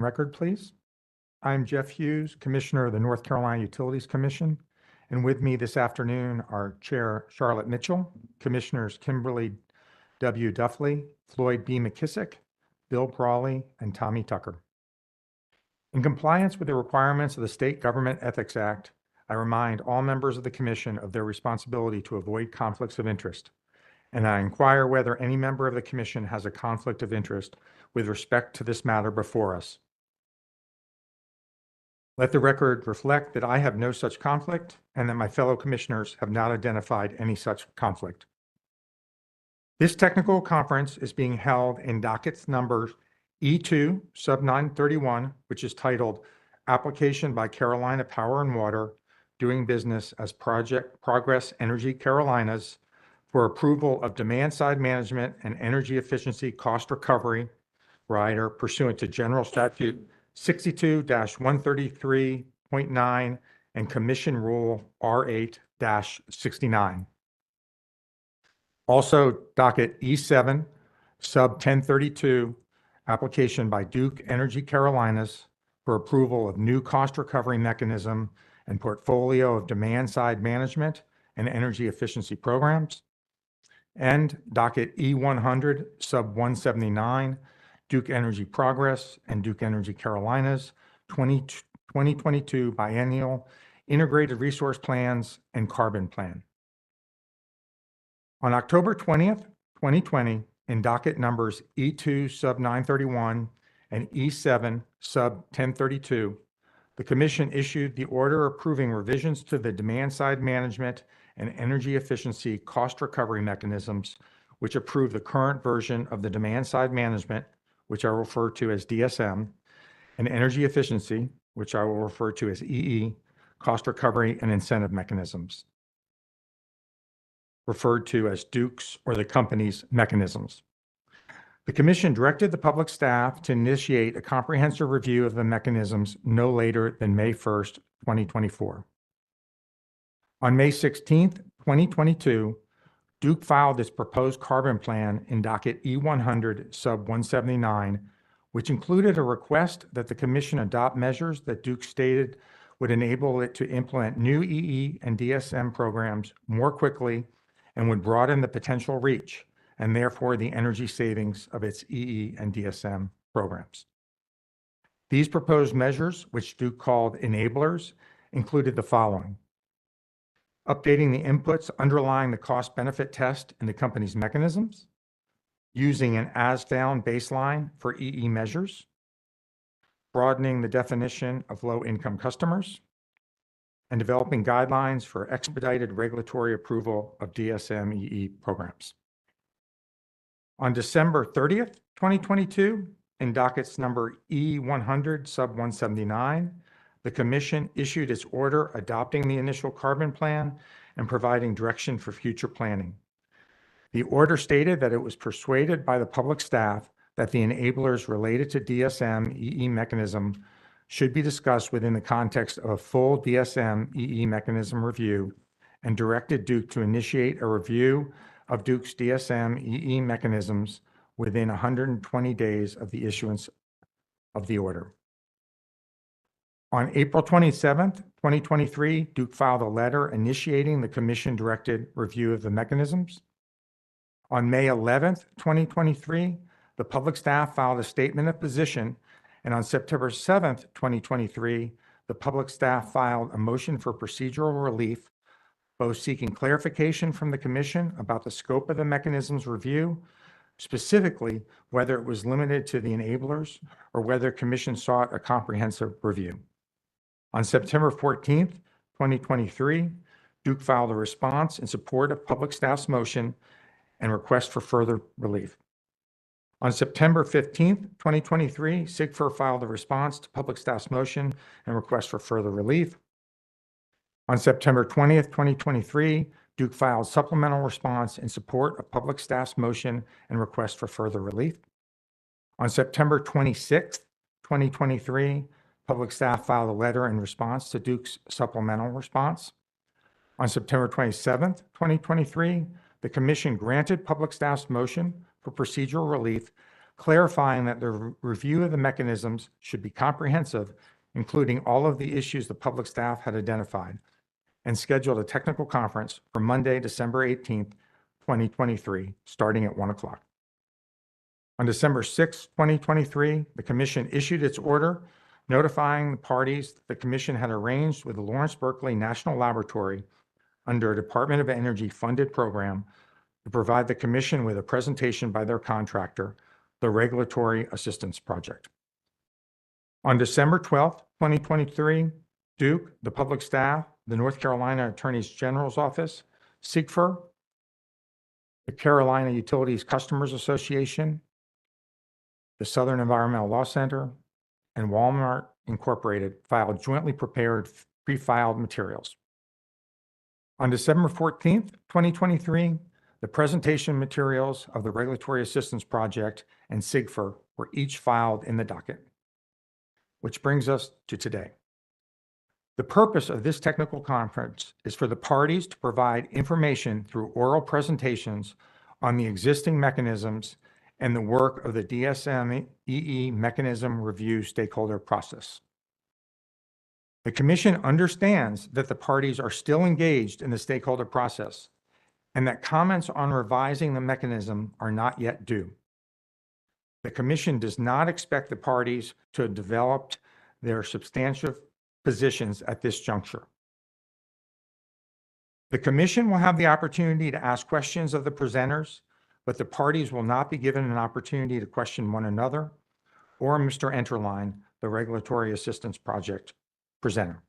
Record, please. I'm Jeff Hughes, Commissioner of the North Carolina Utilities Commission, and with me this afternoon are Chair Charlotte Mitchell, Commissioners Kimberly W. Duffley, Floyd B. McKissick, Bill Brawley, and Tommy Tucker. In compliance with the requirements of the State Government Ethics Act, I remind all members of the Commission of their responsibility to avoid conflicts of interest, and I inquire whether any member of the Commission has a conflict of interest with respect to this matter before us. Let the record reflect that I have no such conflict and that my fellow commissioners have not identified any such conflict. This technical conference is being held in dockets numbers E-2 sub 931, which is titled Application by Carolina Power and Water Doing Business as Project Progress Energy Carolinas for approval of demand-side management and energy efficiency cost recovery rider pursuant to General Statute 62-133.9 and Commission Rule R8-69. Also, docket E-7, sub 1032, application by Duke Energy Carolinas for approval of new cost recovery mechanism and portfolio of demand-side management and energy efficiency programs. And docket E-100, sub 179, Duke Energy Progress and Duke Energy Carolinas 2022 Biennial Integrated Resource Plans and Carbon Plan. On October 20th, 2020, in docket numbers E2 sub 931 and E7 sub 1032, the Commission issued the order approving revisions to the demand-side management and energy efficiency cost recovery mechanisms, which approve the current version of the demand-side management, which I will refer to as DSM, and energy efficiency, which I will refer to as EE, cost recovery and incentive mechanisms, referred to as Duke's or the company's mechanisms. The Commission directed the public staff to initiate a comprehensive review of the mechanisms no later than May 1st, 2024. On May 16th, 2022, Duke filed its proposed carbon plan in docket E-100 sub 179, which included a request that the Commission adopt measures that Duke stated would enable it to implement new EE and DSM programs more quickly and would broaden the potential reach and therefore the energy savings of its EE and DSM programs. These proposed measures, which Duke called enablers, included the following: updating the inputs underlying the cost-benefit test in the company's mechanisms, using an as-found baseline for EE measures, broadening the definition of low-income customers, and developing guidelines for expedited regulatory approval of DSM EE programs. On December 30th, 2022, in dockets number E-100 sub 179, the Commission issued its order adopting the initial carbon plan and providing direction for future planning. The order stated that it was persuaded by the public staff that the enablers related to DSM EE mechanism should be discussed within the context of a full DSM EE mechanism review and directed Duke to initiate a review of Duke's DSM EE mechanisms within 120 days of the issuance of the order. On April 27th, 2023, Duke filed a letter initiating the Commission-directed review of the mechanisms. On May 11th, 2023, the public staff filed a statement of position, and on September 7th, 2023, the public staff filed a motion for procedural relief, both seeking clarification from the Commission about the scope of the mechanism's review, specifically whether it was limited to the enablers or whether Commission sought a comprehensive review. On September 14th, 2023, Duke filed a response in support of public staff's motion and request for further relief. On September 15th, 2023, SIGFUR filed a response to public staff's motion and request for further relief. On September 20th, 2023, Duke filed supplemental response in support of public staff's motion and request for further relief. On September 26th, 2023, public staff filed a letter in response to Duke's supplemental response. On September 27th, 2023, the Commission granted public staff's motion for procedural relief clarifying that the review of the mechanisms should be comprehensive, including all of the issues the public staff had identified, and scheduled a technical conference for Monday, December 18th, 2023, starting at 1 o'clock. On December 6, 2023, the Commission issued its order notifying the parties that the Commission had arranged with the Lawrence Berkeley National Laboratory under a Department of Energy funded program to provide the Commission with a presentation by their contractor, the Regulatory Assistance Project. On December 12, 2023, Duke, the public staff, the North Carolina Attorney General's Office, CIGFER, the Carolina Utilities Customers Association, the Southern Environmental Law Center, and Walmart Incorporated filed jointly prepared pre-filed materials. On December 14th, 2023, the presentation materials of the Regulatory Assistance Project and CIGFER were each filed in the docket, which brings us to today. The purpose of this technical conference is for the parties to provide information through oral presentations on the existing mechanisms and the work of the DSM EE mechanism review stakeholder process. The Commission understands that the parties are still engaged in the stakeholder process and that comments on revising the mechanism are not yet due. The Commission does not expect the parties to have developed their substantive positions at this juncture. The Commission will have the opportunity to ask questions of the presenters, but the parties will not be given an opportunity to question one another or Mr. Enterline, the Regulatory Assistance Project presenter.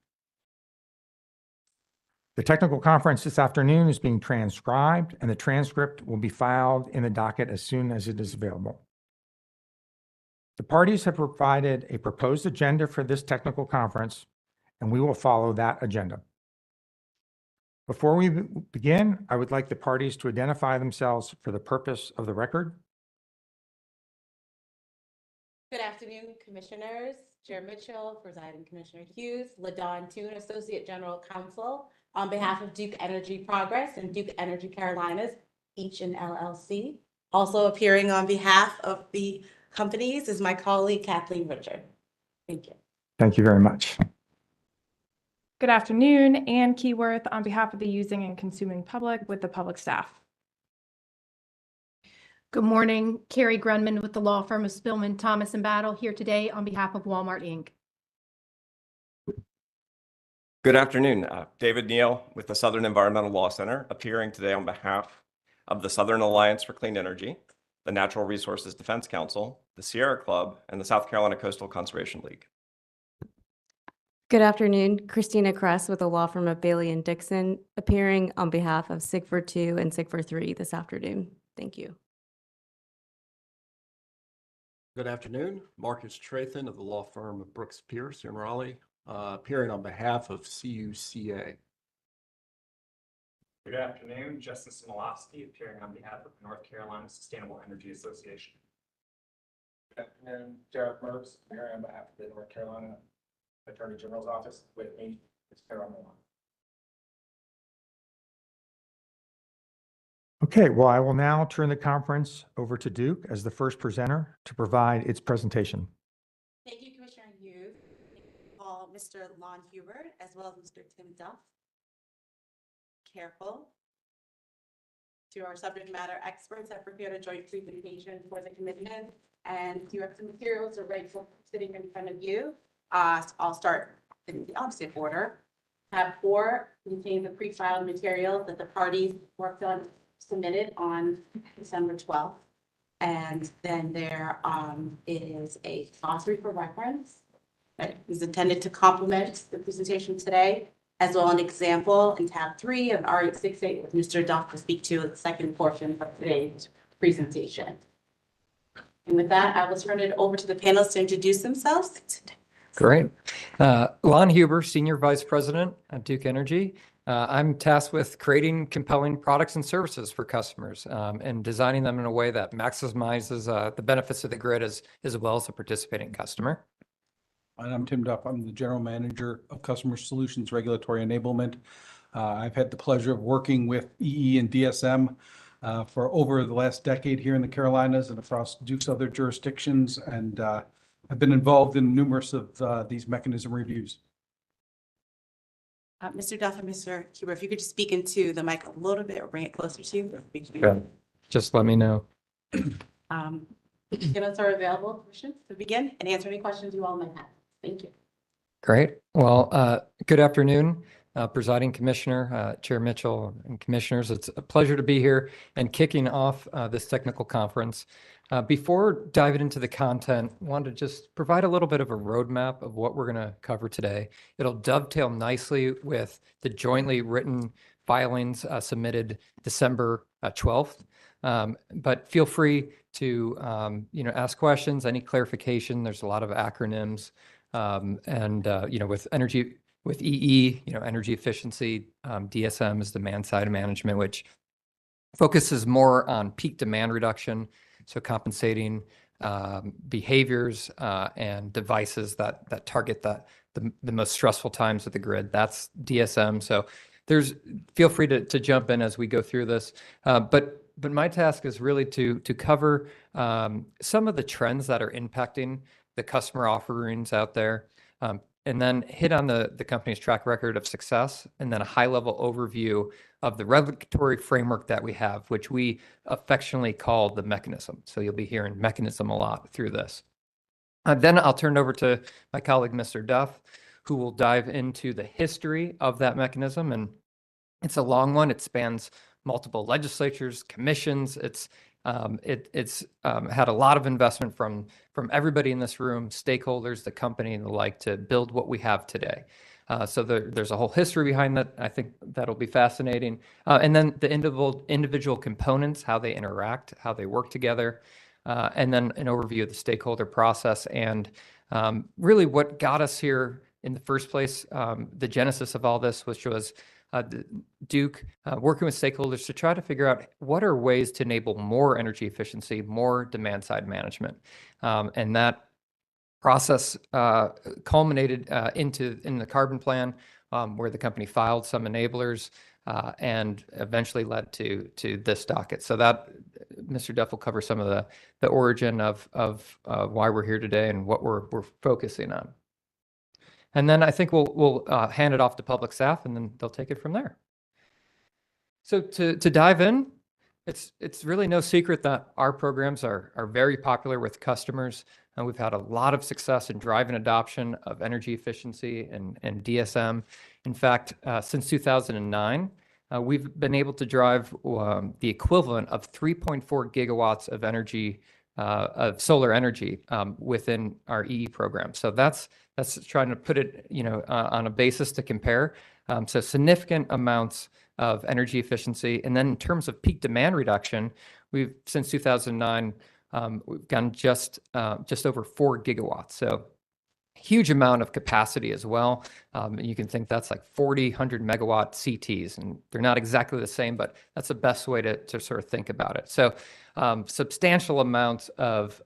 The technical conference this afternoon is being transcribed, and the transcript will be filed in the docket as soon as it is available. The parties have provided a proposed agenda for this technical conference, and we will follow that agenda. Before we begin, I would like the parties to identify themselves for the purpose of the record. Good afternoon, Commissioners. Chair Mitchell, Presiding Commissioner Hughes, LaDawn Toon, Associate General Counsel, on behalf of Duke Energy Progress and Duke Energy Carolinas, each in LLC. Also appearing on behalf of the companies is my colleague, Kathleen Richard. Thank you. Thank you very much. Good afternoon, Ann Keyworth on behalf of the using and consuming public with the public staff. Good morning, Carrie Grunman with the law firm of Spillman, Thomas & Battle here today on behalf of Walmart, Inc. Good afternoon, David Neal with the Southern Environmental Law Center, appearing today on behalf of the Southern Alliance for Clean Energy, the Natural Resources Defense Council, the Sierra Club, and the South Carolina Coastal Conservation League. Good afternoon, Christina Kress with the law firm of Bailey & Dixon, appearing on behalf of CIGFER 2 and CIGFER 3 this afternoon. Thank you. Good afternoon, Marcus Trathan of the law firm of Brooks Pierce in Raleigh, appearing on behalf of CUCA. Good afternoon, Justin Smolowski, appearing on behalf of the North Carolina Sustainable Energy Association. Good afternoon, Derek Merks, appearing on behalf of the North Carolina Attorney General's Office. With me is Carolyn Long. Okay, well, I will now turn the conference over to Duke as the first presenter to provide its presentation. Thank you, Commissioner Hughes. Call Mr. Lon Hubert as well as Mr. Tim Duff. Careful. To our subject matter experts, I prepared a joint presentation for the commission, and you have some materials already sitting in front of you. I'll start in the opposite order. Tab 4 contains the pre-filed materials that the parties worked on, submitted on December 12th. And then there is a glossary for reference that is intended to complement the presentation today, as well as an example in tab 3 of R868 with Mr. Duff to speak to the second portion of today's presentation. And with that, I will turn it over to the panelists to introduce themselves. Great. Lon Huber, Senior Vice President at Duke Energy. I'm tasked with creating compelling products and services for customers and designing them in a way that maximizes the benefits of the grid as well as the participating customer. And I'm Tim Duff. I'm the General Manager of Customer Solutions Regulatory Enablement. I've had the pleasure of working with EE and DSM for over the last decade here in the Carolinas and across Duke's other jurisdictions, and have been involved in numerous of these mechanism reviews. Mr. Duff and Mr. Huber, if you could just speak into the mic a little bit or bring it closer to you. Yeah. Just let me know. Candidates are available, Commissioner, to begin and answer any questions you all might have. Thank you. Great. Well, good afternoon, Presiding Commissioner, Chair Mitchell, and Commissioners. It's a pleasure to be here and kicking off this technical conference. Before diving into the content, I wanted to just provide a little bit of a roadmap of what we're going to cover today. It'll dovetail nicely with the jointly written filings submitted December 12th. But feel free to ask questions, any clarification. There's a lot of acronyms. With EE, energy efficiency, DSM is demand side management, which focuses more on peak demand reduction. So compensating behaviors and devices that target the most stressful times of the grid. That's DSM. So feel free to jump in as we go through this. But my task is really to cover some of the trends that are impacting the customer offerings out there, and then hit on the company's track record of success, and then a high-level overview of the regulatory framework that we have, which we affectionately call the mechanism. So you'll be hearing mechanism a lot through this. Then I'll turn it over to my colleague, Mr. Duff, who will dive into the history of that mechanism. And it's a long one. It spans multiple legislatures, commissions. It's had a lot of investment from everybody in this room, stakeholders, the company, and the like, to build what we have today. So there's a whole history behind that. I think that'll be fascinating. And then the individual components, how they interact, how they work together, and then an overview of the stakeholder process and really what got us here in the first place. The genesis of all this, which was Duke working with stakeholders to try to figure out what are ways to enable more energy efficiency, more demand side management. And that process culminated in the carbon plan, where the company filed some enablers and eventually led to this docket. So that Mr. Duff will cover some of the origin of why we're here today and what we're focusing on. And then I think we'll hand it off to public staff, and then they'll take it from there. So to dive in, it's really no secret that our programs are very popular with customers, and we've had a lot of success in driving adoption of energy efficiency and DSM. In fact, since 2009, we've been able to drive the equivalent of 3.4 gigawatts of energy, of solar energy within our EE program. So that's trying to put it, on a basis to compare. So significant amounts of energy efficiency. And then in terms of peak demand reduction, since 2009, we've gone just over 4 gigawatts. So huge amount of capacity as well. And you can think that's like 100 megawatt CTs, and they're not exactly the same, but that's the best way to sort of think about it. So substantial amounts of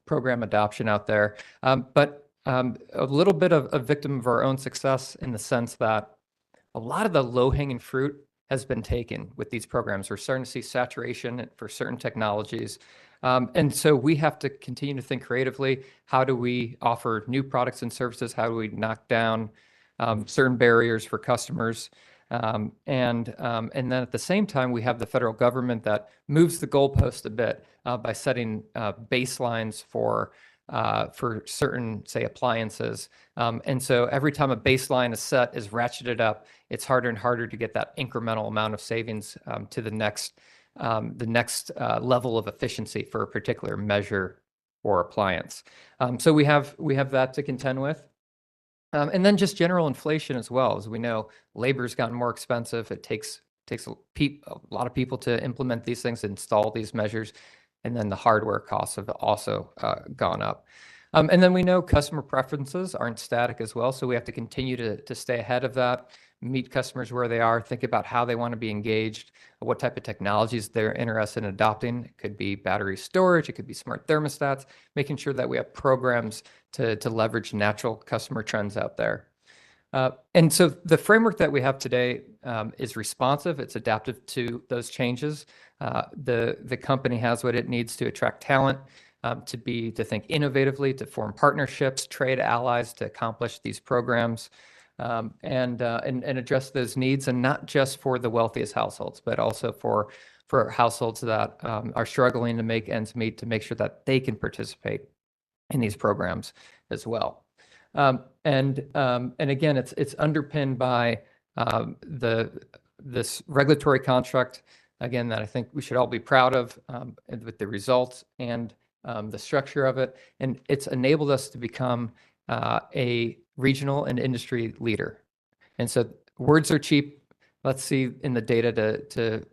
program adoption out there, but a little bit of a victim of our own success in the sense that a lot of the low-hanging fruit has been taken with these programs. We're starting to see saturation for certain technologies. And so we have to continue to think creatively. How do we offer new products and services? How do we knock down certain barriers for customers? And then at the same time, we have the federal government that moves the goalpost a bit by setting baselines for certain, say, appliances. And so every time a baseline is ratcheted up, it's harder and harder to get that incremental amount of savings to the next level of efficiency for a particular measure or appliance. So we have that to contend with. And then just general inflation as well. As we know, labor's gotten more expensive. It takes a lot of people to implement these things, install these measures. And then the hardware costs have also gone up. And then we know customer preferences aren't static as well. So we have to continue to stay ahead of that, meet customers where they are, think about how they want to be engaged, what type of technologies they're interested in adopting. It could be battery storage, it could be smart thermostats, making sure that we have programs to leverage natural customer trends out there. And so the framework that we have today is responsive. It's adaptive to those changes. The company has what it needs to attract talent, to think innovatively, to form partnerships, trade allies to accomplish these programs, and address those needs, and not just for the wealthiest households, but also for households that are struggling to make ends meet, to make sure that they can participate in these programs as well. And again, it's underpinned by this regulatory construct, again, that I think we should all be proud of, with the results and the structure of it. And it's enabled us to become a regional and industry leader. And so words are cheap. Let's see in the data to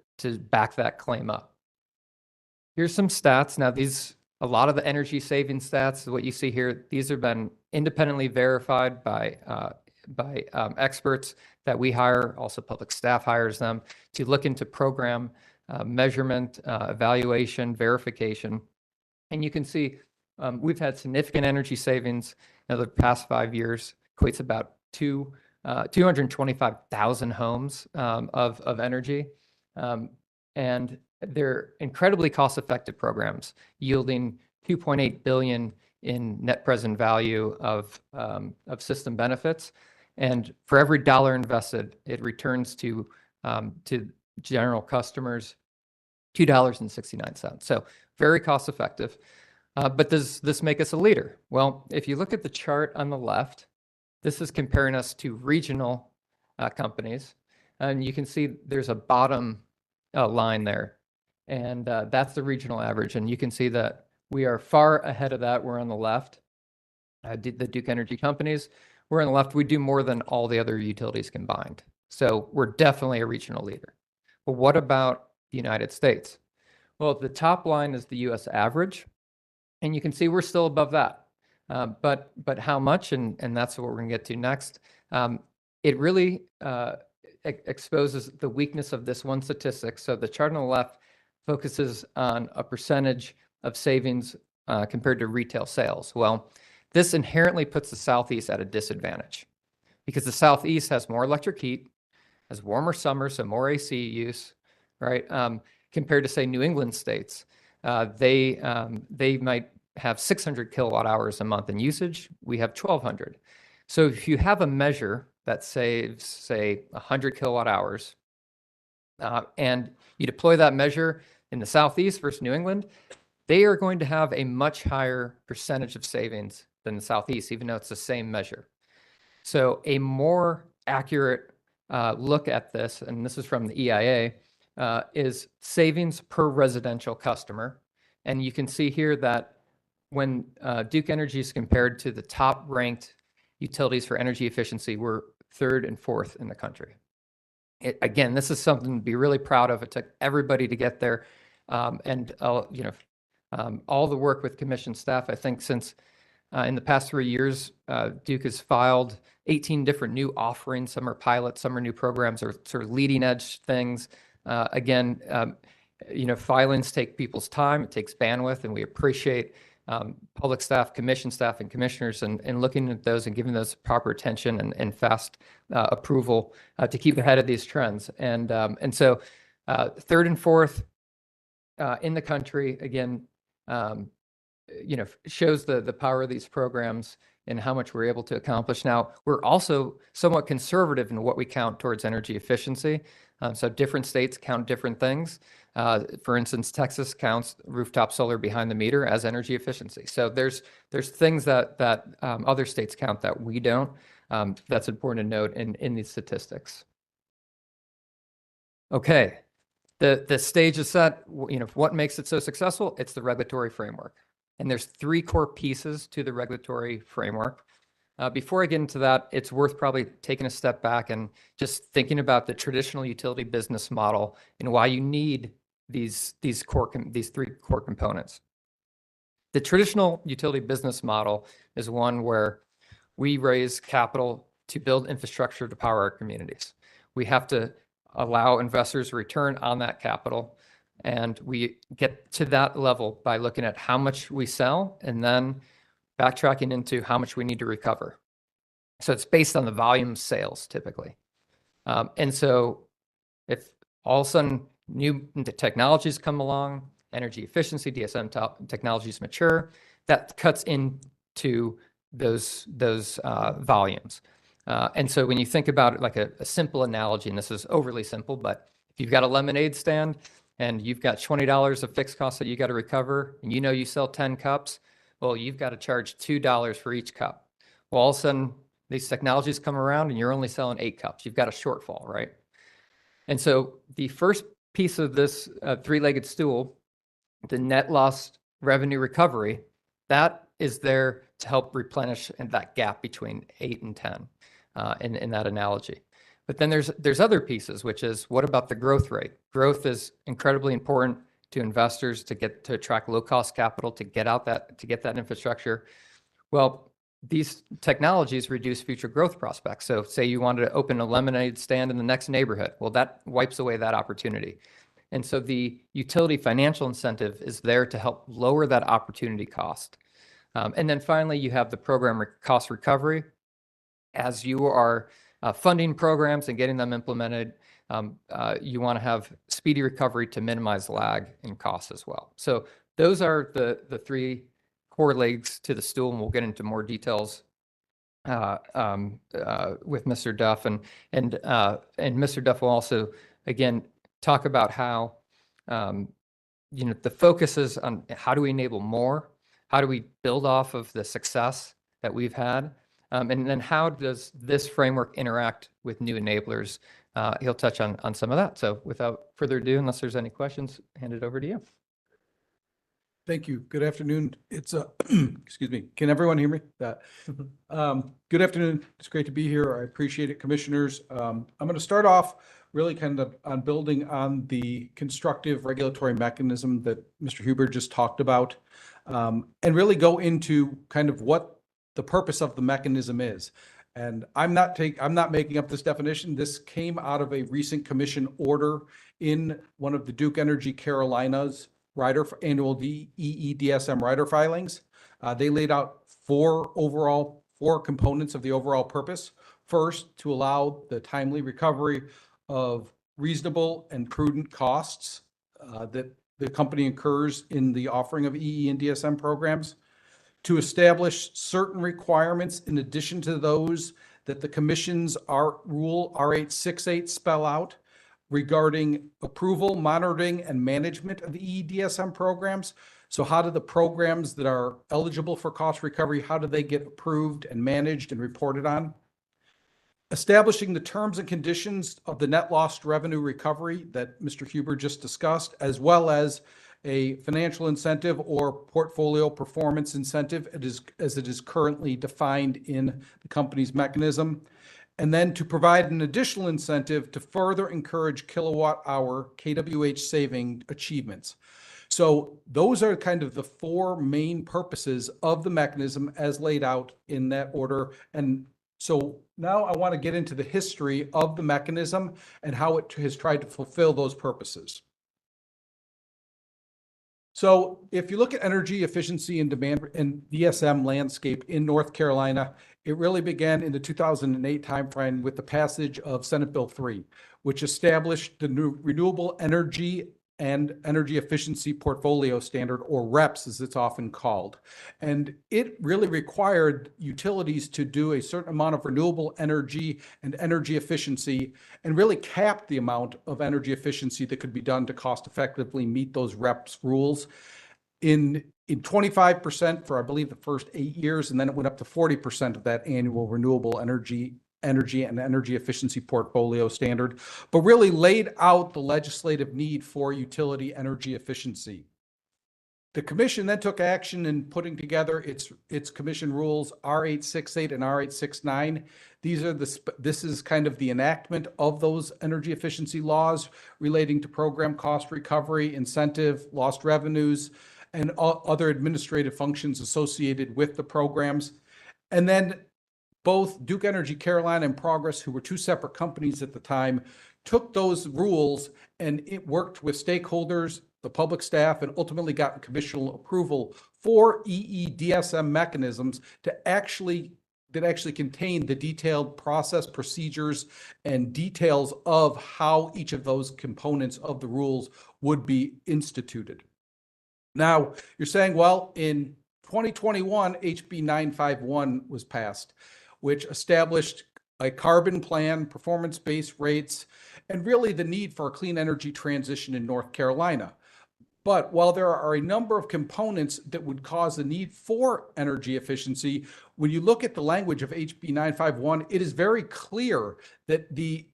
back that claim up. Here's some stats. Now, a lot of the energy saving stats, what you see here, these have been independently verified by experts that we hire. Also, public staff hires them to look into program measurement, evaluation, verification. And you can see we've had significant energy savings in the past 5 years, equates about 225,000 homes of energy. And they're incredibly cost-effective programs, yielding $2.8 billion in net present value of system benefits. And for every dollar invested, it returns to general customers $2.69. So very cost-effective. But does this make us a leader? Well, if you look at the chart on the left, this is comparing us to regional companies. And you can see there's a bottom line there. And that's the regional average. And you can see that we are far ahead of that. We're on the left. The Duke Energy companies, we're on the left. We do more than all the other utilities combined. So we're definitely a regional leader. But what about the United States? Well, the top line is the US average. And you can see we're still above that. But how much? And that's what we're going to get to next. It really exposes the weakness of this one statistic. So the chart on the left focuses on a percentage of savings compared to retail sales. Well, this inherently puts the Southeast at a disadvantage because the Southeast has more electric heat, has warmer summers, so more AC use, right? Compared to, say, New England states. They might have 600 kilowatt hours a month in usage. We have 1,200. So if you have a measure that saves, say, 100 kilowatt hours, and you deploy that measure in the Southeast versus New England, they are going to have a much higher percentage of savings than the Southeast, even though it's the same measure. So a more accurate look at this, and this is from the EIA, is savings per residential customer. And you can see here that when Duke Energy is compared to the top ranked utilities for energy efficiency, we're third and fourth in the country. Again, this is something to be really proud of. It took everybody to get there. All the work with commission staff, I think since in the past 3 years, Duke has filed 18 different new offerings. Some are pilots, some are new programs or sort of leading edge things. Filings take people's time, it takes bandwidth, and we appreciate public staff, commission staff, and commissioners and looking at those and giving those proper attention and fast approval to keep ahead of these trends. And so third and fourth in the country, again, shows the power of these programs and how much we're able to accomplish. Now, we're also somewhat conservative in what we count towards energy efficiency. So different states count different things. For instance, Texas counts rooftop solar behind the meter as energy efficiency. So there's things that other states count that we don't. That's important to note in these statistics. Okay, the stage is set. What makes it so successful? It's the regulatory framework. And there's 3 core pieces to the regulatory framework. Before I get into that, it's worth probably taking a step back and just thinking about the traditional utility business model and why you need these 3 core components. The traditional utility business model is one where we raise capital to build infrastructure to power our communities. We have to allow investors a return on that capital. And we get to that level by looking at how much we sell and then backtracking into how much we need to recover. So it's based on the volume sales typically. And so if all of a sudden new technologies come along, energy efficiency, DSM technologies mature, that cuts into those volumes. And so when you think about it like a simple analogy, and this is overly simple, but if you've got a lemonade stand and you've got $20 of fixed costs that you got to recover, and you know you sell 10 cups, well, you've got to charge $2 for each cup. Well, all of a sudden these technologies come around and you're only selling 8 cups. You've got a shortfall, right? And so the first piece of this three-legged stool, the net lost revenue recovery, that is there to help replenish that gap between 8 and 10 in that analogy. But then there's other pieces, which is what about the growth rate? Growth is incredibly important to investors to attract low-cost capital to get that infrastructure. Well, these technologies reduce future growth prospects. So say you wanted to open a lemonade stand in the next neighborhood. Well, that wipes away that opportunity. And so the utility financial incentive is there to help lower that opportunity cost. And then finally, you have the program cost recovery. As you are funding programs and getting them implemented, you want to have speedy recovery to minimize lag in costs as well. So those are the three core legs to the stool, and we'll get into more details with Mr. Duff, and Mr. Duff will also again talk about how the focus is on how do we enable more, how do we build off of the success that we've had, and then how does this framework interact with new enablers. He'll touch on some of that. So without further ado, unless there's any questions, hand it over to you. Thank you. Good afternoon. It's excuse me. Can everyone hear me? Good afternoon. It's great to be here. I appreciate it, commissioners. I'm going to start off really kind of on building on the constructive regulatory mechanism that Mr. Huber just talked about, and really go into kind of what the purpose of the mechanism is. And I'm not making up this definition. This came out of a recent commission order in one of the Duke Energy Carolinas annual DSM rider filings. They laid out four components of the overall purpose. First, to allow the timely recovery of reasonable and prudent costs that the company incurs in the offering of EE and DSM programs. To establish certain requirements in addition to those that the commission's rule R868 spell out regarding approval, monitoring, and management of EEDSM programs. So how do the programs that are eligible for cost recovery, how do they get approved and managed and reported on? Establishing the terms and conditions of the net lost revenue recovery that Mr. Huber just discussed, as well as a financial incentive or portfolio performance incentive as it is currently defined in the company's mechanism. And then to provide an additional incentive to further encourage kilowatt hour kWh saving achievements. So those are kind of the four main purposes of the mechanism as laid out in that order. And so now I want to get into the history of the mechanism and how it has tried to fulfill those purposes. So if you look at energy efficiency and demand and DSM landscape in North Carolina, it really began in the 2008 timeframe with the passage of Senate Bill 3, which established the new Renewable Energy and Energy Efficiency Portfolio Standard, or REPS as it's often called. And it really required utilities to do a certain amount of renewable energy and energy efficiency, and really capped the amount of energy efficiency that could be done to cost effectively meet those REPS rules in 25% for, I believe, the first 8 years, and then it went up to 40% of that annual renewable energy and energy efficiency portfolio standard, but really laid out the legislative need for utility energy efficiency. The commission then took action in putting together its commission rules R868 and R869. This is kind of the enactment of those energy efficiency laws relating to program cost recovery, incentive, lost revenues, and other administrative functions associated with the programs. And then both Duke Energy Carolina and Progress, who were two separate companies at the time, took those rules and it worked with stakeholders, the public staff, and ultimately got commissional approval for EE DSM mechanisms to actually that actually contained the detailed process, procedures, and details of how each of those components of the rules would be instituted. Now, you're saying, well, in 2021, HB 951 was passed, which established a carbon plan, performance-based rates, and really the need for a clean energy transition in North Carolina. But while there are a number of components that would cause the need for energy efficiency, when you look at the language of HB 951, it is very clear that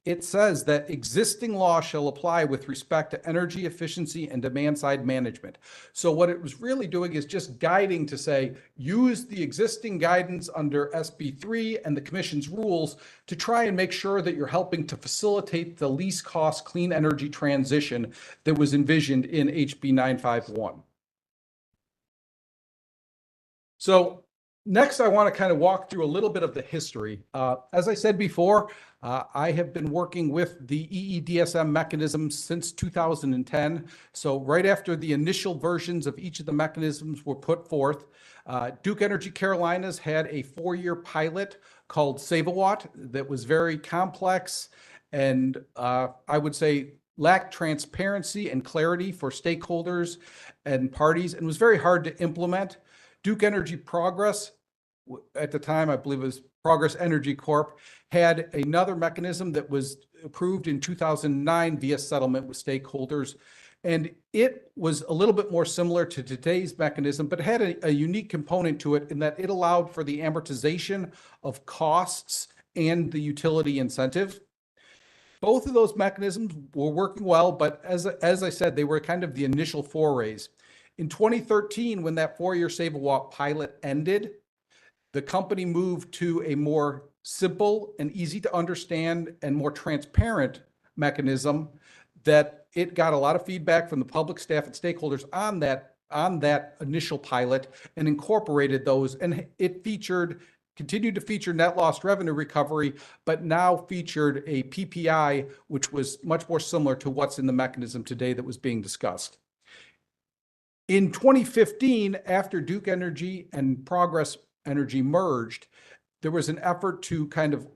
it says that existing law shall apply with respect to energy efficiency and demand side management. So what it was really doing is just guiding to say, use the existing guidance under SB 3 and the commission's rules to try and make sure that you're helping to facilitate the least cost clean energy transition that was envisioned in HB 951. So next, I want to kind of walk through a little bit of the history. As I said before, I have been working with the EE-DSM mechanisms since 2010. So right after the initial versions of each of the mechanisms were put forth, Duke Energy Carolinas had a 4-year pilot called Save-A-Watt that was very complex and I would say lacked transparency and clarity for stakeholders and parties and was very hard to implement. Duke Energy Progress, at the time, I believe it was Progress Energy Corp., had another mechanism that was approved in 2009 via settlement with stakeholders. And it was a little bit more similar to today's mechanism, but had a unique component to it in that it allowed for the amortization of costs and the utility incentive. Both of those mechanisms were working well, but as I said, they were kind of the initial forays. In 2013, when that 4-year Save-A-Watt pilot ended, the company moved to a more simple and easy to understand and more transparent mechanism that it got a lot of feedback from the public, staff, and stakeholders on that initial pilot and incorporated those. And it continued to feature net loss revenue recovery, but now featured a PPI, which was much more similar to what's in the mechanism today that was being discussed. In 2015, after Duke Energy and Progress Energy merged, there was an effort to kind of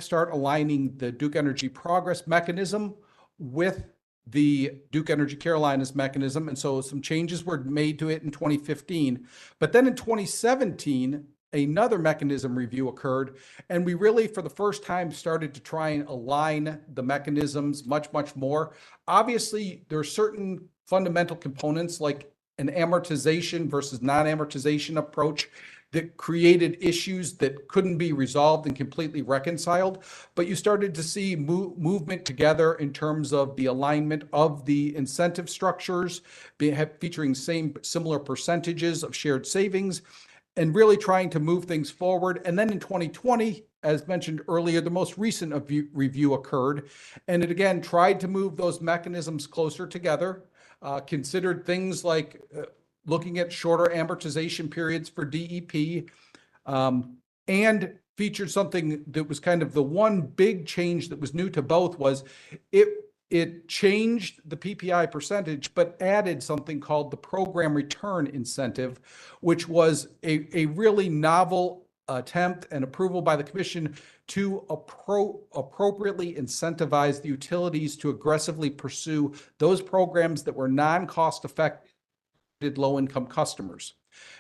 start aligning the Duke Energy Progress mechanism with the Duke Energy Carolinas mechanism. And so some changes were made to it in 2015. But then in 2017, another mechanism review occurred, and we really, for the first time, started to try and align the mechanisms much, much more. Obviously, there are certain fundamental components like an amortization versus non-amortization approach that created issues that couldn't be resolved and completely reconciled. But you started to see movement together in terms of the alignment of the incentive structures, featuring similar percentages of shared savings, and really trying to move things forward. And then in 2020, as mentioned earlier, the most recent review occurred, and it again tried to move those mechanisms closer together, considered things like looking at shorter amortization periods for DEP, and featured something that was kind of the one big change that was new to both was it changed the PPI percentage, but added something called the program return incentive, which was a really novel attempt and approval by the commission to appropriately incentivize the utilities to aggressively pursue those programs that were non-cost effective low-income customers.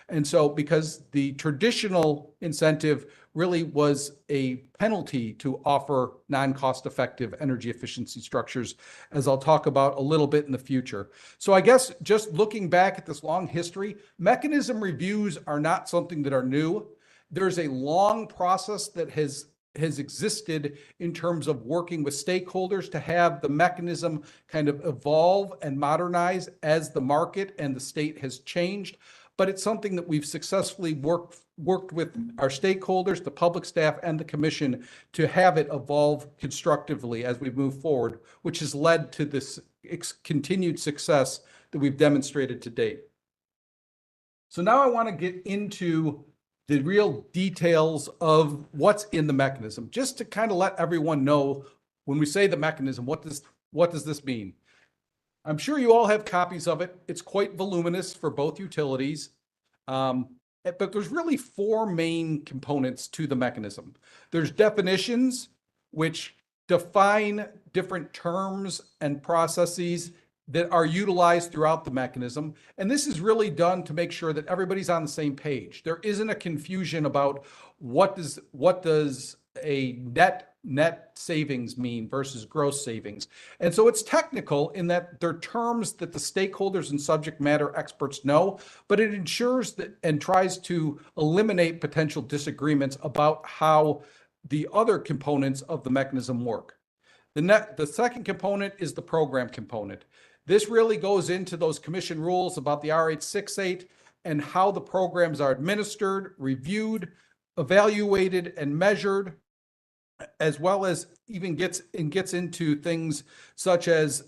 And so because the traditional incentive really was a penalty to offer non-cost effective energy efficiency structures, as I'll talk about a little bit in the future. So I guess just looking back at this long history, mechanism reviews are not something that are new. There's a long process that has existed in terms of working with stakeholders to have the mechanism kind of evolve and modernize as the market and the state has changed. But it's something that we've successfully worked with our stakeholders, the public staff, and the commission to have it evolve constructively as we move forward, which has led to this continued success that we've demonstrated to date. So now I want to get into the real details of what's in the mechanism, just to kind of let everyone know when we say the mechanism, what does this mean? I'm sure you all have copies of it. It's quite voluminous for both utilities. but there's really four main components to the mechanism. There's definitions, which define different terms and processes that are utilized throughout the mechanism. And this is really done to make sure that everybody's on the same page. There isn't a confusion about what does a net savings mean versus gross savings. And so it's technical in that they're terms that the stakeholders and subject matter experts know, but it ensures that and tries to eliminate potential disagreements about how the other components of the mechanism work. The second component is the program component. This really goes into those commission rules about the R868 and how the programs are administered, reviewed, evaluated, and measured, as well as even gets into things such as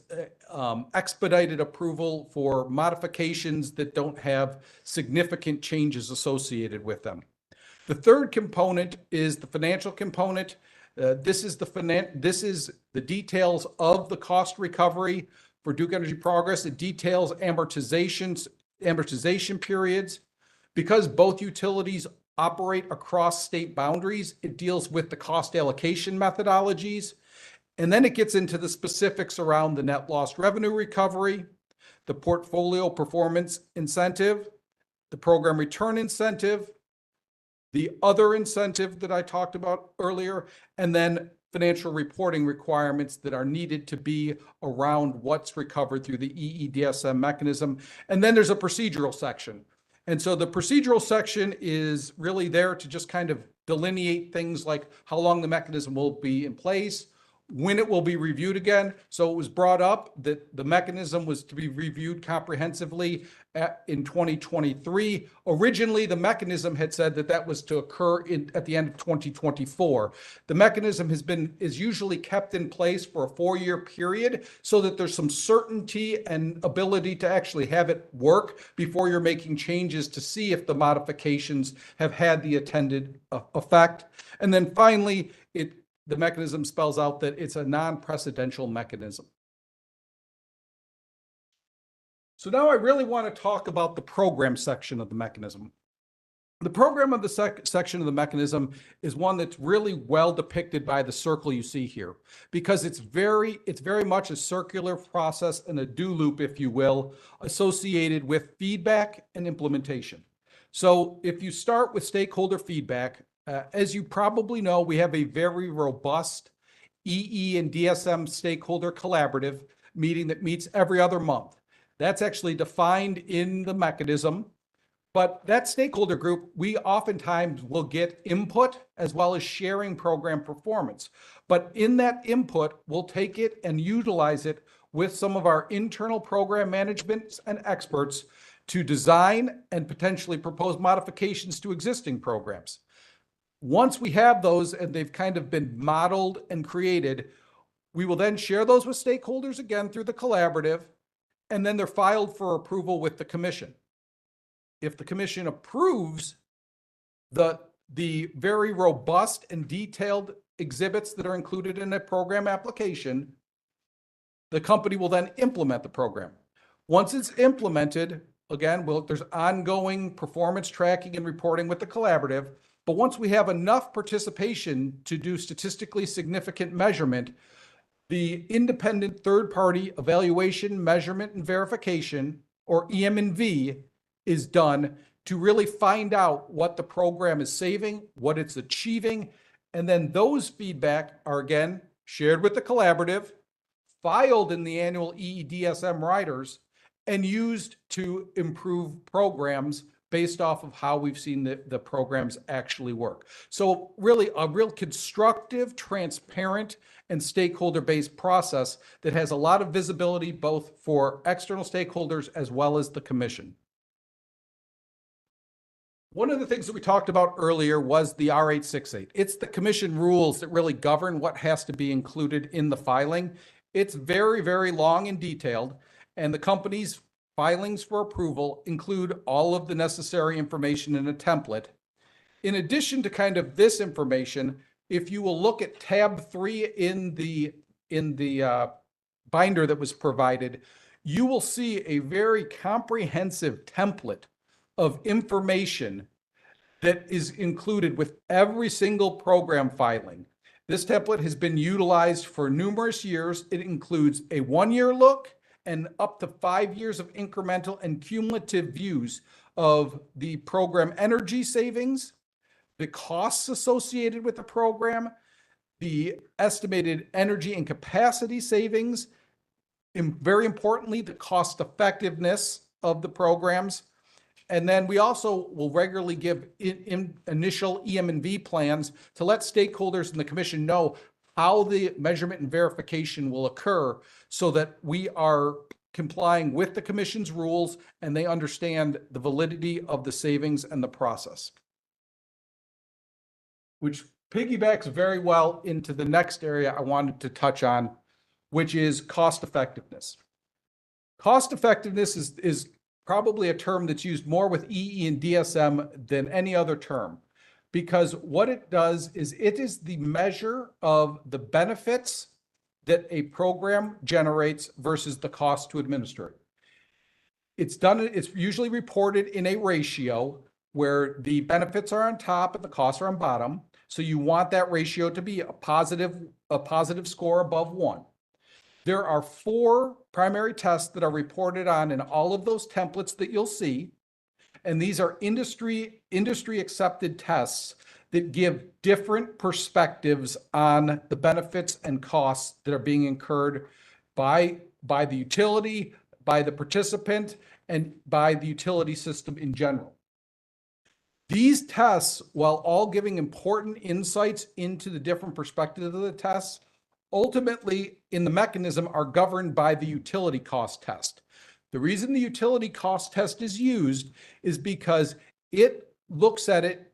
expedited approval for modifications that don't have significant changes associated with them. The third component is the financial component. This is the details of the cost recovery for Duke Energy Progress. It details amortization periods. Because both utilities operate across state boundaries, it deals with the cost allocation methodologies. And then it gets into the specifics around the net lost revenue recovery, the portfolio performance incentive, the program return incentive, the other incentive that I talked about earlier, and then financial reporting requirements that are needed to be around what's recovered through the DSM mechanism. And then there's a procedural section. And so the procedural section is really there to just kind of delineate things like how long the mechanism will be in place, when it will be reviewed again. So it was brought up that the mechanism was to be reviewed comprehensively in 2023. Originally, the mechanism had said that that was to occur at the end of 2024. The mechanism is usually kept in place for a 4-year period so that there's some certainty and ability to actually have it work before you're making changes to see if the modifications have had the intended effect. And then finally, the mechanism spells out that it's a non-precedential mechanism. So now I really want to talk about the program section of the mechanism. The program of the section of the mechanism is one that's really well depicted by the circle you see here, because it's very much a circular process and a do loop, if you will, associated with feedback and implementation. So if you start with stakeholder feedback, as you probably know, we have a very robust EE and DSM stakeholder collaborative meeting that meets every other month. That's actually defined in the mechanism, but that stakeholder group, we oftentimes will get input as well as sharing program performance. But in that input, we'll take it and utilize it with some of our internal program management and experts to design and potentially propose modifications to existing programs. Once we have those and they've kind of been modeled and created, we will then share those with stakeholders again through the collaborative, and then they're filed for approval with the commission. If the commission approves the very robust and detailed exhibits that are included in a program application, the company will then implement the program. Once it's implemented, again, there's ongoing performance tracking and reporting with the collaborative. But once we have enough participation to do statistically significant measurement, the independent third-party evaluation, measurement, and verification, or EM&V, is done to really find out what the program is saving, what it's achieving, and then those feedback are again shared with the collaborative, filed in the annual EEDSM riders, and used to improve programs based off of how we've seen the programs actually work. So really a real constructive, transparent, and stakeholder-based process that has a lot of visibility both for external stakeholders as well as the commission. One of the things that we talked about earlier was the R868. It's the commission rules that really govern what has to be included in the filing. It's very, very long and detailed, and the company's filings for approval include all of the necessary information in a template. In addition to kind of this information, if you will look at tab 3 in the binder that was provided, you will see a very comprehensive template of information that is included with every single program filing. This template has been utilized for numerous years. It includes a 1-year look and up to 5 years of incremental and cumulative views of the program energy savings, the costs associated with the program, the estimated energy and capacity savings, and very importantly, the cost effectiveness of the programs. And then we also will regularly give initial EM&V plans to let stakeholders in the commission know how the measurement and verification will occur so that we are complying with the commission's rules and they understand the validity of the savings and the process. Which piggybacks very well into the next area I wanted to touch on, which is cost effectiveness. Cost effectiveness is probably a term that's used more with EE and DSM than any other term, because what it does is it is the measure of the benefits that a program generates versus the cost to administer it. It's usually reported in a ratio where the benefits are on top and the costs are on bottom. So you want that ratio to be a positive score above 1. There are 4 primary tests that are reported on in all of those templates that you'll see. And these are industry accepted tests that give different perspectives on the benefits and costs that are being incurred by the utility, by the participant, and by the utility system in general. These tests, while all giving important insights into the different perspectives of the tests, ultimately in the mechanism are governed by the utility cost test. The reason the utility cost test is used is because it looks at it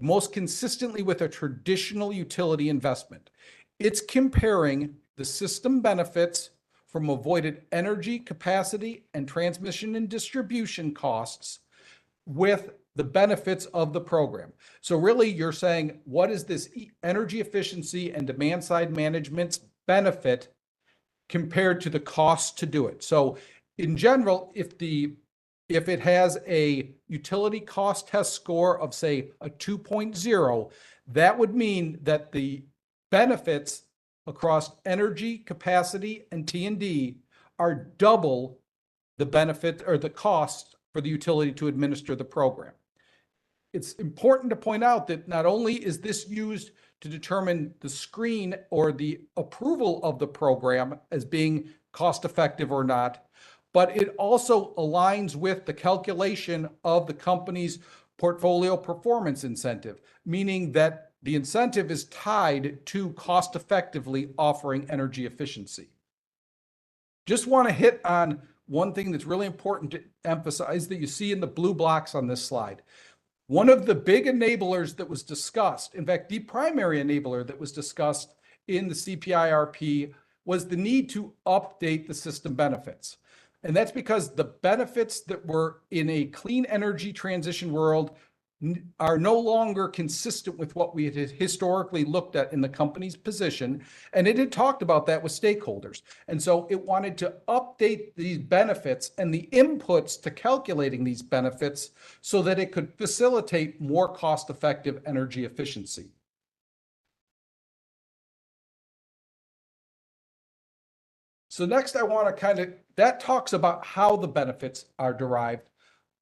most consistently with a traditional utility investment. It's comparing the system benefits from avoided energy, capacity, and transmission and distribution costs with the benefits of the program. So really you're saying, what is this energy efficiency and demand side management's benefit compared to the cost to do it? So in general, if it has a utility cost test score of say a 2.0, that would mean that the benefits across energy, capacity, and T&D are double the benefit or the cost for the utility to administer the program. It's important to point out that not only is this used to determine the screen or the approval of the program as being cost effective or not, but it also aligns with the calculation of the company's portfolio performance incentive, meaning that the incentive is tied to cost effectively offering energy efficiency. Just want to hit on one thing that's really important to emphasize that you see in the blue blocks on this slide. One of the big enablers that was discussed, in fact, the primary enabler that was discussed in the CPIRP was the need to update the system benefits. And that's because the benefits that were in a clean energy transition world are no longer consistent with what we had historically looked at in the company's position. And it had talked about that with stakeholders. And so it wanted to update these benefits and the inputs to calculating these benefits so that it could facilitate more cost-effective energy efficiency. So next I want to that talks about how the benefits are derived.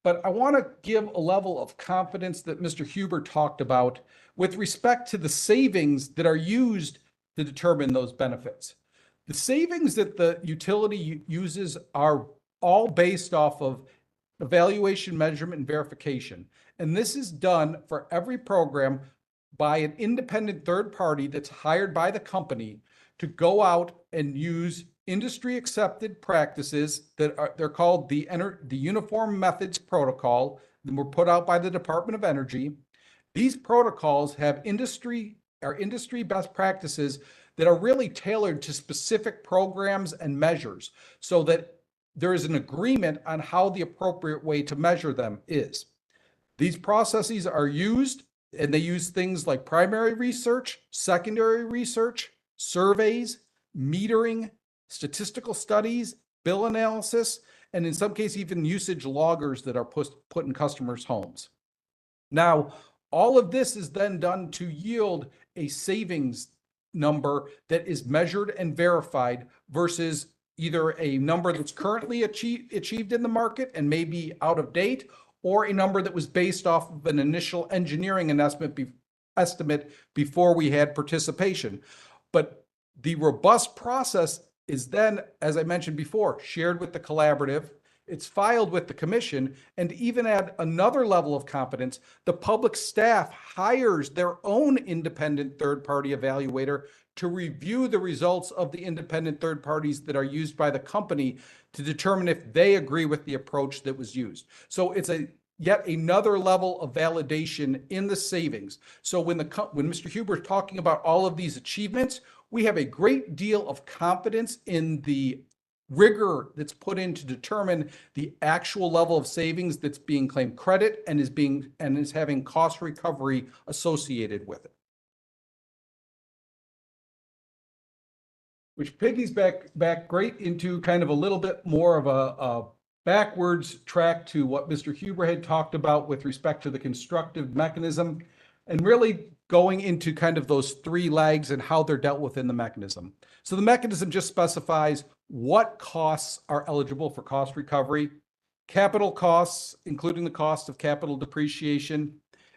But I want to give a level of confidence that Mr. Huber talked about with respect to the savings that are used to determine those benefits. The savings that the utility uses are all based off of evaluation, measurement, and verification. And this is done for every program by an independent third party that's hired by the company to go out and use industry accepted practices that they're called the Uniform Methods Protocol that were put out by the Department of Energy. These protocols have industry best practices that are really tailored to specific programs and measures so that there is an agreement on how the appropriate way to measure them is. These processes are used, and they use things like primary research, secondary research, surveys, metering, statistical studies, bill analysis, and in some cases even usage loggers that are put in customers' homes. Now, All of this is then done to yield a savings number that is measured and verified versus either a number that's currently achieved in the market and may be out of date, or a number that was based off of an initial engineering estimate before we had participation. But the robust process is then, as I mentioned before, shared with the collaborative. It's filed with the commission, and even at another level of competence, the public staff hires their own independent third-party evaluator to review the results of the independent third parties that are used by the company to determine if they agree with the approach that was used. So it's yet another level of validation in the savings. So when Mr. Huber is talking about all of these achievements, we have a great deal of confidence in the rigor that's put in to determine the actual level of savings that's being claimed credit and is having cost recovery associated with it. Which piggies back great into kind of a little bit more of a backwards track to what Mr. Huber had talked about with respect to the constructive mechanism, and really going into kind of those three legs and how they're dealt with in the mechanism. So the mechanism just specifies what costs are eligible for cost recovery: capital costs, including the cost of capital depreciation,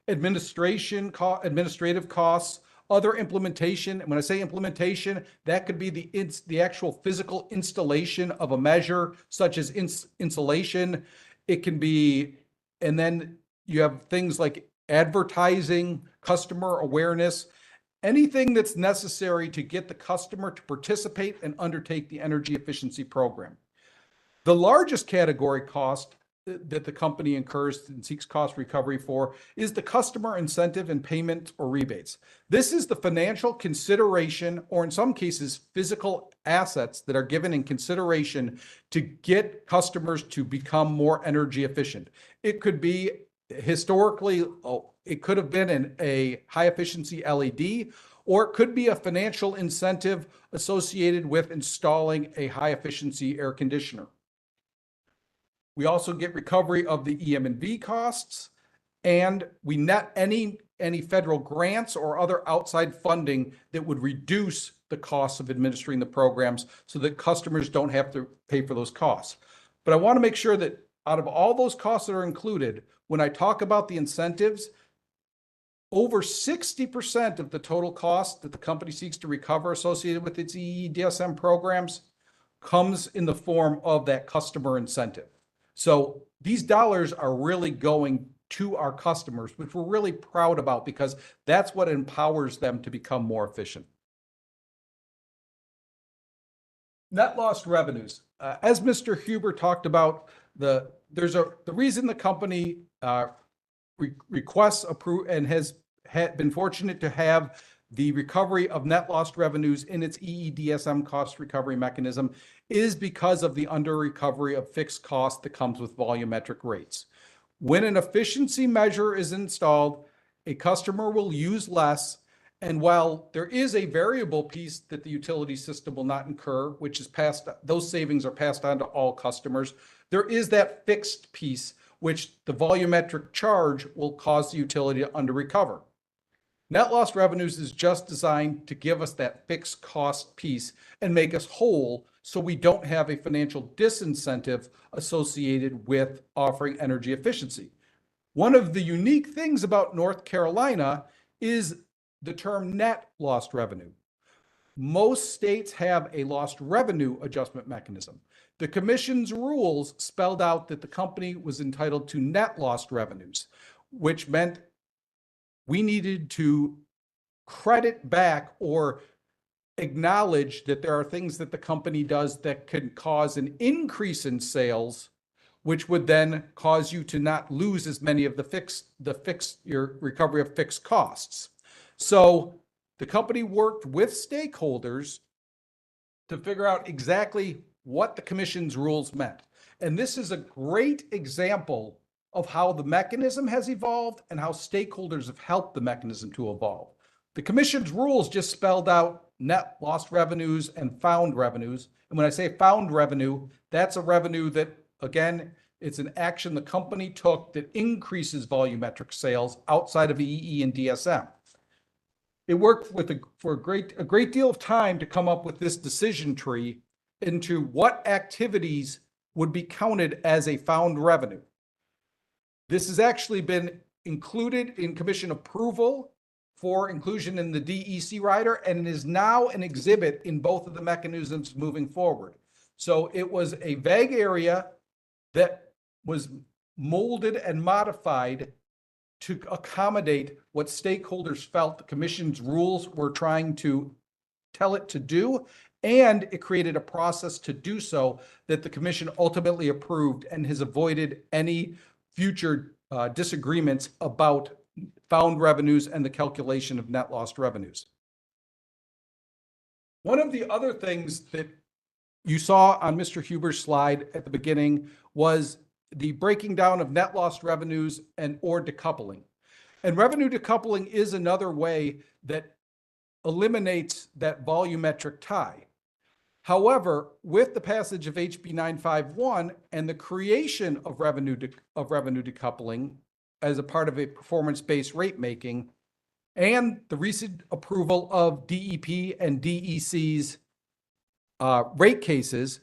administrative costs, other implementation. And when I say implementation, that could be the actual physical installation of a measure, such as insulation. It can be, and then you have things like advertising, customer awareness, anything that's necessary to get the customer to participate and undertake the energy efficiency program. The largest category cost that the company incurs and seeks cost recovery for is the customer incentive and payment or rebates. This is the financial consideration, or in some cases, physical assets that are given in consideration to get customers to become more energy efficient. It could be historically, it could have been a high efficiency LED, or it could be a financial incentive associated with installing a high efficiency air conditioner. We also get recovery of the EM&V costs, and we net any federal grants or other outside funding that would reduce the cost of administering the programs so that customers don't have to pay for those costs. But I want to make sure that out of all those costs that are included, when I talk about the incentives, over 60% of the total cost that the company seeks to recover associated with its DSM programs comes in the form of that customer incentive. So these dollars are really going to our customers, which we're really proud about because that's what empowers them to become more efficient. Net lost revenues. As Mr. Huber talked about, the reason the company requests approve and has been fortunate to have the recovery of net lost revenues in its EEDSM cost recovery mechanism is because of the under recovery of fixed cost that comes with volumetric rates. When an efficiency measure is installed, a customer will use less. And while there is a variable piece that the utility system will not incur, which is those savings are passed on to all customers, there is that fixed piece, which the volumetric charge will cause the utility to under recover. Net lost revenues is just designed to give us that fixed cost piece and make us whole so we don't have a financial disincentive associated with offering energy efficiency. One of the unique things about North Carolina is the term net lost revenue. Most states have a lost revenue adjustment mechanism. The commission's rules spelled out that the company was entitled to net lost revenues, which meant we needed to credit back or acknowledge that there are things that the company does that could cause an increase in sales, which would then cause you to not lose as many of your recovery of fixed costs. So the company worked with stakeholders to figure out exactly what the commission's rules meant. And this is a great example of how the mechanism has evolved and how stakeholders have helped the mechanism to evolve. The commission's rules just spelled out net lost revenues and found revenues. And when I say found revenue, that's a revenue that, again, It's an action the company took that increases volumetric sales outside of EE and DSM. It worked for a great deal of time to come up with this decision tree into what activities would be counted as a found revenue. This has actually been included in commission approval for inclusion in the DEC rider, and it is now an exhibit in both of the mechanisms moving forward. So it was a vague area that was molded and modified to accommodate what stakeholders felt the commission's rules were trying to tell it to do, and it created a process to do so that the commission ultimately approved and has avoided any future disagreements about found revenues and the calculation of net lost revenues. One of the other things that you saw on Mr. Huber's slide at the beginning was the breaking down of net lost revenues or decoupling. And revenue decoupling is another way that eliminates that volumetric tie. However, with the passage of HB 951 and the creation of revenue decoupling as a part of a performance-based rate making, and the recent approval of DEP and DEC's rate cases,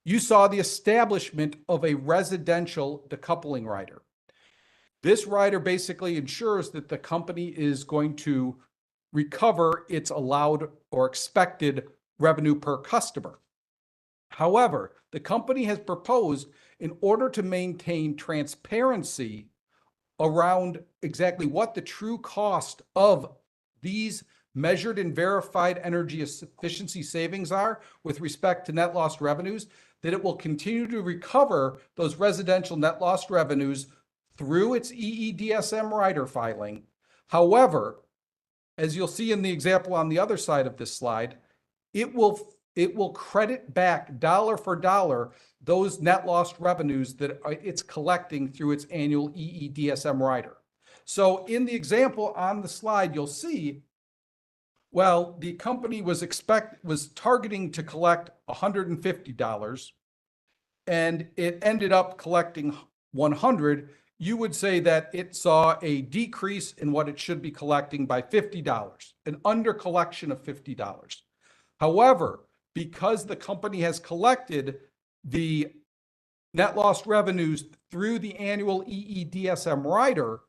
you saw the establishment of a residential decoupling rider. This rider basically ensures that the company is going to recover its allowed or expected revenue per customer. However, the company has proposed, in order to maintain transparency around exactly what the true cost of these measured and verified energy efficiency savings are with respect to net lost revenues, that it will continue to recover those residential net lost revenues through its EEDSM rider filing. However, as you'll see in the example on the other side of this slide, it will credit back dollar for dollar those net lost revenues that it's collecting through its annual EEDSM rider. So in the example on the slide, you'll see, well, the company was targeting to collect $150 and it ended up collecting $100. You would say that it saw a decrease in what it should be collecting by $50, an under collection of $50. However, because the company has collected the net lost revenues through the annual EEDSM rider,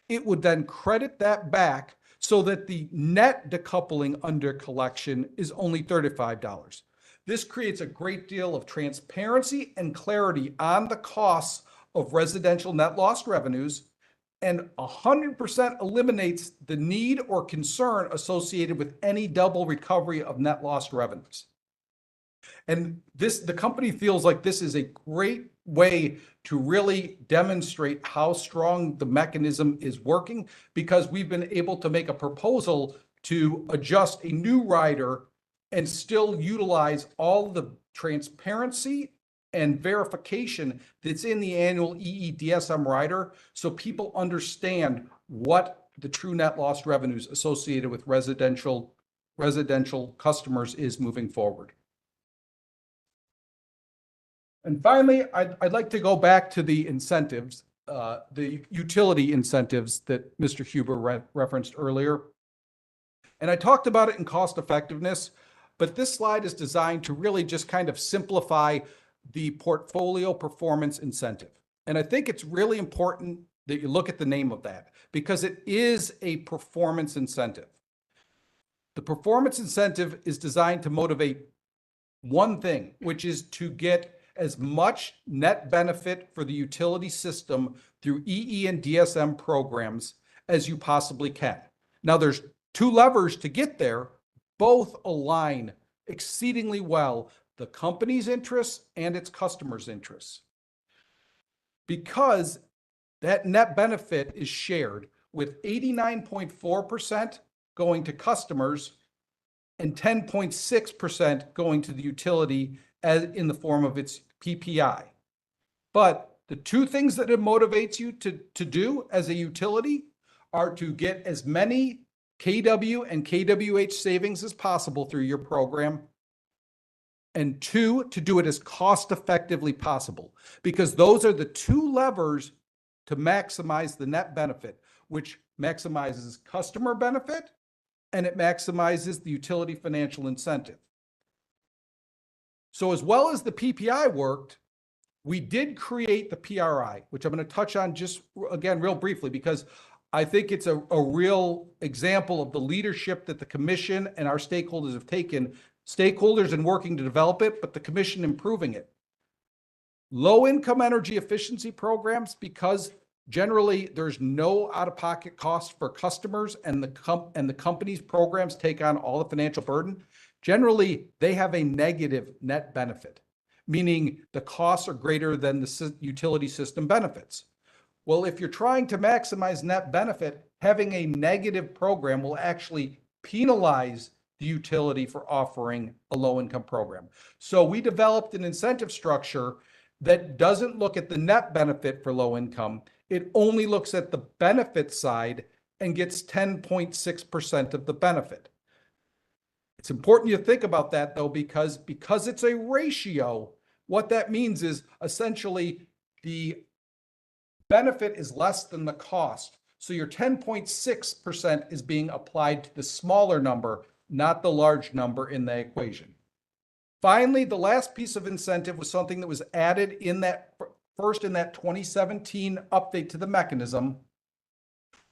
it would then credit that back so that the net decoupling under collection is only $35. This creates a great deal of transparency and clarity on the costs of residential net lost revenues, and 100% eliminates the need or concern associated with any double recovery of net lost revenues. And the company feels like this is a great way to really demonstrate how strong the mechanism is working, because we've been able to make a proposal to adjust a new rider and still utilize all the transparency and verification that's in the annual EEDSM rider, so people understand what the true net lost revenues associated with residential customers is moving forward. And finally, I'd like to go back to the incentives, the utility incentives that Mr. Huber referenced earlier. And I talked about it in cost effectiveness, but this slide is designed to really just kind of simplify the portfolio performance incentive. And I think it's really important that you look at the name of that, because it is a performance incentive. The performance incentive is designed to motivate one thing, which is to get as much net benefit for the utility system through EE and DSM programs as you possibly can. Now, there's two levers to get there. Both align exceedingly well the company's interests and its customers' interests, because that net benefit is shared with 89.4% going to customers and 10.6% going to the utility as in the form of its PPI. But the two things that it motivates you to do as a utility are to get as many KW and KWH savings as possible through your program, and two, to do it as cost effectively possible, because those are the two levers to maximize the net benefit, which maximizes customer benefit and it maximizes the utility financial incentive. So as well as the PPI worked, we did create the PRI, which I'm going to touch on just again real briefly, because I think it's a real example of the leadership that the commission and our stakeholders have taken, stakeholders in working to develop it, but the commission improving it. Low income energy efficiency programs, because generally there's no out-of-pocket cost for customers and the company's programs take on all the financial burden. Generally, they have a negative net benefit, meaning the costs are greater than the utility system benefits. Well, if you're trying to maximize net benefit, having a negative program will actually penalize the utility for offering a low-income program. So we developed an incentive structure that doesn't look at the net benefit for low income. It only looks at the benefit side and gets 10.6% of the benefit. It's important you think about that though, because it's a ratio, what that means is essentially the benefit is less than the cost. So your 10.6% is being applied to the smaller number, not the large number in the equation. Finally, the last piece of incentive was something that was added in that first in that 2017 update to the mechanism,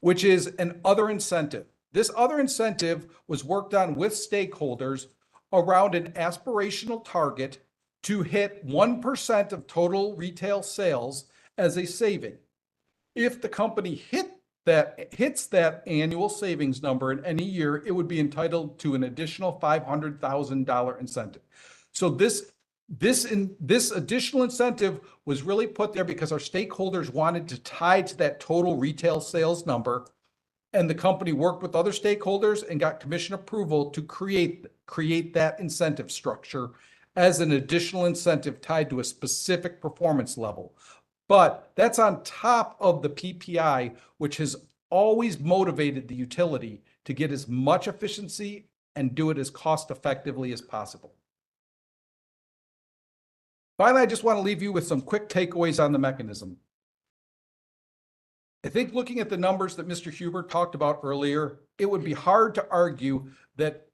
which is an other incentive. This other incentive was worked on with stakeholders around an aspirational target to hit 1% of total retail sales as a saving. If the company hits that annual savings number in any year, it would be entitled to an additional $500,000 incentive. So this additional incentive was really put there because our stakeholders wanted to tie to that total retail sales number, and the company worked with other stakeholders and got commission approval to create that incentive structure as an additional incentive tied to a specific performance level. But that's on top of the PPI, which has always motivated the utility to get as much efficiency and do it as cost effectively as possible. Finally, I just want to leave you with some quick takeaways on the mechanism. I think looking at the numbers that Mr. Huber talked about earlier, it would be hard to argue that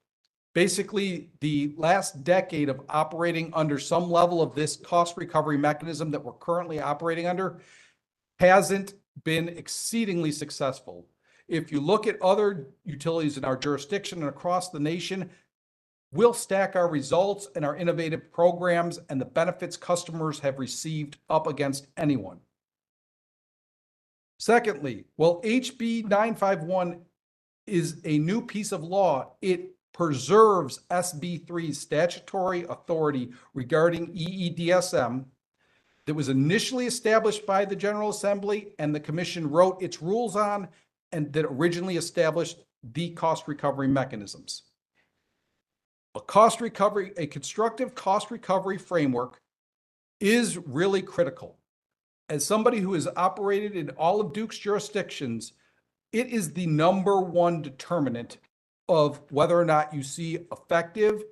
basically the last decade of operating under some level of this cost recovery mechanism that we're currently operating under hasn't been exceedingly successful. If you look at other utilities in our jurisdiction and across the nation, we'll stack our results and our innovative programs and the benefits customers have received up against anyone. Secondly, while HB 951 is a new piece of law, it preserves SB 3's statutory authority regarding EEDSM that was initially established by the General Assembly and the Commission wrote its rules on, and that originally established the cost recovery mechanisms. A constructive cost recovery framework is really critical. As somebody who has operated in all of Duke's jurisdictions, it is the number one determinant of whether or not you see effective,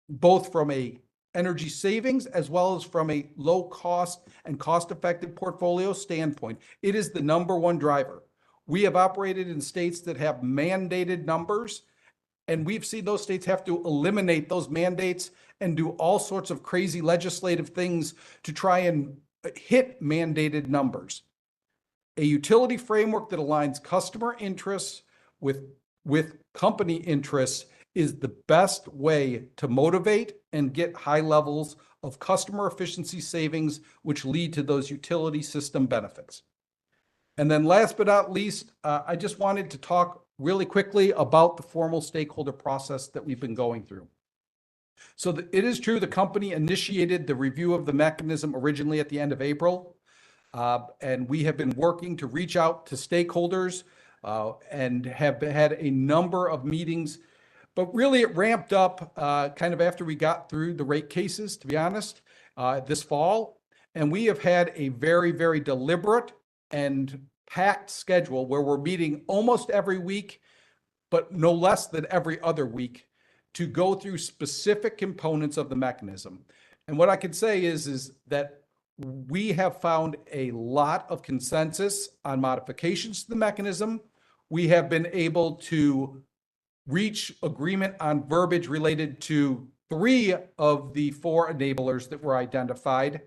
both from a energy savings as well as from a low cost and cost effective portfolio standpoint. It is the number one driver. We have operated in states that have mandated numbers, and we've seen those states have to eliminate those mandates and do all sorts of crazy legislative things to try and hit mandated numbers. A utility framework that aligns customer interests with company interests is the best way to motivate and get high levels of customer efficiency savings, which lead to those utility system benefits. And then last but not least, I just wanted to talk really quickly about the formal stakeholder process that we've been going through. So it is true the company initiated the review of the mechanism originally at the end of April, and we have been working to reach out to stakeholders and have had a number of meetings, but really it ramped up kind of after we got through the rate cases, to be honest, this fall. And we have had a very, very deliberate and packed schedule where we're meeting almost every week, but no less than every other week, to go through specific components of the mechanism. And what I can say is that we have found a lot of consensus on modifications to the mechanism. We have been able to reach agreement on verbiage related to 3 of the 4 enablers that were identified.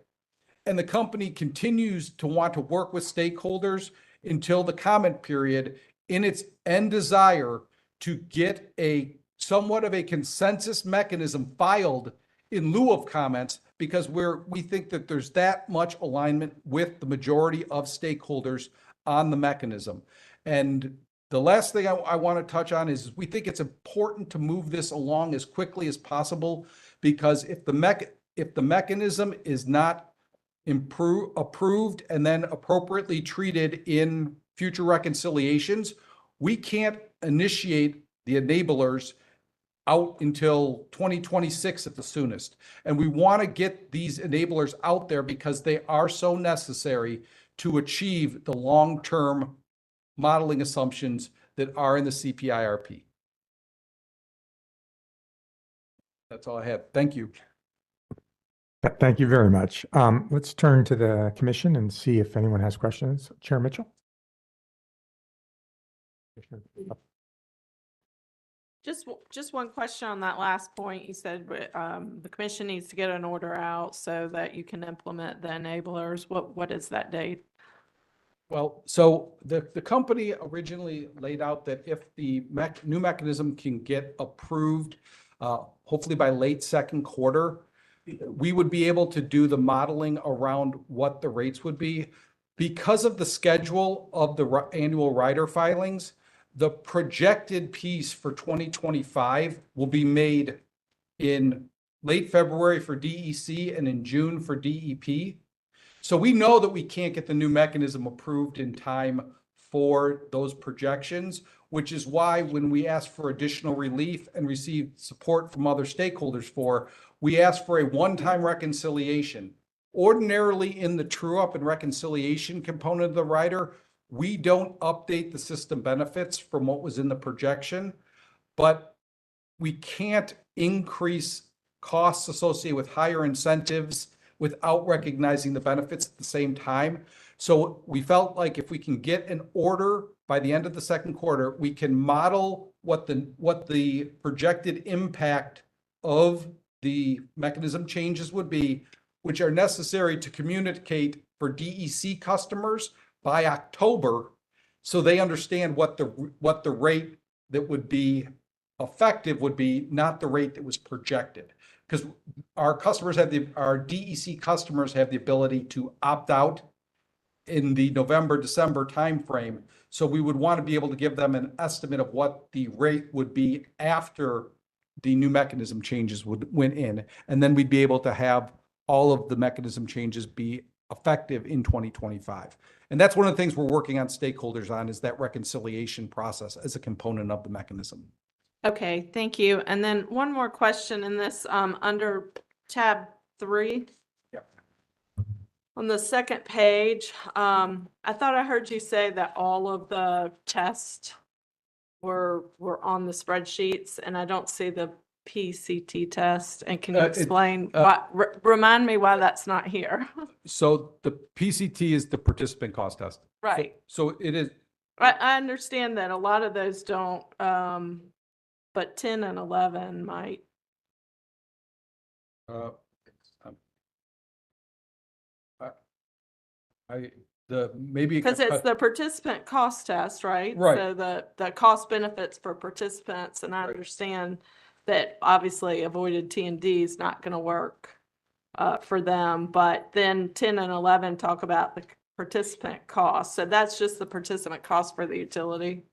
And the company continues to want to work with stakeholders until the comment period in its end desire to get a somewhat of a consensus mechanism filed in lieu of comments, because we think that there's that much alignment with the majority of stakeholders on the mechanism. And the last thing I want to touch on is we think it's important to move this along as quickly as possible, because if the mechanism is not approved and then appropriately treated in future reconciliations, we can't initiate the enablers out until 2026 at the soonest. And we want to get these enablers out there because they are so necessary to achieve the long-term modeling assumptions that are in the CPIRP. That's all I have. Thank you. Thank you very much. Let's turn to the commission and see if anyone has questions. Chair Mitchell? Just one question on that last point. You said the commission needs to get an order out so that you can implement the enablers. What is that date? Well, so the company originally laid out that if the new mechanism can get approved, hopefully by late second quarter, we would be able to do the modeling around what the rates would be. Because of the schedule of the annual rider filings, the projected piece for 2025 will be made in late February for DEC and in June for DEP. So we know that we can't get the new mechanism approved in time for those projections, which is why when we asked for additional relief and received support from other stakeholders we asked for a one-time reconciliation. Ordinarily in the true-up and reconciliation component of the rider, we don't update the system benefits from what was in the projection, but we can't increase costs associated with higher incentives without recognizing the benefits at the same time. So we felt like if we can get an order by the end of the second quarter, we can model what the projected impact of the mechanism changes would be, which are necessary to communicate for DEC customers by October, so they understand what the rate that would be effective would be, not the rate that was projected. Because our DEC customers have the ability to opt out in the November-December timeframe. So we would want to be able to give them an estimate of what the rate would be after the new mechanism changes went in. And then we'd be able to have all of the mechanism changes be effective in 2025. And that's one of the things we're working on stakeholders on, is that reconciliation process as a component of the mechanism. Okay, thank you. And then one more question in this, under tab 3. Yep. On the second page, I thought I heard you say that all of the tests were on the spreadsheets, and I don't see the PCT test. And can you explain, remind me why that's not here? So the PCT is the participant cost test. Right. So it is. I understand that a lot of those don't, but 10 and 11 might. Because it's the participant cost test, right? Right. So the cost benefits for participants, and I understand that obviously avoided T&D is not going to work for them, but then 10 and 11 talk about the participant cost. So that's just the participant cost for the utility.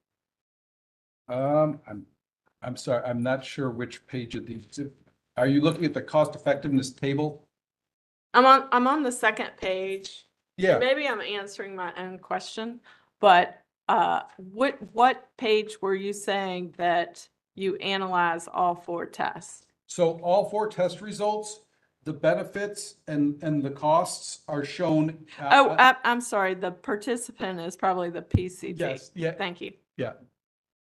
I'm sorry, I'm not sure which page of these. Are you looking at the cost effectiveness table? I'm on the second page. Yeah. Maybe I'm answering my own question, but what page were you saying that you analyze all 4 tests? So all 4 test results, the benefits and the costs are shown. I'm sorry. The participant is probably the PCT. Yes. Yeah. Thank you. Yeah.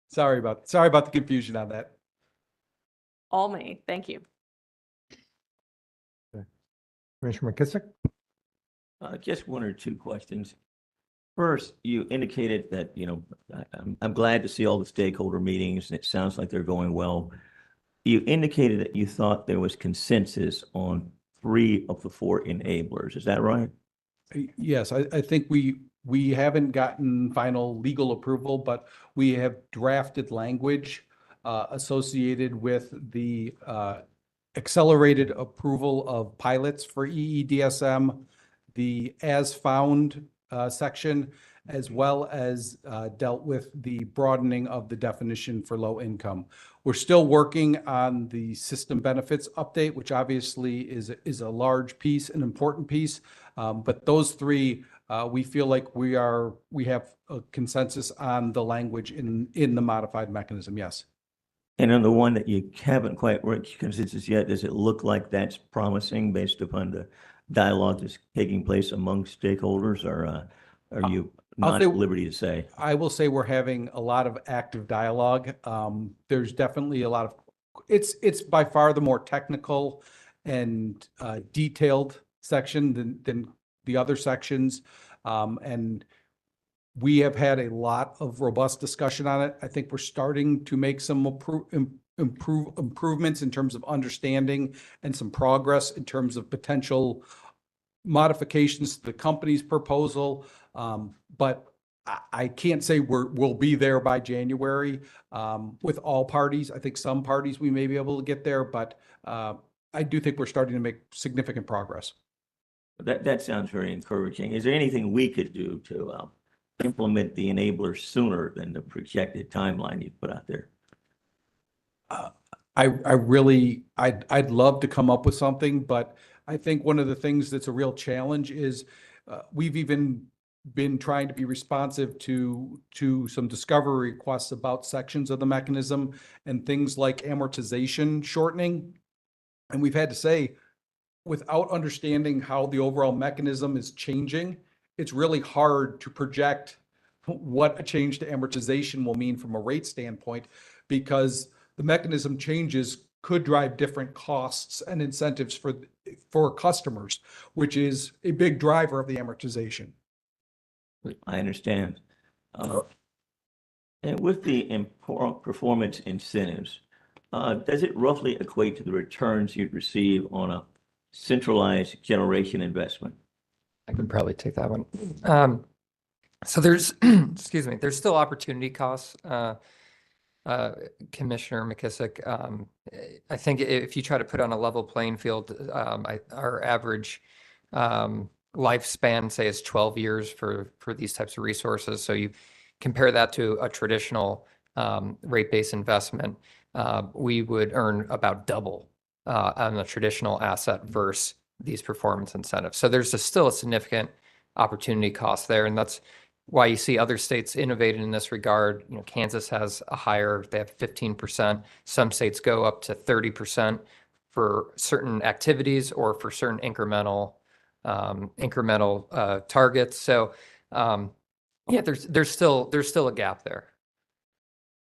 Sorry about the confusion on that. all me. Thank you. Commissioner McKissick? Just one or two questions. First, you indicated that, I'm glad to see all the stakeholder meetings, and it sounds like they're going well. You indicated that you thought there was consensus on 3 of the 4 enablers. Is that right? Yes, I think we haven't gotten final legal approval, but we have drafted language associated with the accelerated approval of pilots for EEDSM, the as-found section, as well as dealt with the broadening of the definition for low income. We're still working on the system benefits update, which obviously is a large piece, an important piece. But those 3, we feel like we have a consensus on the language in the modified mechanism, yes. And on the one that you haven't quite reached consensus yet, does it look like that's promising based upon the dialogue that's taking place among stakeholders, or are you not at liberty to say? I will say we're having a lot of active dialogue. There's definitely a lot of, it's by far the more technical and detailed section than the other sections. And we have had a lot of robust discussion on it. I think we're starting to make some improvements in terms of understanding and some progress in terms of potential modifications to the company's proposal. But I can't say we'll be there by January with all parties. I think some parties we may be able to get there, but I do think we're starting to make significant progress. That sounds very encouraging. Is there anything we could do to implement the enablers sooner than the projected timeline you put out there? I'd love to come up with something, but I think one of the things that's a real challenge is we've even been trying to be responsive to some discovery requests about sections of the mechanism and things like amortization shortening. And we've had to say, without understanding how the overall mechanism is changing, it's really hard to project what a change to amortization will mean from a rate standpoint, because the mechanism changes could drive different costs and incentives for customers, which is a big driver of the amortization. I understand. And with the performance incentives, does it roughly equate to the returns you'd receive on a centralized generation investment? I could probably take that one. So there's, excuse me, there's still opportunity costs, Commissioner McKissick. I think if you try to put on a level playing field, our average lifespan, say, is 12 years for these types of resources. So you compare that to a traditional rate-based investment, we would earn about double on a traditional asset versus these performance incentives. So there's still a significant opportunity cost there, and that's why you see other states innovating in this regard. Kansas has a higher, they have 15%. Some states go up to 30% for certain activities or for certain incremental targets. So yeah, there's still a gap there.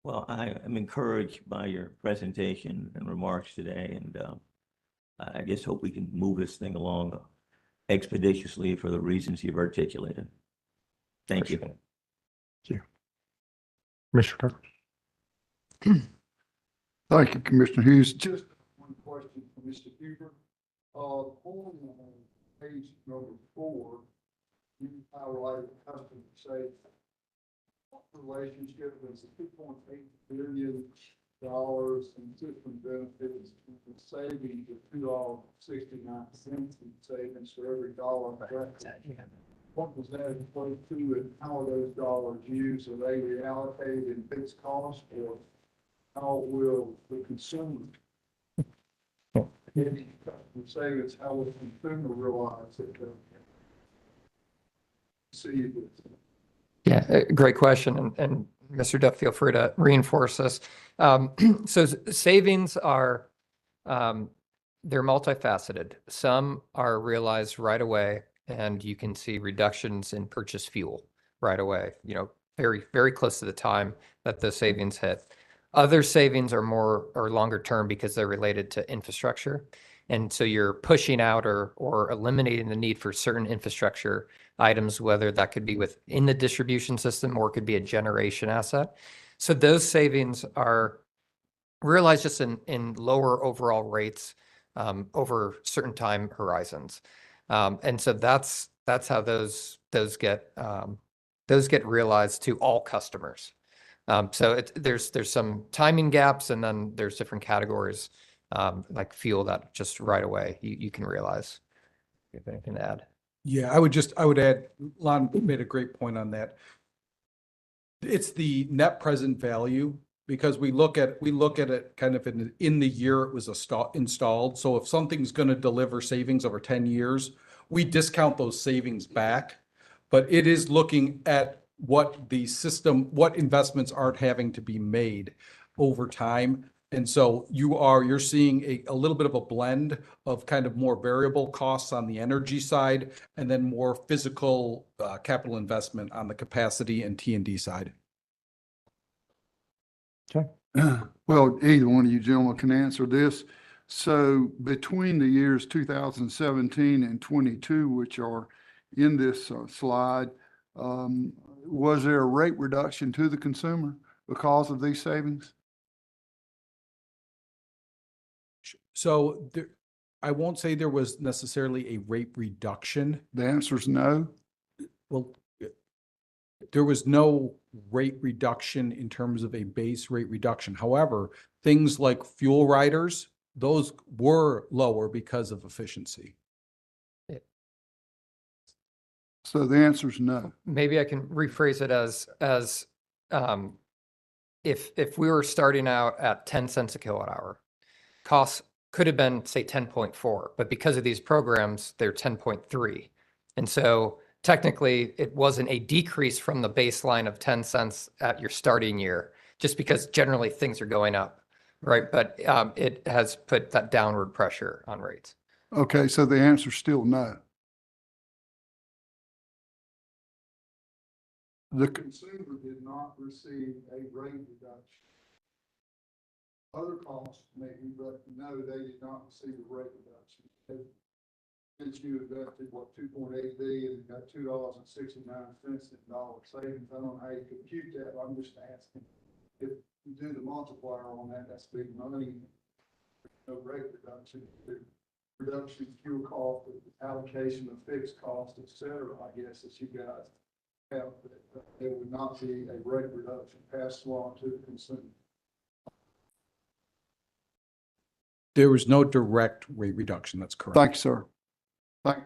Well, I am encouraged by your presentation and remarks today, and I just hope we can move this thing along expeditiously for the reasons you've articulated. Thank you. Thank you. Commissioner Thank you, Commissioner Hughes. Just one question for Mr. Huber. On page number 4, you highlighted customer safety. What relationship is $2.8 billion in system benefits and savings of $2.69 in savings for every dollar? What does that equate to, and how are those dollars used? Are they reallocated in fixed cost, or how will the consumer getting customer savings, how will the consumer realize it? See this. Yeah, great question. And Mr. Duff, feel free to reinforce this. So savings are, they're multifaceted. Some are realized right away, and you can see reductions in purchase fuel right away, very, very close to the time that the savings hit. Other savings are more or longer term because they're related to infrastructure. And so you're pushing out or eliminating the need for certain infrastructure items, whether that could be within the distribution system or it could be a generation asset. So those savings are realized just in lower overall rates over certain time horizons. And so that's how those get realized to all customers. So there's some timing gaps, and then there's different categories like fuel that just right away you can realize. If anything to add. Yeah, I would add, Lon made a great point on that. It's the net present value, because we look at it kind of in the year it was installed. So if something's going to deliver savings over 10 years, we discount those savings back. But it is looking at what the system, what investments aren't having to be made over time. And so you're seeing a little bit of a blend of kind of more variable costs on the energy side, and then more physical capital investment on the capacity and T&D side. Okay. Well, either one of you gentlemen can answer this. So between the years 2017 and 22, which are in this slide, was there a rate reduction to the consumer because of these savings? So I won't say there was necessarily a rate reduction. The answer is no. Well, there was no rate reduction in terms of a base rate reduction. However, things like fuel riders, those were lower because of efficiency. So the answer is no. Maybe I can rephrase it as if we were starting out at 10 cents a kilowatt hour, costs could have been, say, 10.4, but because of these programs, they're 10.3. And so technically it wasn't a decrease from the baseline of 10 cents at your starting year, just because generally things are going up, right? But it has put that downward pressure on rates. Okay, so the answer is still no. The consumer did not receive a rate reduction. Other costs maybe, but no, they did not receive a rate reduction. Since you invested, what, 2.8 billion and got $2.69 in dollar savings, I don't know how you compute that, but I'm just asking. If you do the multiplier on that, that's big money. No rate reduction, the reduction in fuel cost, the allocation of fixed costs, et cetera, I guess, that you guys have, there would not be a rate reduction passed along to the consumer. There was no direct rate reduction. That's correct. Thank you, sir. Thank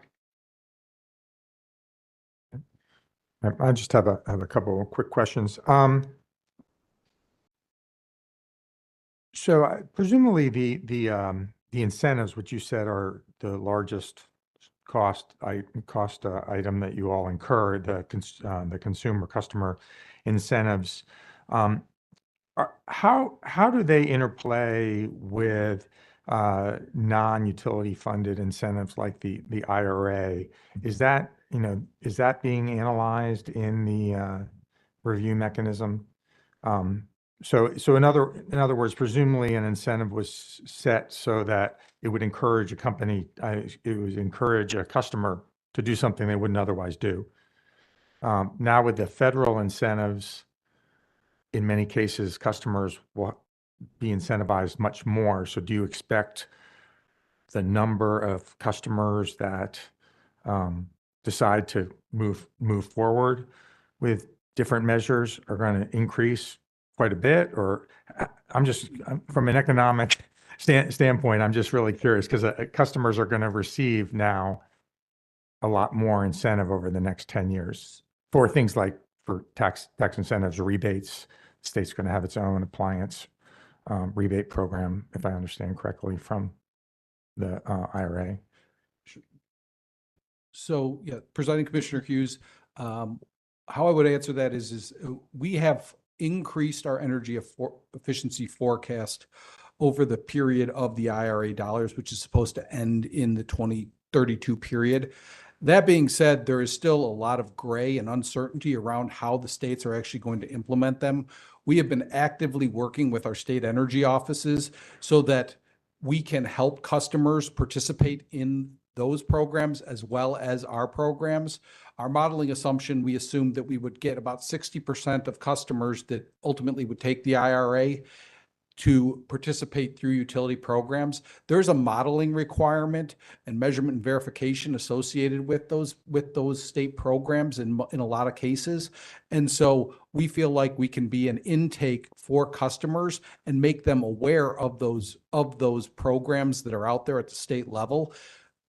you. I just have a couple of quick questions. So presumably the incentives, which you said are the largest cost item that you all incur, the consumer customer incentives, how do they interplay with non-utility funded incentives like the IRA? Is that being analyzed in the review mechanism? So in other words, presumably an incentive was set so that it would encourage a customer to do something they wouldn't otherwise do. Now with the federal incentives, in many cases, customers will be incentivized much more. So do you expect the number of customers that decide to move forward with different measures are going to increase quite a bit? Or from an economic standpoint, I'm just really curious, because customers are going to receive now a lot more incentive over the next 10 years for things like for tax incentives or rebates. The state's going to have its own appliance rebate program, if I understand correctly, from the IRA. So, yeah, Presiding Commissioner Hughes, how I would answer that is we have increased our energy efficiency forecast over the period of the IRA dollars, which is supposed to end in the 2032 period. That being said, there is still a lot of gray and uncertainty around how the states are actually going to implement them. We have been actively working with our state energy offices so that we can help customers participate in those programs as well as our programs. Our modeling assumption, we assumed that we would get about 60% of customers that ultimately would take the IRA to participate through utility programs. There's a modeling requirement and measurement and verification associated with those state programs in a lot of cases. And so we feel like we can be an intake for customers and make them aware of those programs that are out there at the state level.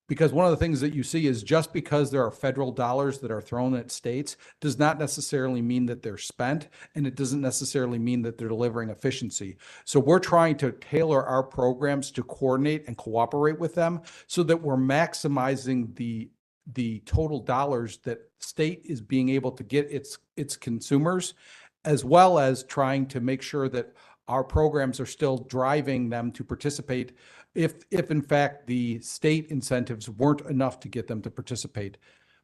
Because one of the things that you see is just because there are federal dollars that are thrown at states does not necessarily mean that they're spent, and it doesn't necessarily mean that they're delivering efficiency. So we're trying to tailor our programs to coordinate and cooperate with them so that we're maximizing the total dollars that state is being able to get its consumers, as well as trying to make sure that our programs are still driving them to participate if in fact the state incentives weren't enough to get them to participate.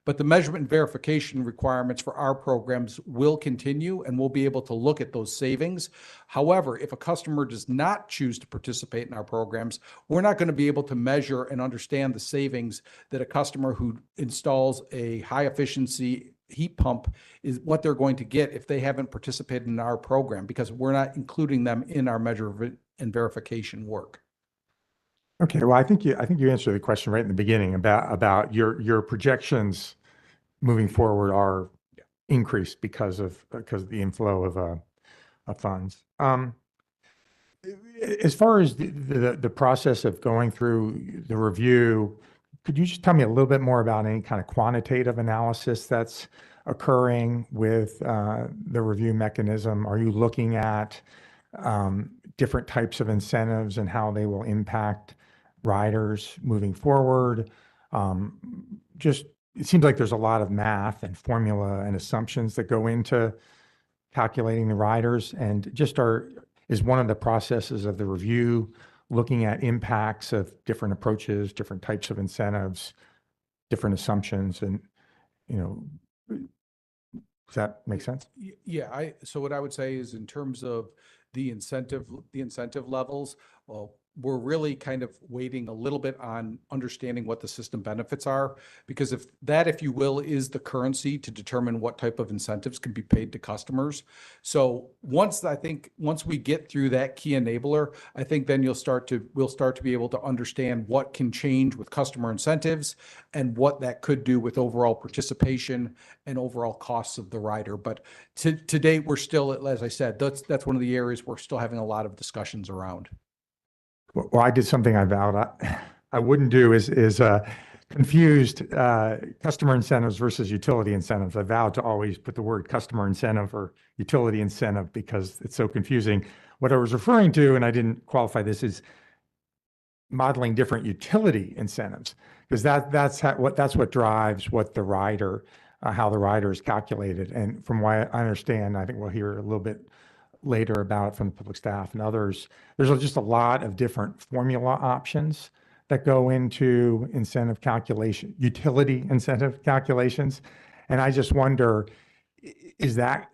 But the measurement and verification requirements for our programs will continue, and we'll be able to look at those savings. However, if a customer does not choose to participate in our programs, we're not going to be able to measure and understand the savings that a customer who installs a high efficiency heat pump is what they're going to get if they haven't participated in our program, because we're not including them in our measure and verification work. Okay, well, I think you answered the question right in the beginning about your projections moving forward are increased because of the inflow of funds. As far as the process of going through the review, could you just tell me a little bit more about any kind of quantitative analysis that's occurring with the review mechanism? Are you looking at different types of incentives and how they will impact riders moving forward? Just, it seems like there's a lot of math and formula and assumptions that go into calculating the riders, and is one of the processes of the review looking at impacts of different approaches, different types of incentives, different assumptions, and, does that make sense? Yeah, so what I would say is in terms of the incentive levels, well, we're really kind of waiting a little bit on understanding what the system benefits are, because if you will, is the currency to determine what type of incentives can be paid to customers. So once we get through that key enabler, I think then we'll start to be able to understand what can change with customer incentives and what that could do with overall participation and overall costs of the rider. But to date, we're still, as I said, that's one of the areas we're still having a lot of discussions around. Well, I did something I vowed I wouldn't do is confused customer incentives versus utility incentives. I vowed to always put the word customer incentive or utility incentive because it's so confusing. What I was referring to, and I didn't qualify this, is modeling different utility incentives, because that's what drives what the rider, how the rider is calculated. And from what I understand, I think we'll hear a little bit later about it from the public staff and others. There's just a lot of different formula options that go into incentive calculation, utility incentive calculations. And I just wonder, is that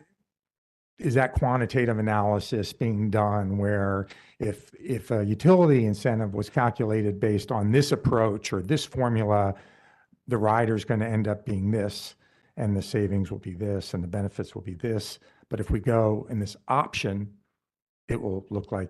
quantitative analysis being done where if a utility incentive was calculated based on this approach or this formula, the rider is going to end up being this, and the savings will be this, and the benefits will be this. But if we go in this option, it will look like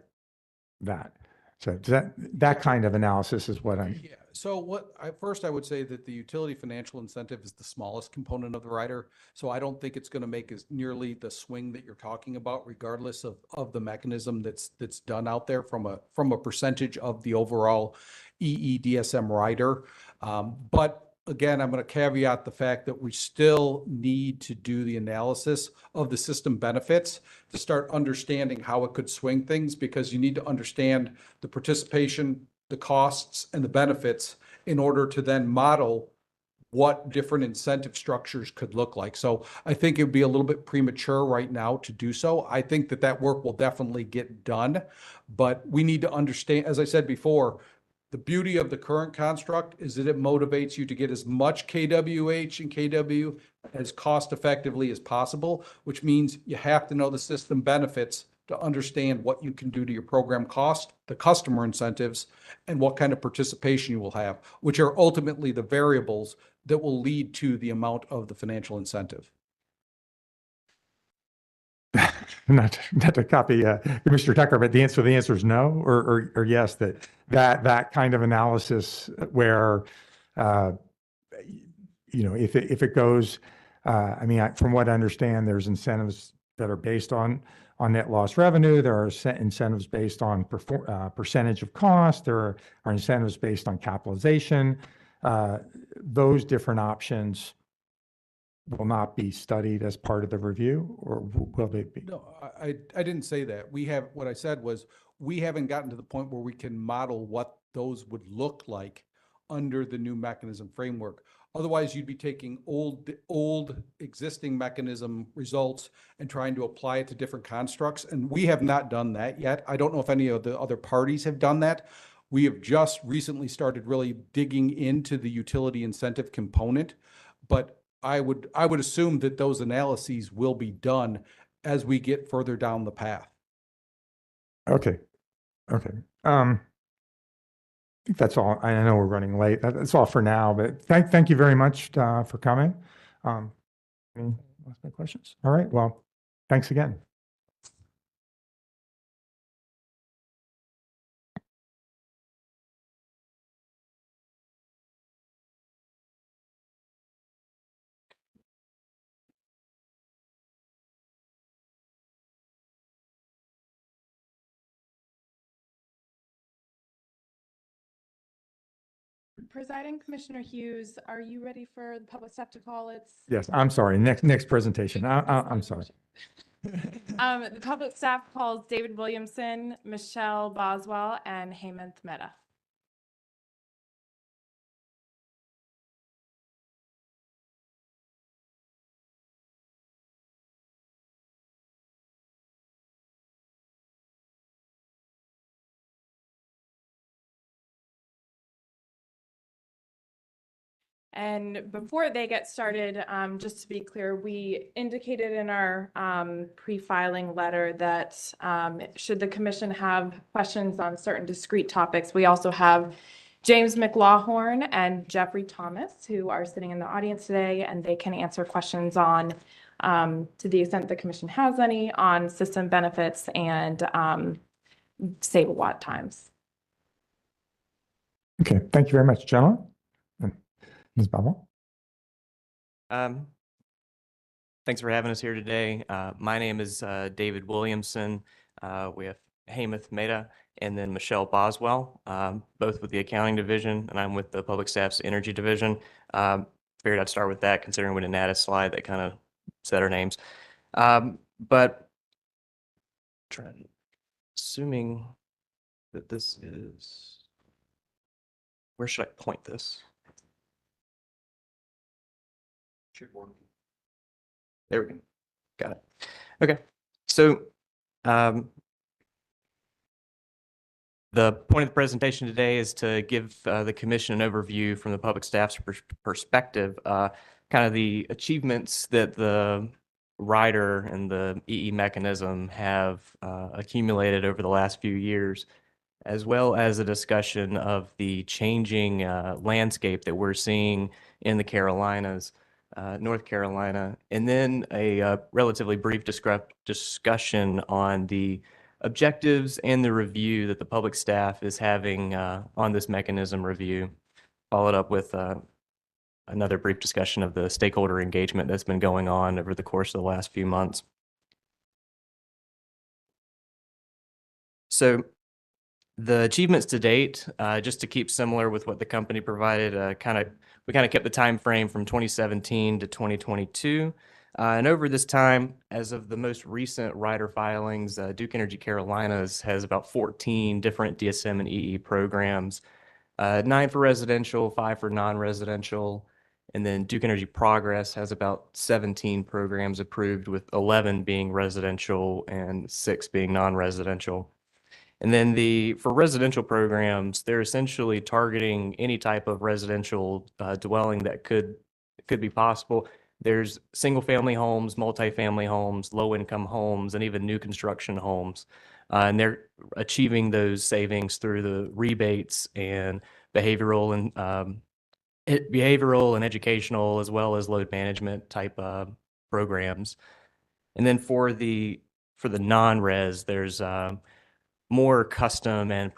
that. So that kind of analysis is what I'm. Yeah. So first I would say that the utility financial incentive is the smallest component of the rider. So I don't think it's going to make as nearly the swing that you're talking about, regardless of the mechanism that's done out there from a percentage of the overall DSM rider. But again, I'm going to caveat the fact that we still need to do the analysis of the system benefits to start understanding how it could swing things, because you need to understand the participation, the costs, and the benefits in order to then model what different incentive structures could look like. So I think it would be a little bit premature right now to do so. I think that work will definitely get done, but we need to understand, as I said before, The beauty of the current construct is that it motivates you to get as much KWH and KW as cost effectively as possible, which means you have to know the system benefits to understand what you can do to your program cost, the customer incentives, and what kind of participation you will have, which are ultimately the variables that will lead to the amount of the financial incentive. Not to copy Commissioner Tucker, but the answer is no, or yes, that kind of analysis where, if it goes, from what I understand, there's incentives that are based on net loss revenue. There are incentives based on percentage of cost. There are incentives based on capitalization. Those different options will not be studied as part of the review, or will they be? No, I didn't say that. What I said was, we haven't gotten to the point where we can model what those would look like under the new mechanism framework. Otherwise, you'd be taking old existing mechanism results and trying to apply it to different constructs. And we have not done that yet. I don't know if any of the other parties have done that. We have just recently started really digging into the utility incentive component, but I would assume that those analyses will be done as we get further down the path. Okay. I think that's all. I know we're running late. That's all for now, but thank you very much for coming. Any last questions? All right. Well, thanks again. Presiding Commissioner Hughes, are you ready for the public staff to call its? Yes, I'm sorry. Next presentation. I'm sorry. The public staff calls David Williamson, Michelle Boswell, and Hemant Mehta. And before they get started, just to be clear, we indicated in our pre-filing letter that should the commission have questions on certain discrete topics, we also have James McLawhorn and Jeffrey Thomas, who are sitting in the audience today, and they can answer questions on, to the extent the commission has any, on system benefits and save watt times. Okay. Thank you very much, gentlemen. Ms. Boswell. Thanks for having us here today. My name is David Williamson. We have Hemant Mehta and then Michelle Boswell, both with the accounting division, and I'm with the public staff's energy division. Figured I'd start with that, considering we didn't add a slide that kind of said our names. But assuming that this is, where should I point this? There we go. Got it. Okay. So the point of the presentation today is to give the commission an overview from the public staff's perspective, kind of the achievements that the rider and the EE mechanism have accumulated over the last few years, as well as a discussion of the changing landscape that we're seeing in the Carolinas, North Carolina, and then a relatively brief discussion on the objectives and the review that the public staff is having on this mechanism review, followed up with another brief discussion of the stakeholder engagement that's been going on over the course of the last few months. So the achievements to date, just to keep similar with what the company provided, we kind of kept the time frame from 2017 to 2022. And over this time, as of the most recent rider filings, Duke Energy Carolinas has about 14 different DSM and EE programs, 9 for residential, 5 for non-residential. And then Duke Energy Progress has about 17 programs approved, with 11 being residential and 6 being non-residential. And then for residential programs, they're essentially targeting any type of residential dwelling that could be possible. There's single-family homes, multifamily homes, low-income homes, and even new construction homes. And they're achieving those savings through the rebates and behavioral and educational, as well as load management type programs. And then for the non-res, there's more custom and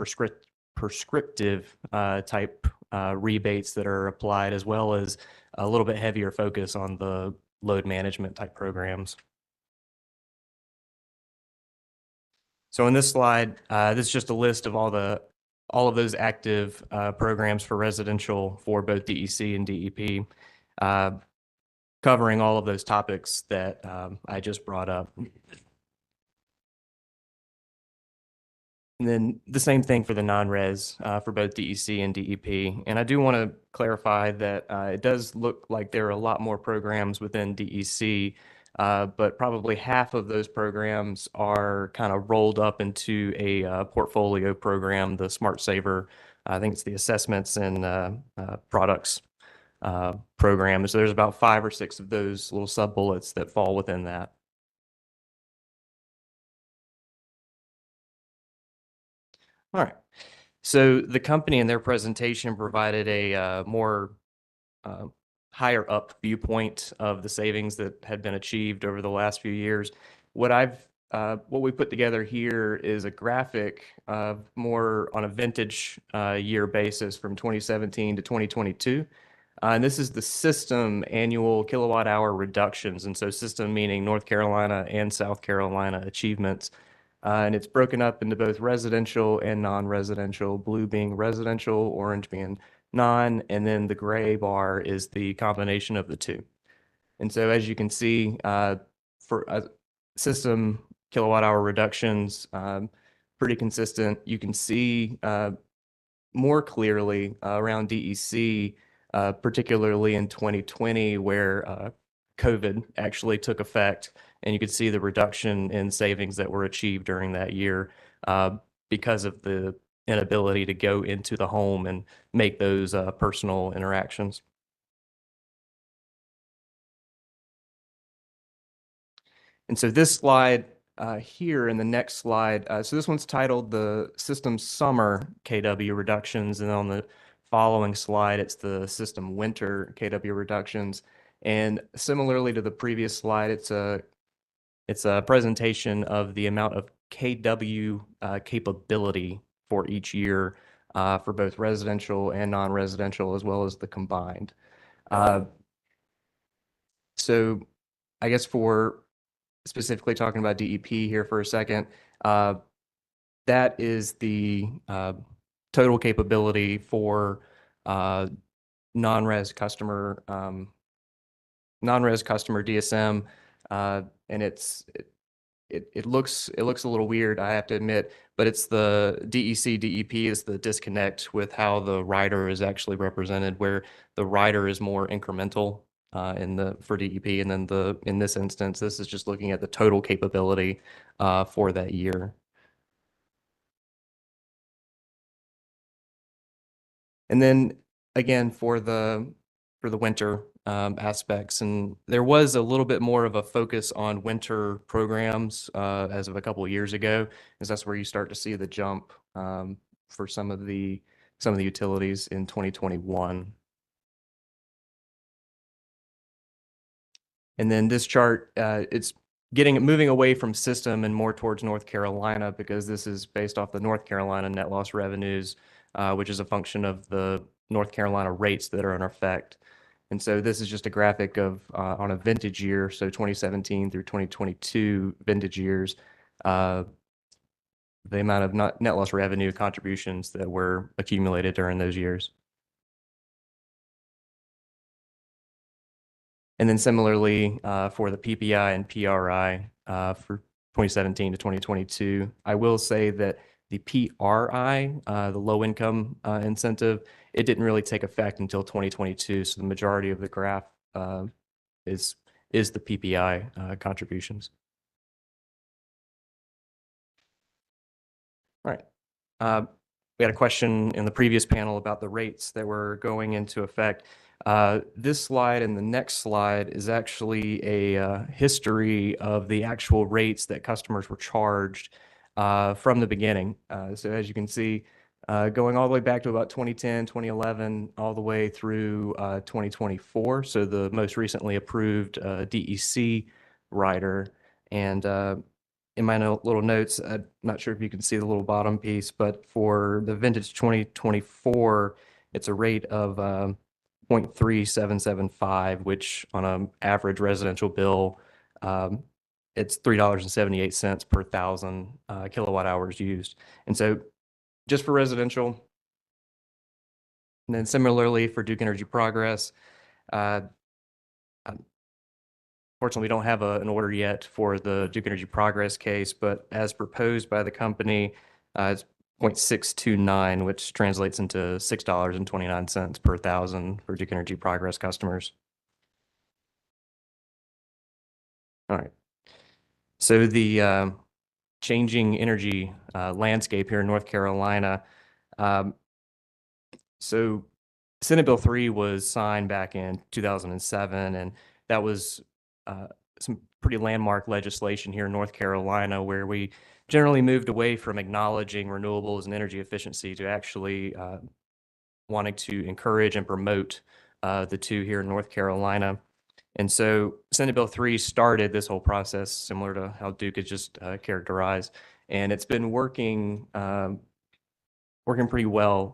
prescriptive type rebates that are applied, as well as a little bit heavier focus on the load management type programs. So in this slide, this is just a list of all of those active programs for residential for both DEC and DEP, covering all of those topics that I just brought up. And then the same thing for the non-res for both DEC and DEP. And I do want to clarify that it does look like there are a lot more programs within DEC, but probably half of those programs are kind of rolled up into a portfolio program, the Smart Saver. I think it's the assessments and products program. So there's about 5 or 6 of those little sub-bullets that fall within that. All right. So the company in their presentation provided a more higher up viewpoint of the savings that had been achieved over the last few years. What we put together here is a graphic more on a vintage year basis from 2017 to 2022. And this is the system annual kilowatt hour reductions. And so system meaning North Carolina and South Carolina achievements. And it's broken up into both residential and non-residential, blue being residential, orange being non, and then the gray bar is the combination of the two. And so as you can see, for system kilowatt hour reductions, pretty consistent. You can see more clearly around DEC, particularly in 2020, where COVID actually took effect, and you could see the reduction in savings that were achieved during that year because of the inability to go into the home and make those personal interactions. And so this slide here and the next slide, so this one's titled the System Summer KW Reductions, and on the following slide, it's the System Winter KW Reductions. And similarly to the previous slide, it's a presentation of the amount of KW capability for each year for both residential and non-residential, as well as the combined. So I guess for specifically talking about DEP here for a second, that is the total capability for non-res customer DSM, and it looks a little weird, I have to admit, but it's the DEC DEP is the disconnect with how the rider is actually represented, where the rider is more incremental for DEP, and then in this instance, this is just looking at the total capability for that year. And then again for the winter aspects, and there was a little bit more of a focus on winter programs as of a couple of years ago, because that's where you start to see the jump for some of the utilities in 2021. And then this chart, it's moving away from system and more towards North Carolina, because this is based off the North Carolina net loss revenues, which is a function of the North Carolina rates that are in effect. And so this is just a graphic of on a vintage year, so 2017 through 2022 vintage years, the amount of net loss revenue contributions that were accumulated during those years. And then similarly for the PPI and PRI for 2017 to 2022, I will say that the PRI, the low income incentive, it didn't really take effect until 2022. So the majority of the graph is the PPI contributions. All right. We had a question in the previous panel about the rates that were going into effect. This slide and the next slide is actually a history of the actual rates that customers were charged from the beginning. So as you can see, going all the way back to about 2010, 2011, all the way through 2024. So the most recently approved DEC rider. And in my little notes, I'm not sure if you can see the little bottom piece, but for the vintage 2024, it's a rate of 0.3775, which on an average residential bill, it's $3.78 per thousand kilowatt hours used. And so just for residential, and then similarly for Duke Energy Progress, fortunately, we don't have an order yet for the Duke Energy Progress case, but as proposed by the company, it's 0.629, which translates into $6.29 per thousand for Duke Energy Progress customers. All right. So the changing energy landscape here in North Carolina. So Senate Bill 3 was signed back in 2007, and that was some pretty landmark legislation here in North Carolina, where we generally moved away from acknowledging renewables and energy efficiency to actually wanting to encourage and promote the two here in North Carolina. And so Senate Bill 3 started this whole process, similar to how Duke is just characterized, and it's been working pretty well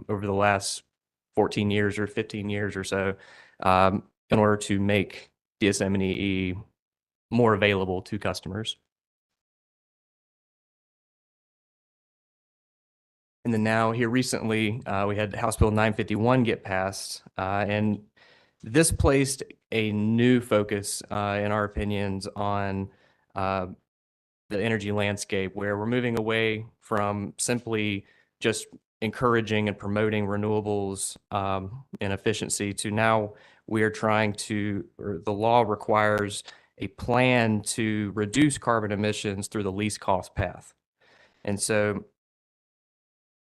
over the last 14 years or 15 years or so in order to make DSM and EE more available to customers. And then now here recently, we had House Bill 951 get passed, and this placed a new focus, in our opinions, on the energy landscape, where we're moving away from simply just encouraging and promoting renewables and efficiency to now we are trying to, or the law requires a plan to reduce carbon emissions through the least cost path. And so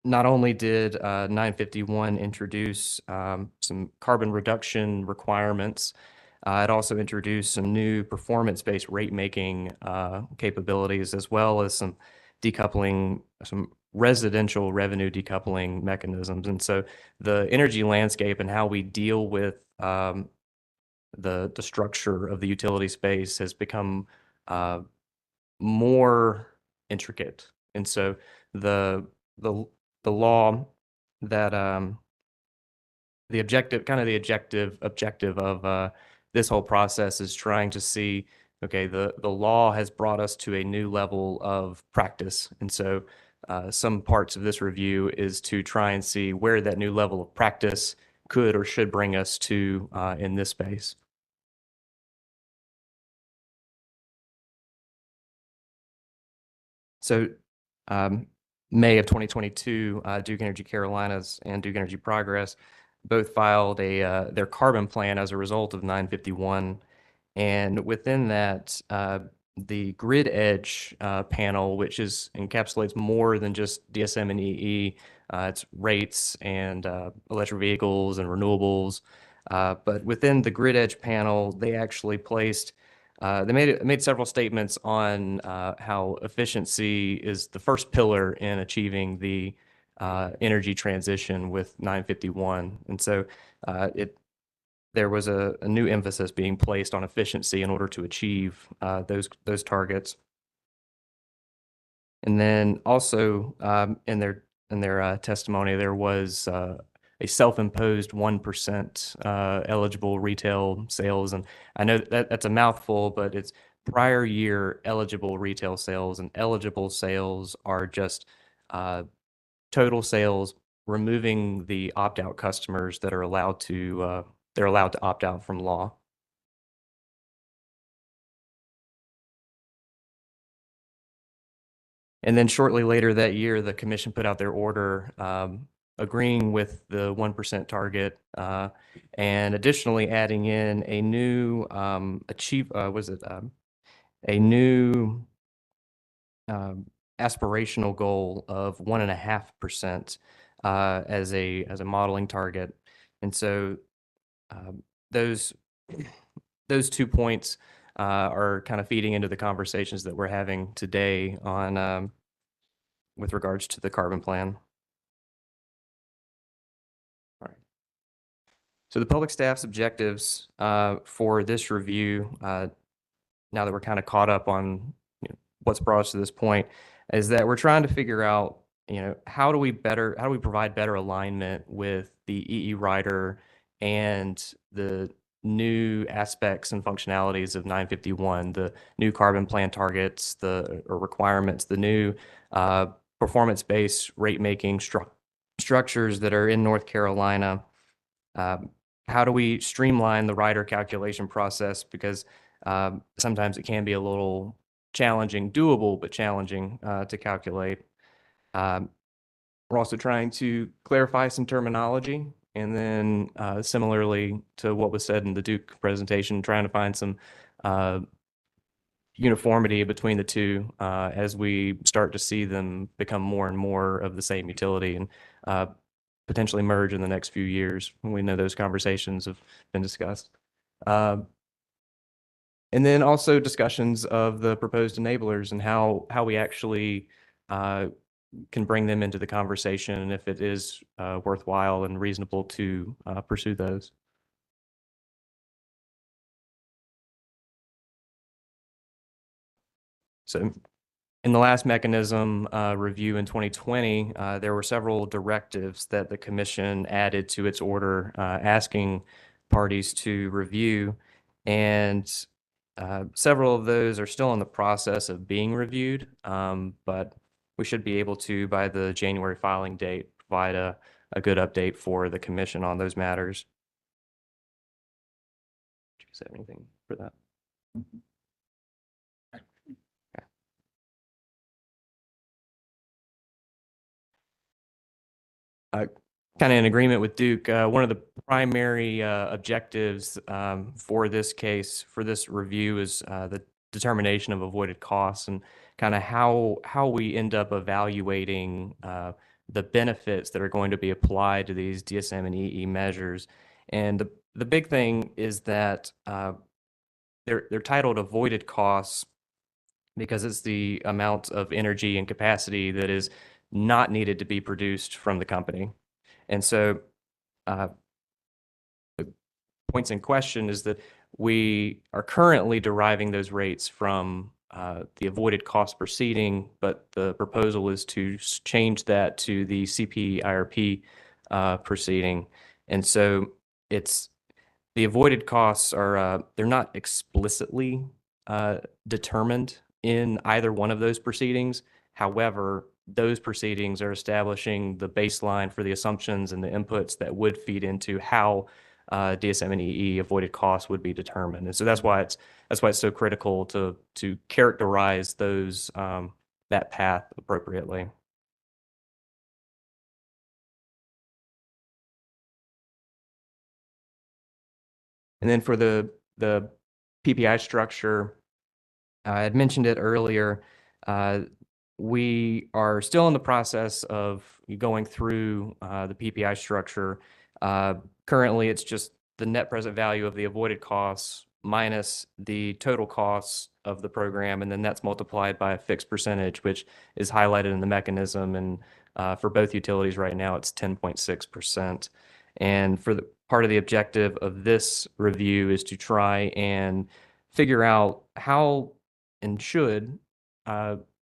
not only did 951 introduce some carbon reduction requirements, it also introduced some new performance-based rate making capabilities, as well as some decoupling, some residential revenue decoupling mechanisms. And so the energy landscape and how we deal with the structure of the utility space has become more intricate. And so the law that the objective of this whole process is trying to see, okay, the law has brought us to a new level of practice. And so some parts of this review is to try and see where that new level of practice could or should bring us to in this space. So May of 2022, Duke Energy Carolinas and Duke Energy Progress both filed their carbon plan as a result of 951. And within that, the grid edge panel, which encapsulates more than just DSM and EE, it's rates and electric vehicles and renewables. But within the grid edge panel, they actually placed they made several statements on how efficiency is the first pillar in achieving the energy transition with 951. And so there was a new emphasis being placed on efficiency in order to achieve those targets. And then also in their testimony, there was a self-imposed 1% eligible retail sales. And I know that's a mouthful, but it's prior year eligible retail sales, and eligible sales are just total sales, removing the opt-out customers that are allowed to opt out from law. And then shortly later that year, the commission put out their order agreeing with the 1% target, and additionally adding in a new a new aspirational goal of 1.5% as a modeling target. And so those 2 points are kind of feeding into the conversations that we're having today on with regards to the carbon plan. All right. So the public staff's objectives for this review, now that we're kind of caught up on what's brought us to this point, is that we're trying to figure out, how do we provide better alignment with the EE rider and the new aspects and functionalities of 951, the new carbon plan targets, or requirements, the new performance-based rate-making structures that are in North Carolina. How do we streamline the rider calculation process? Because sometimes it can be a little challenging, doable, but challenging to calculate. We're also trying to clarify some terminology, and then similarly to what was said in the Duke presentation, trying to find some uniformity between the two as we start to see them become more and more of the same utility and potentially merge in the next few years. We know those conversations have been discussed. And then also discussions of the proposed enablers and how we actually can bring them into the conversation, and if it is worthwhile and reasonable to pursue those. So in the last mechanism review in 2020, there were several directives that the commission added to its order asking parties to review, and several of those are still in the process of being reviewed, but we should be able to, by the January filing date, provide a good update for the commission on those matters. Do you have anything for that? Kind of in agreement with Duke, one of the primary objectives for this case, for this review, is the determination of avoided costs and kind of how we end up evaluating the benefits that are going to be applied to these DSM and EE measures. And the big thing is that they're titled avoided costs because it's the amount of energy and capacity that is not needed to be produced from the company. And so the points in question is that we are currently deriving those rates from the avoided cost proceeding, but the proposal is to change that to the CPIRP proceeding. And so the avoided costs are, they're not explicitly determined in either one of those proceedings. However, those proceedings are establishing the baseline for the assumptions and the inputs that would feed into how DSM and EE avoided costs would be determined. And so that's why it's so critical to characterize those that path appropriately. And then for the PPI structure, I had mentioned it earlier. We are still in the process of going through the PPI structure. Currently, it's just the net present value of the avoided costs minus the total costs of the program, and then that's multiplied by a fixed percentage, which is highlighted in the mechanism. And for both utilities right now, it's 10.6%. And for the part of the objective of this review is to try and figure out how and should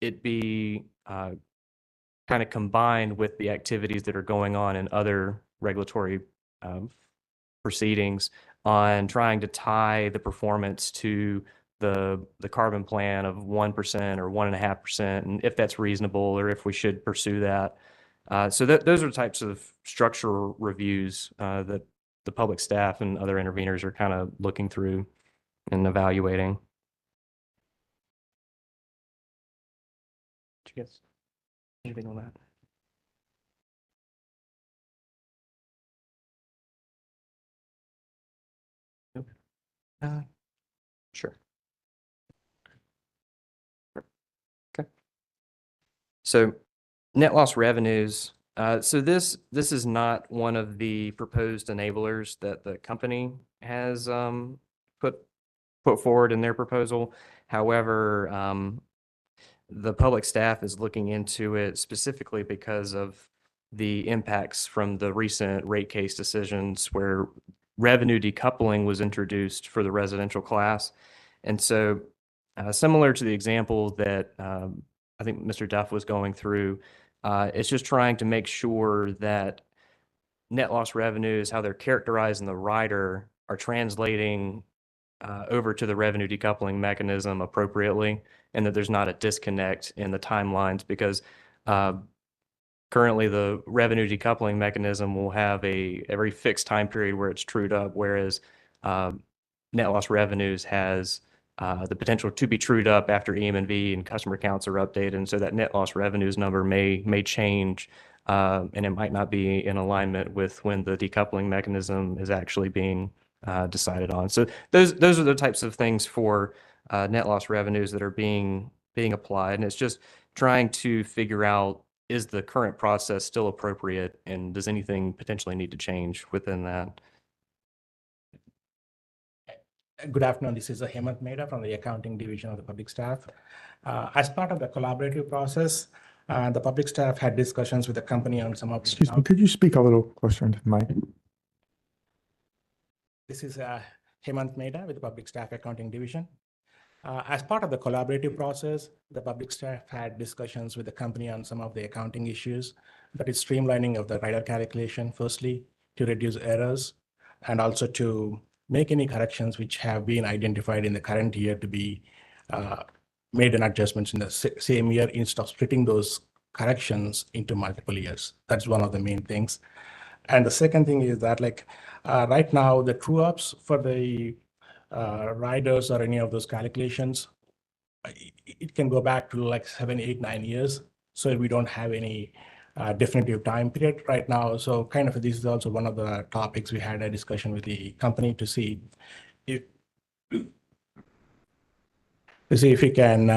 it be kind of combined with the activities that are going on in other regulatory proceedings on trying to tie the performance to the carbon plan of 1% or 1.5%, and if that's reasonable or if we should pursue that. So those are the types of structural reviews that the public staff and other interveners are kind of looking through and evaluating. Did you guys anything on that? Nope. Sure. Okay. So net loss revenues. So this is not one of the proposed enablers that the company has put forward in their proposal. However, the public staff is looking into it specifically because of the impacts from the recent rate case decisions where revenue decoupling was introduced for the residential class. And so similar to the example that I think Mr. Duff was going through, it's just trying to make sure that net loss revenues, how they're characterized in the rider, are translating over to the revenue decoupling mechanism appropriately, and that there's not a disconnect in the timelines because currently the revenue decoupling mechanism will have a very fixed time period where it's trued up, whereas net loss revenues has the potential to be trued up after EM&V and customer counts are updated. And so that net loss revenues number may change, and it might not be in alignment with when the decoupling mechanism is actually being decided on. So those are the types of things for net loss revenues that are being applied. And it's just trying to figure out, is the current process still appropriate, and does anything potentially need to change within that? Good afternoon. This is Hemant Mehta from the Accounting Division of the Public Staff. As part of the collaborative process, the public staff had discussions with the company on some of the. Excuse me, could you speak a little closer into the mic? This is Hemant Mehta with the Public Staff Accounting Division. As part of the collaborative process, the public staff had discussions with the company on some of the accounting issues, that is streamlining of the rider calculation, firstly, to reduce errors, and also to make any corrections which have been identified in the current year to be made an adjustments in the same year instead of splitting those corrections into multiple years. That's one of the main things. And the second thing is that right now, the true ups for the riders or any of those calculations, it can go back to 7, 8, 9 years. So we don't have any definitive time period right now. So this is also one of the topics we had a discussion with the company to see if we can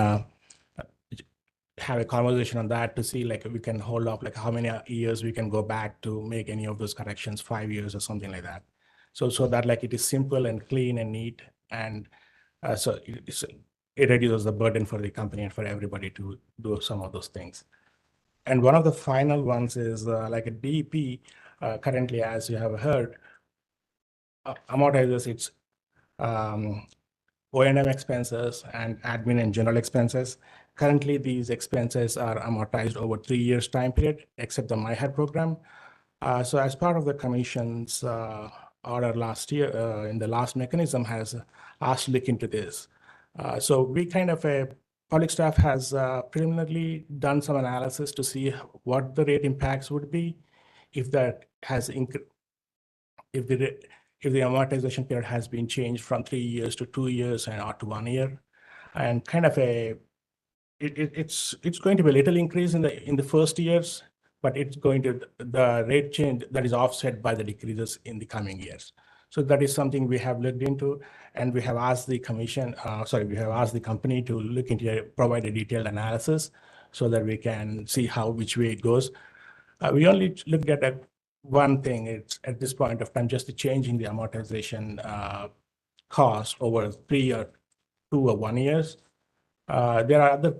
have a conversation on that to see we can hold up how many years we can go back to make any of those corrections, 5 years or something like that. So that it is simple and clean and neat, and so it reduces the burden for the company and for everybody to do some of those things. And one of the final ones is a DEP currently, as you have heard, amortizes its O&M expenses and admin and general expenses. Currently, these expenses are amortized over 3 years time period, except the MyHead program. So as part of the commission's order last year, in the last mechanism has asked to look into this. So we public staff has preliminarily done some analysis to see what the rate impacts would be if that has if the amortization period has been changed from 3 years to 2 years and or to 1 year, and it's going to be a little increase in the first years, but it's going to the rate change that is offset by the decreases in the coming years. So that is something we have looked into, and we have asked the commission, we have asked the company to look into it, provide a detailed analysis so that we can see which way it goes. We only looked at one thing. It's at this point of time, just the change in the amortization cost over 3 or 2 or 1 years. There are other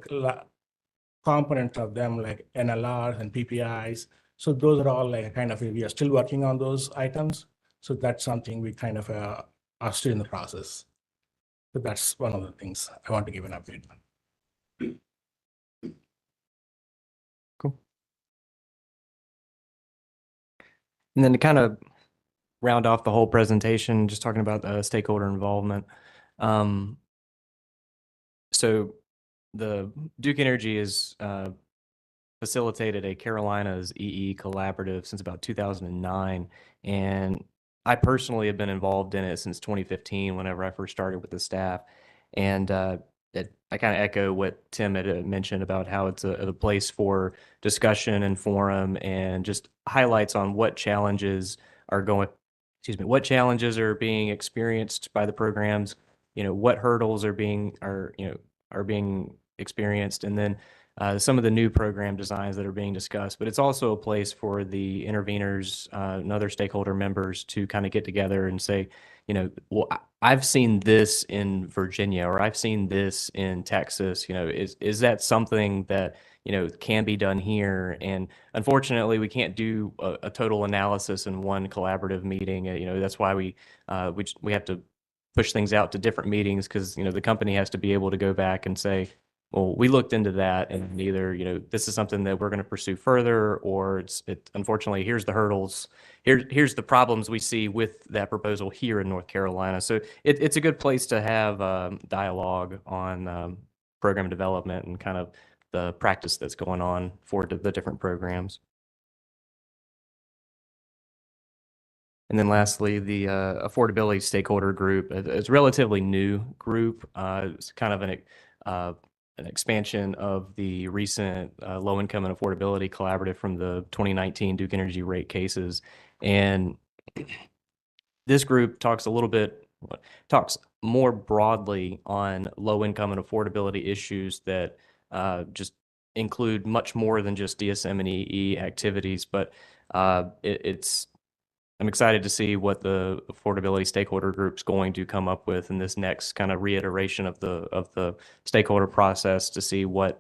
components of them like NLRs and PPIs. So those are all we are still working on those items. So that's something we are still in the process. So that's one of the things I want to give an update on. Cool. And then to round off the whole presentation, just talking about stakeholder involvement. So the Duke Energy has facilitated a Carolinas EE collaborative since about 2009. And I personally have been involved in it since 2015, whenever I first started with the staff. And I echo what Tim had mentioned about how it's a place for discussion and forum, and just highlights on what challenges are being experienced by the programs, what hurdles are being experienced, and then some of the new program designs that are being discussed, but it's also a place for the interveners and other stakeholder members to kind of get together and say, well, I've seen this in Virginia, or I've seen this in Texas. Is that something that, can be done here? And unfortunately, we can't do a total analysis in one collaborative meeting. That's why we have to push things out to different meetings, because, the company has to be able to go back and say, well, we looked into that, and either, this is something that we're going to pursue further, or unfortunately, here's the hurdles, here's the problems we see with that proposal here in North Carolina. So it's a good place to have dialogue on program development and kind of the practice that's going on for the different programs. And then lastly, the affordability stakeholder group. It's a relatively new group. It's kind of an expansion of the recent low income and affordability collaborative from the 2019 Duke Energy rate cases. And this group talks more broadly on low income and affordability issues that just include much more than just DSM and EE activities. But I'm excited to see what the affordability stakeholder group's going to come up with in this next kind of reiteration of the stakeholder process, to see what's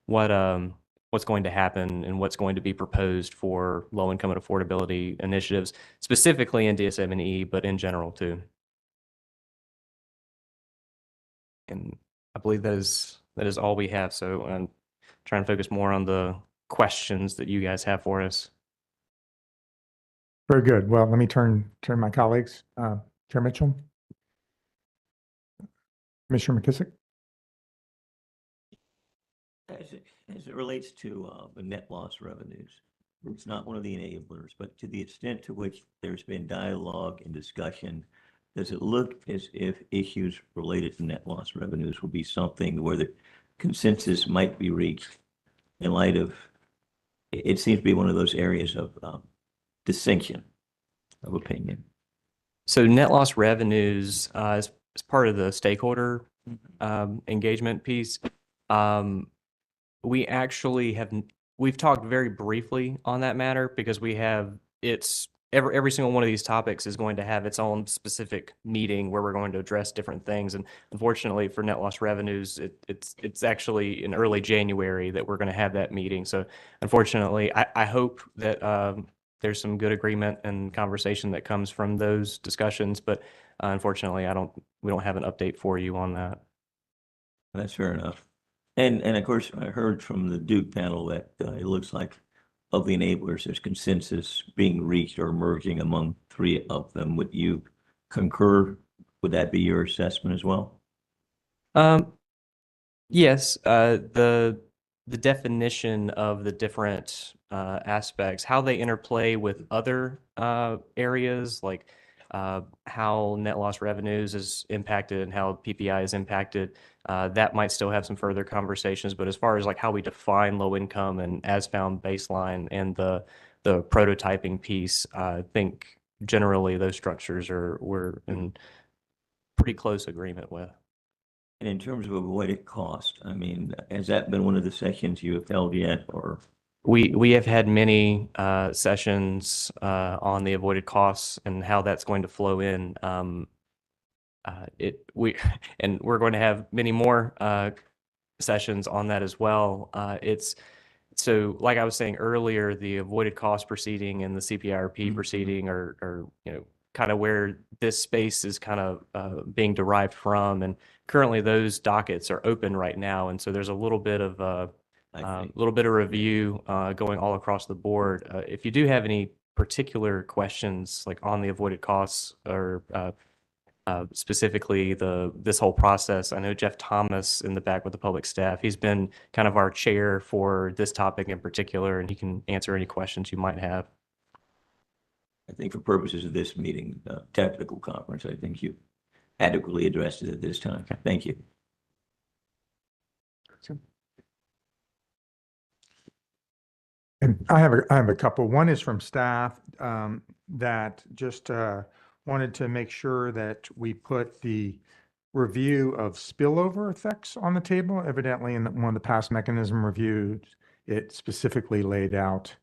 going to happen and what's going to be proposed for low income and affordability initiatives, specifically in DSM and E, but in general too. And I believe that is all we have. So I'm trying to focus more on the questions that you guys have for us. Very good. Well, let me turn my colleagues. Chair Mitchell. Commissioner McKissick. As it relates to the net loss revenues, it's not one of the enablers, but to the extent to which there's been dialogue and discussion, does it look as if issues related to net loss revenues will be something where the consensus might be reached in light of, it seems to be one of those areas of dissension of opinion? So net loss revenues is part of the stakeholder engagement piece. We've talked very briefly on that matter, because every single one of these topics is going to have its own specific meeting where we're going to address different things. And unfortunately for net loss revenues, it's actually in early January that we're going to have that meeting. So unfortunately, I hope that there's some good agreement and conversation that comes from those discussions, but unfortunately, we don't have an update for you on that. That's fair enough. And of course, I heard from the Duke panel that it looks like of the enablers, there's consensus being reached or emerging among 3 of them. Would you concur? Would that be your assessment as well? Yes. The definition of the different aspects, how they interplay with other areas, like how net loss revenues is impacted and how PPI is impacted, that might still have some further conversations. But as far as like how we define low income and as found baseline and the prototyping piece, I think generally those structures we're in pretty close agreement with. And in terms of avoided cost, I mean, has that been one of the sessions you have held yet, or? We have had many sessions on the avoided costs and how that's going to flow in. We're going to have many more sessions on that as well. So like I was saying earlier, the avoided cost proceeding and the CPIRP proceeding are kind of where this space is kind of being derived from. And currently those dockets are open right now. And so there's a little bit of review going all across the board. If you do have any particular questions like on the avoided costs or specifically this whole process, I know Jeff Thomas in the back with the public staff, he's been kind of our chair for this topic in particular, and he can answer any questions you might have. I think for purposes of this meeting, technical conference, I think you adequately addressed it at this time. Okay. Thank you. And I have a couple. One is from staff that just wanted to make sure that we put the review of spillover effects on the table. Evidently, in one of the past mechanism reviews, it specifically laid out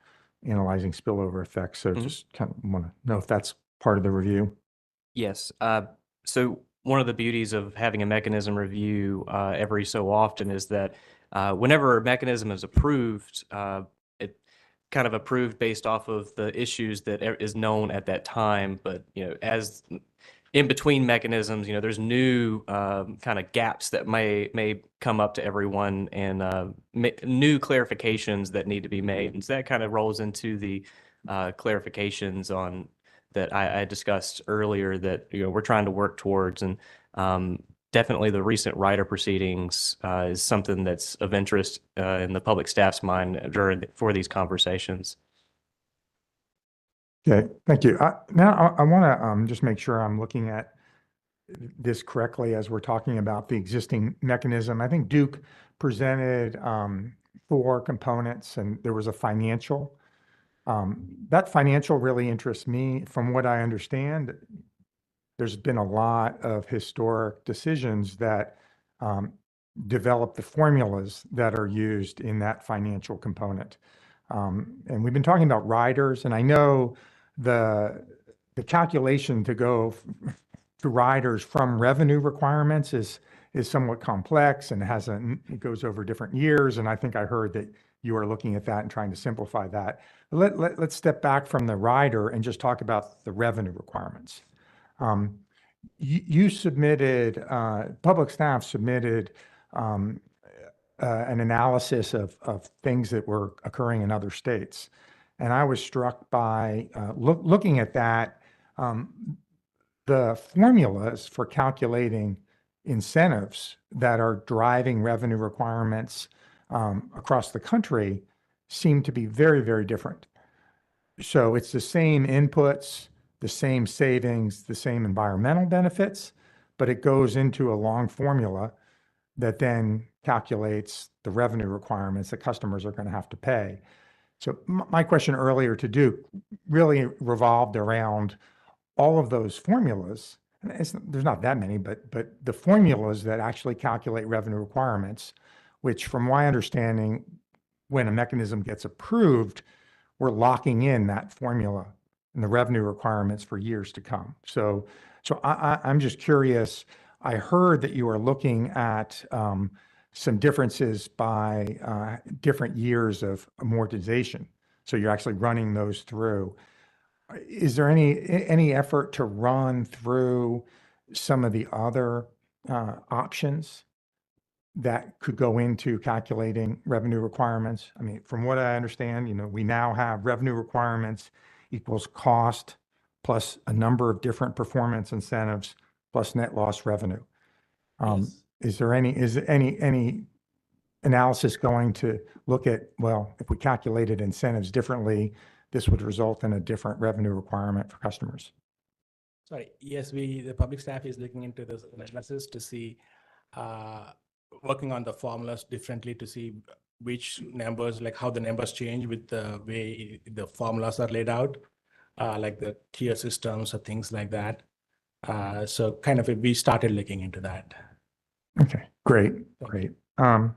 analyzing spillover effects. So just kind of want to know if that's part of the review. Yes. So one of the beauties of having a mechanism review every so often is that whenever a mechanism is approved, it kind of approved based off of the issues that is known at that time. But as in between mechanisms, there's new kind of gaps that may come up to everyone, and new clarifications that need to be made. And so that kind of rolls into the clarifications on that I discussed earlier that we're trying to work towards, and definitely the recent rider proceedings is something that's of interest in the public staff's mind for these conversations. Okay, thank you. Now I want to just make sure I'm looking at this correctly as we're talking about the existing mechanism. I think Duke presented 4 components, and there was a financial. That financial really interests me. From what I understand, there's been a lot of historic decisions that develop the formulas that are used in that financial component. And we've been talking about riders, and I know the calculation to go to riders from revenue requirements is somewhat complex and it goes over different years. And I think I heard that you are looking at that and trying to simplify that. Let's step back from the rider and just talk about the revenue requirements. You submitted, public staff submitted an analysis of things that were occurring in other states. And I was struck by looking at that, the formulas for calculating incentives that are driving revenue requirements across the country seem to be very, very different. So it's the same inputs, the same savings, the same environmental benefits, but it goes into a long formula that then calculates the revenue requirements that customers are going to have to pay. So my question earlier to Duke really revolved around all of those formulas. And there's not that many, but the formulas that actually calculate revenue requirements, which from my understanding, when a mechanism gets approved, we're locking in that formula and the revenue requirements for years to come. So I'm just curious. I heard that you are looking at some differences by different years of amortization. So you're actually running those through. Is there any effort to run through some of the other options that could go into calculating revenue requirements? I mean, from what I understand, we now have revenue requirements equals cost plus a number of different performance incentives plus net loss revenue. Yes. Is there any analysis going to look at, well, if we calculated incentives differently, this would result in a different revenue requirement for customers? Sorry, yes, the public staff is looking into this analysis to see, working on the formulas differently to see which numbers, like how the numbers change with the way the formulas are laid out, like the tier systems or things like that. So kind of we started looking into that. Okay, great. I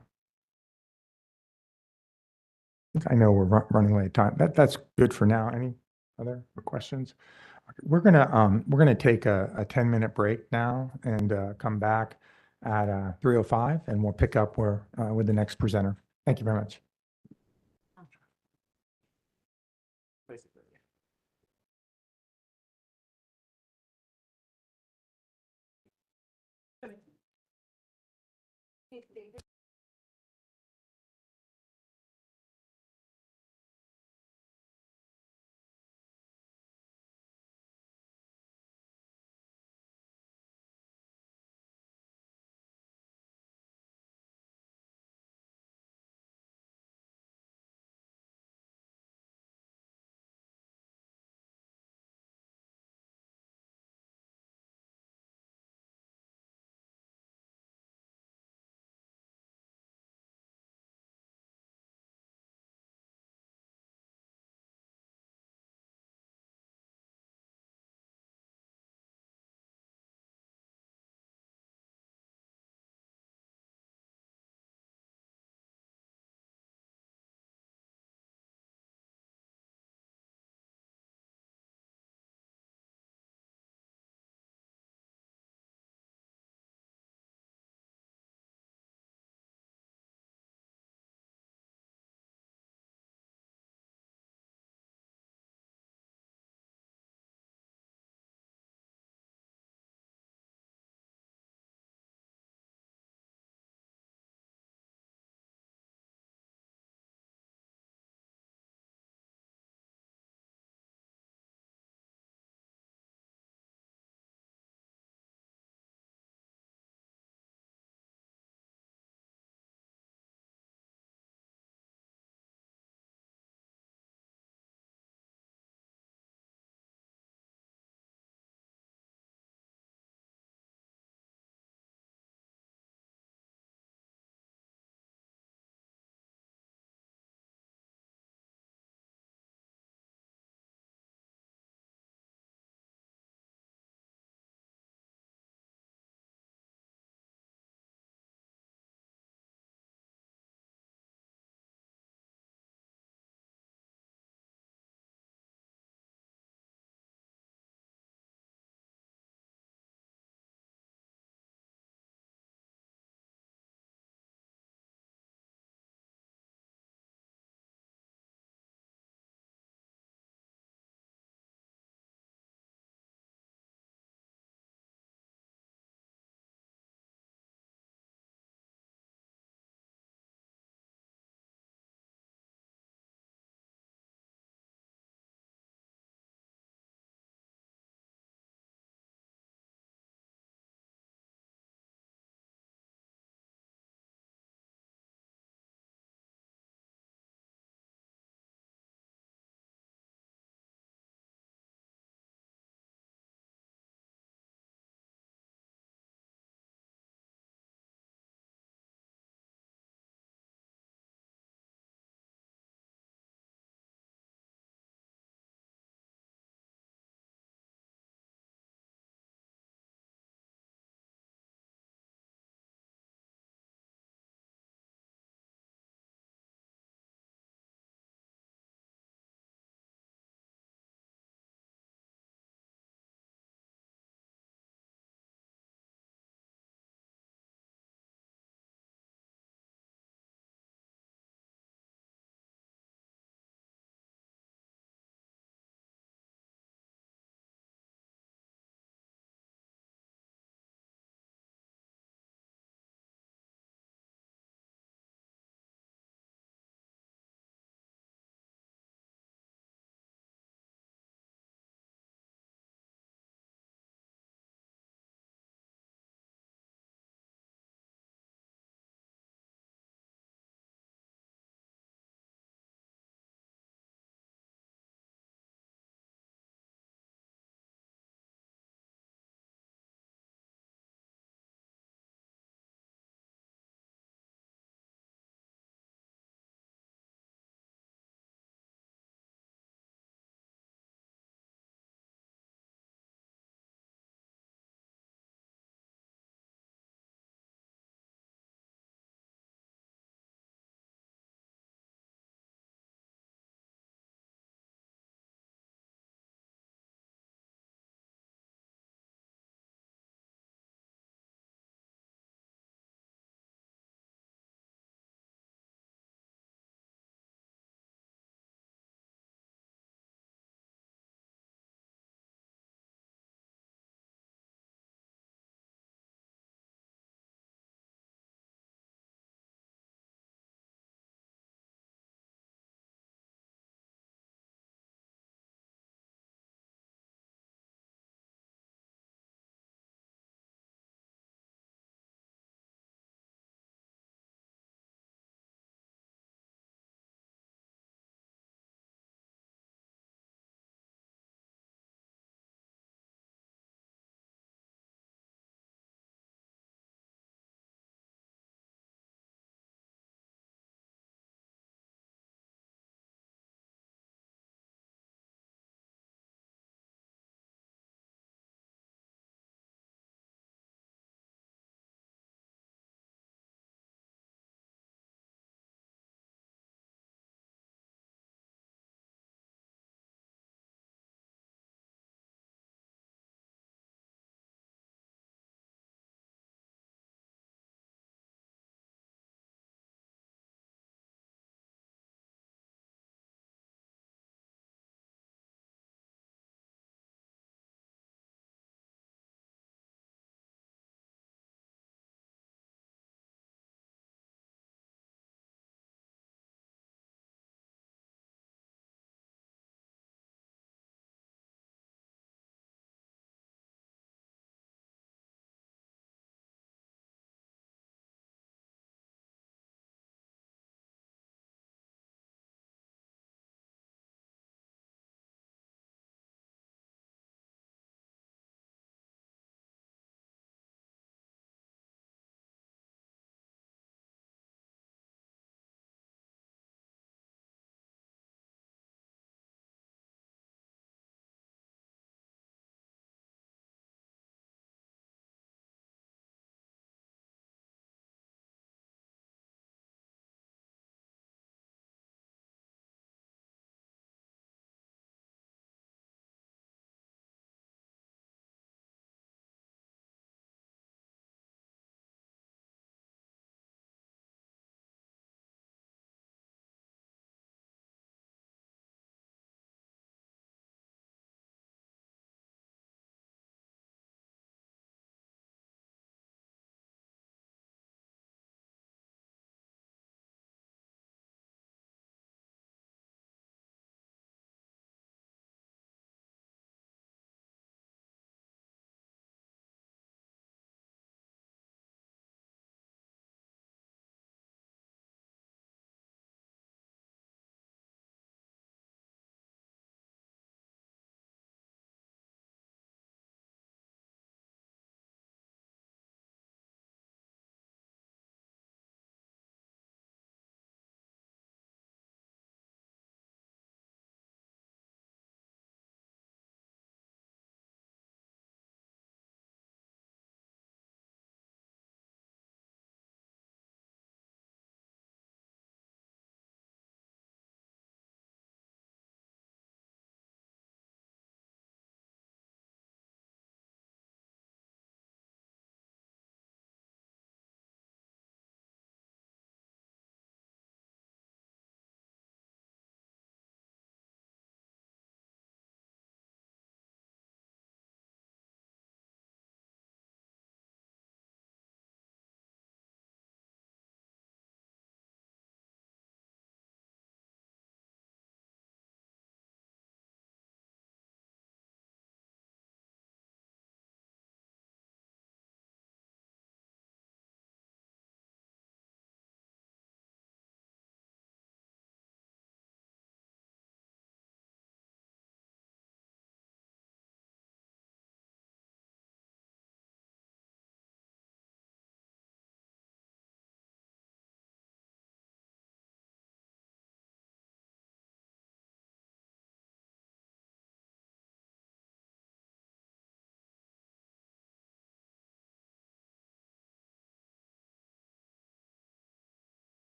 know we're running late time. That's good for now. Any other questions? We're gonna take a 10-minute break now and come back at 3:05, and we'll pick up with the next presenter. Thank you very much.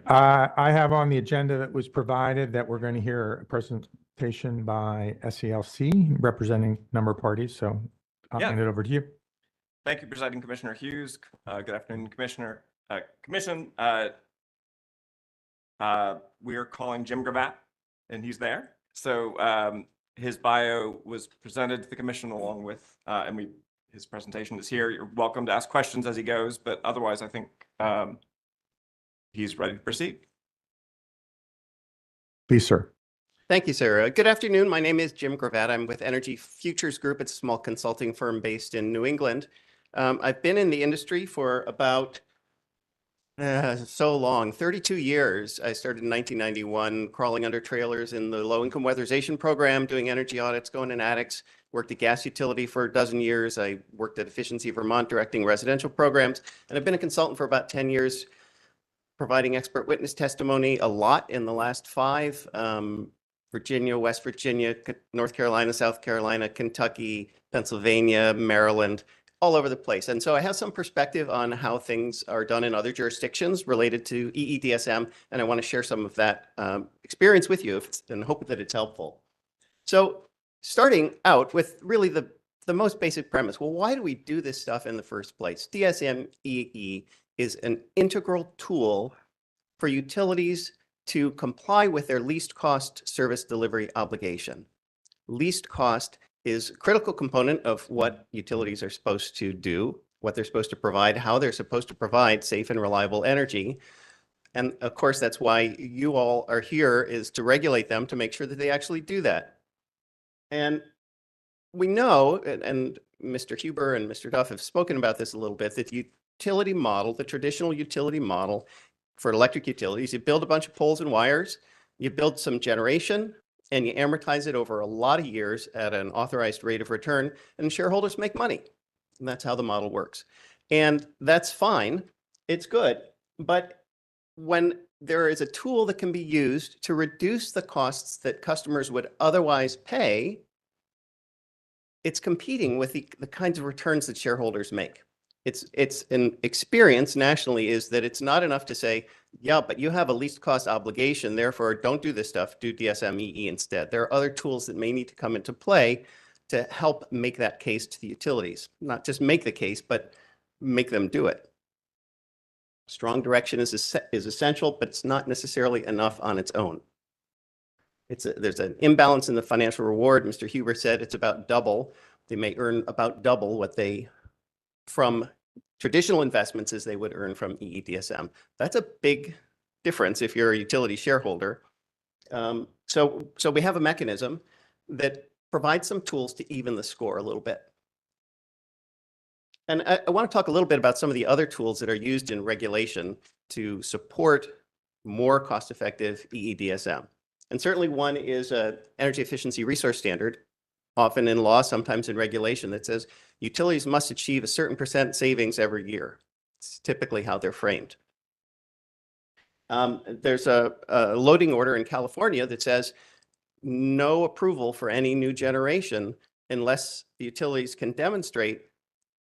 I have on the agenda that was provided that we're going to hear a presentation by SELC representing a number of parties. So I'll Yeah. hand it over to you. Thank you, Presiding Commissioner Hughes. Good afternoon, Commissioner, Commission. We are calling Jim Gravatt, and he's there. So his bio was presented to the Commission along with, his presentation is here. You're welcome to ask questions as he goes, but otherwise I think he's ready to proceed. Please, sir. Thank you, sir. Good afternoon. My name is Jim Gravatt. I'm with Energy Futures Group. It's a small consulting firm based in New England. I've been in the industry for about so long, 32 years. I started in 1991, crawling under trailers in the low-income weatherization program, doing energy audits, going in attics, worked at gas utility for a dozen years. I worked at Efficiency Vermont, directing residential programs, and I've been a consultant for about 10 years, providing expert witness testimony a lot in the last 5. Virginia, West Virginia, North Carolina, South Carolina, Kentucky, Pennsylvania, Maryland, all over the place. And so I have some perspective on how things are done in other jurisdictions related to EEDSM, and I want to share some of that experience with you and hope that it's helpful. So starting out with really the most basic premise, well, why do we do this stuff in the first place? DSM EE is an integral tool for utilities to comply with their least cost service delivery obligation. Least cost is a critical component of what utilities are supposed to do, what they're supposed to provide, how they're supposed to provide safe and reliable energy. And of course, that's why you all are here, is to regulate them to make sure that they actually do that. And we know, and Mr. Huber and Mr. Duff have spoken about this a little bit, that the utility model, the traditional utility model for electric utilities, you build a bunch of poles and wires, you build some generation, and you amortize it over a lot of years at an authorized rate of return, and shareholders make money. And that's how the model works. And that's fine. It's good. But when there is a tool that can be used to reduce the costs that customers would otherwise pay, it's competing with the kinds of returns that shareholders make. It's an experience nationally is that it's not enough to say, yeah, but you have a least cost obligation, therefore don't do this stuff, do DSM EE instead. There are other tools that may need to come into play to help make that case to the utilities. Not just make the case, but make them do it. Strong direction is essential, but it's not necessarily enough on its own. There's an imbalance in the financial reward. Mr. Huber said it's about double. They may earn about double what they from traditional investments as they would earn from EEDSM. That's a big difference if you're a utility shareholder. So we have a mechanism that provides some tools to even the score a little bit. And I want to talk a little bit about some of the other tools that are used in regulation to support more cost-effective EEDSM. And certainly one is an energy efficiency resource standard, often in law, sometimes in regulation, that says utilities must achieve a certain % savings every year. It's typically how they're framed. There's a loading order in California that says no approval for any new generation unless the utilities can demonstrate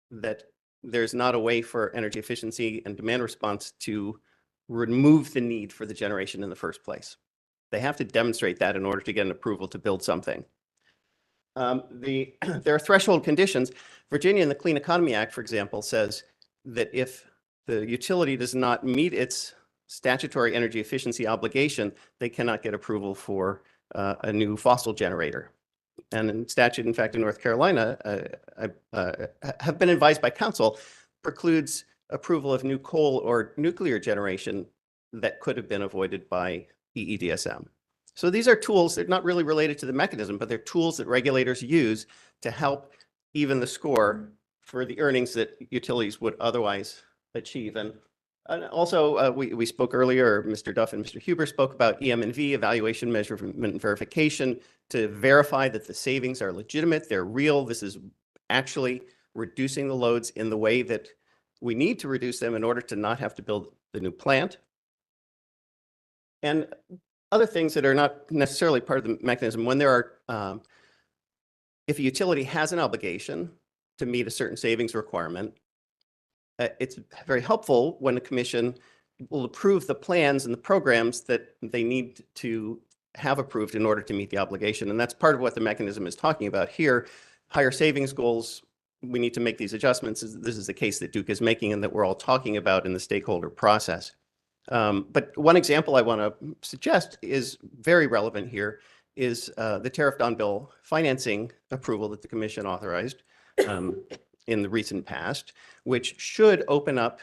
that there's not a way for energy efficiency and demand response to remove the need for the generation in the first place. They have to demonstrate that in order to get an approval to build something. There are threshold conditions. Virginia in the Clean Economy Act, for example, says that if the utility does not meet its statutory energy efficiency obligation, they cannot get approval for a new fossil generator. And in statute, in fact, in North Carolina, I have been advised by counsel, precludes approval of new coal or nuclear generation that could have been avoided by EEDSM. So these are tools that are not really related to the mechanism, but they're tools that regulators use to help even the score for the earnings that utilities would otherwise achieve. And also, we spoke earlier, Mr. Duff and Mr. Huber spoke about EM&V, evaluation, measurement, and verification, to verify that the savings are legitimate, they're real. This is actually reducing the loads in the way that we need to reduce them in order to not have to build the new plant. And other things that are not necessarily part of the mechanism, when there are, if a utility has an obligation to meet a certain savings requirement, it's very helpful when the commission will approve the plans and the programs that they need to have approved in order to meet the obligation. And that's part of what the mechanism is talking about here. Higher savings goals, we need to make these adjustments. This is the case that Duke is making and that we're all talking about in the stakeholder process. But one example I want to suggest is very relevant here is the tariff on-bill financing approval that the Commission authorized in the recent past, which should open up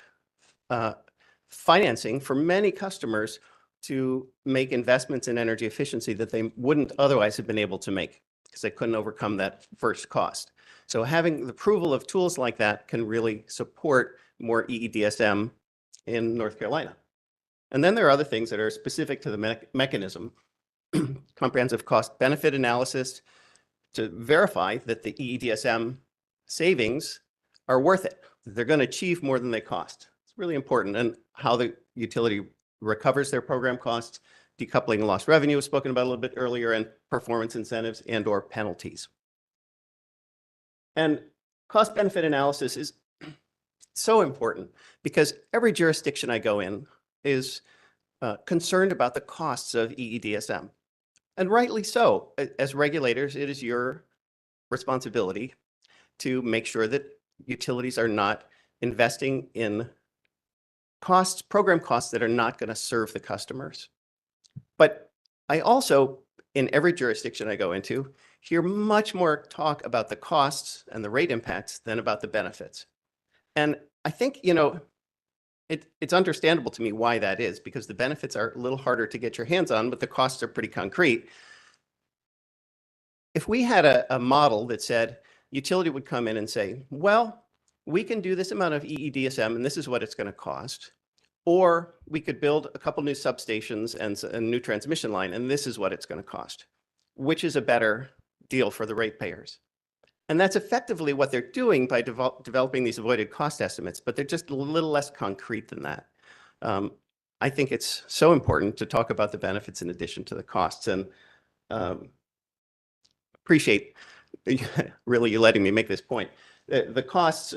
financing for many customers to make investments in energy efficiency that they wouldn't otherwise have been able to make because they couldn't overcome that first cost. So having the approval of tools like that can really support more EEDSM in North Carolina. And then there are other things that are specific to the mechanism, comprehensive cost benefit analysis to verify that the EEDSM savings are worth it. They're going to achieve more than they cost. It's really important. And how the utility recovers their program costs, decoupling lost revenue was spoken about a little bit earlier, and performance incentives and or penalties. And cost benefit analysis is so important because every jurisdiction I go in is concerned about the costs of EEDSM. And rightly so. As regulators, it is your responsibility to make sure that utilities are not investing in costs, program costs that are not going to serve the customers. But I also, in every jurisdiction I go into, hear much more talk about the costs and the rate impacts than about the benefits. And I think, you know, it's understandable to me why that is, because the benefits are a little harder to get your hands on, but the costs are pretty concrete. If we had a model that said utility would come in and say, well, we can do this amount of EEDSM and this is what it's going to cost, or we could build a couple new substations and a new transmission line and this is what it's going to cost, which is a better deal for the ratepayers. And that's effectively what they're doing by developing these avoided cost estimates, but they're just a little less concrete than that. I think it's so important to talk about the benefits in addition to the costs, and appreciate really you letting me make this point. The costs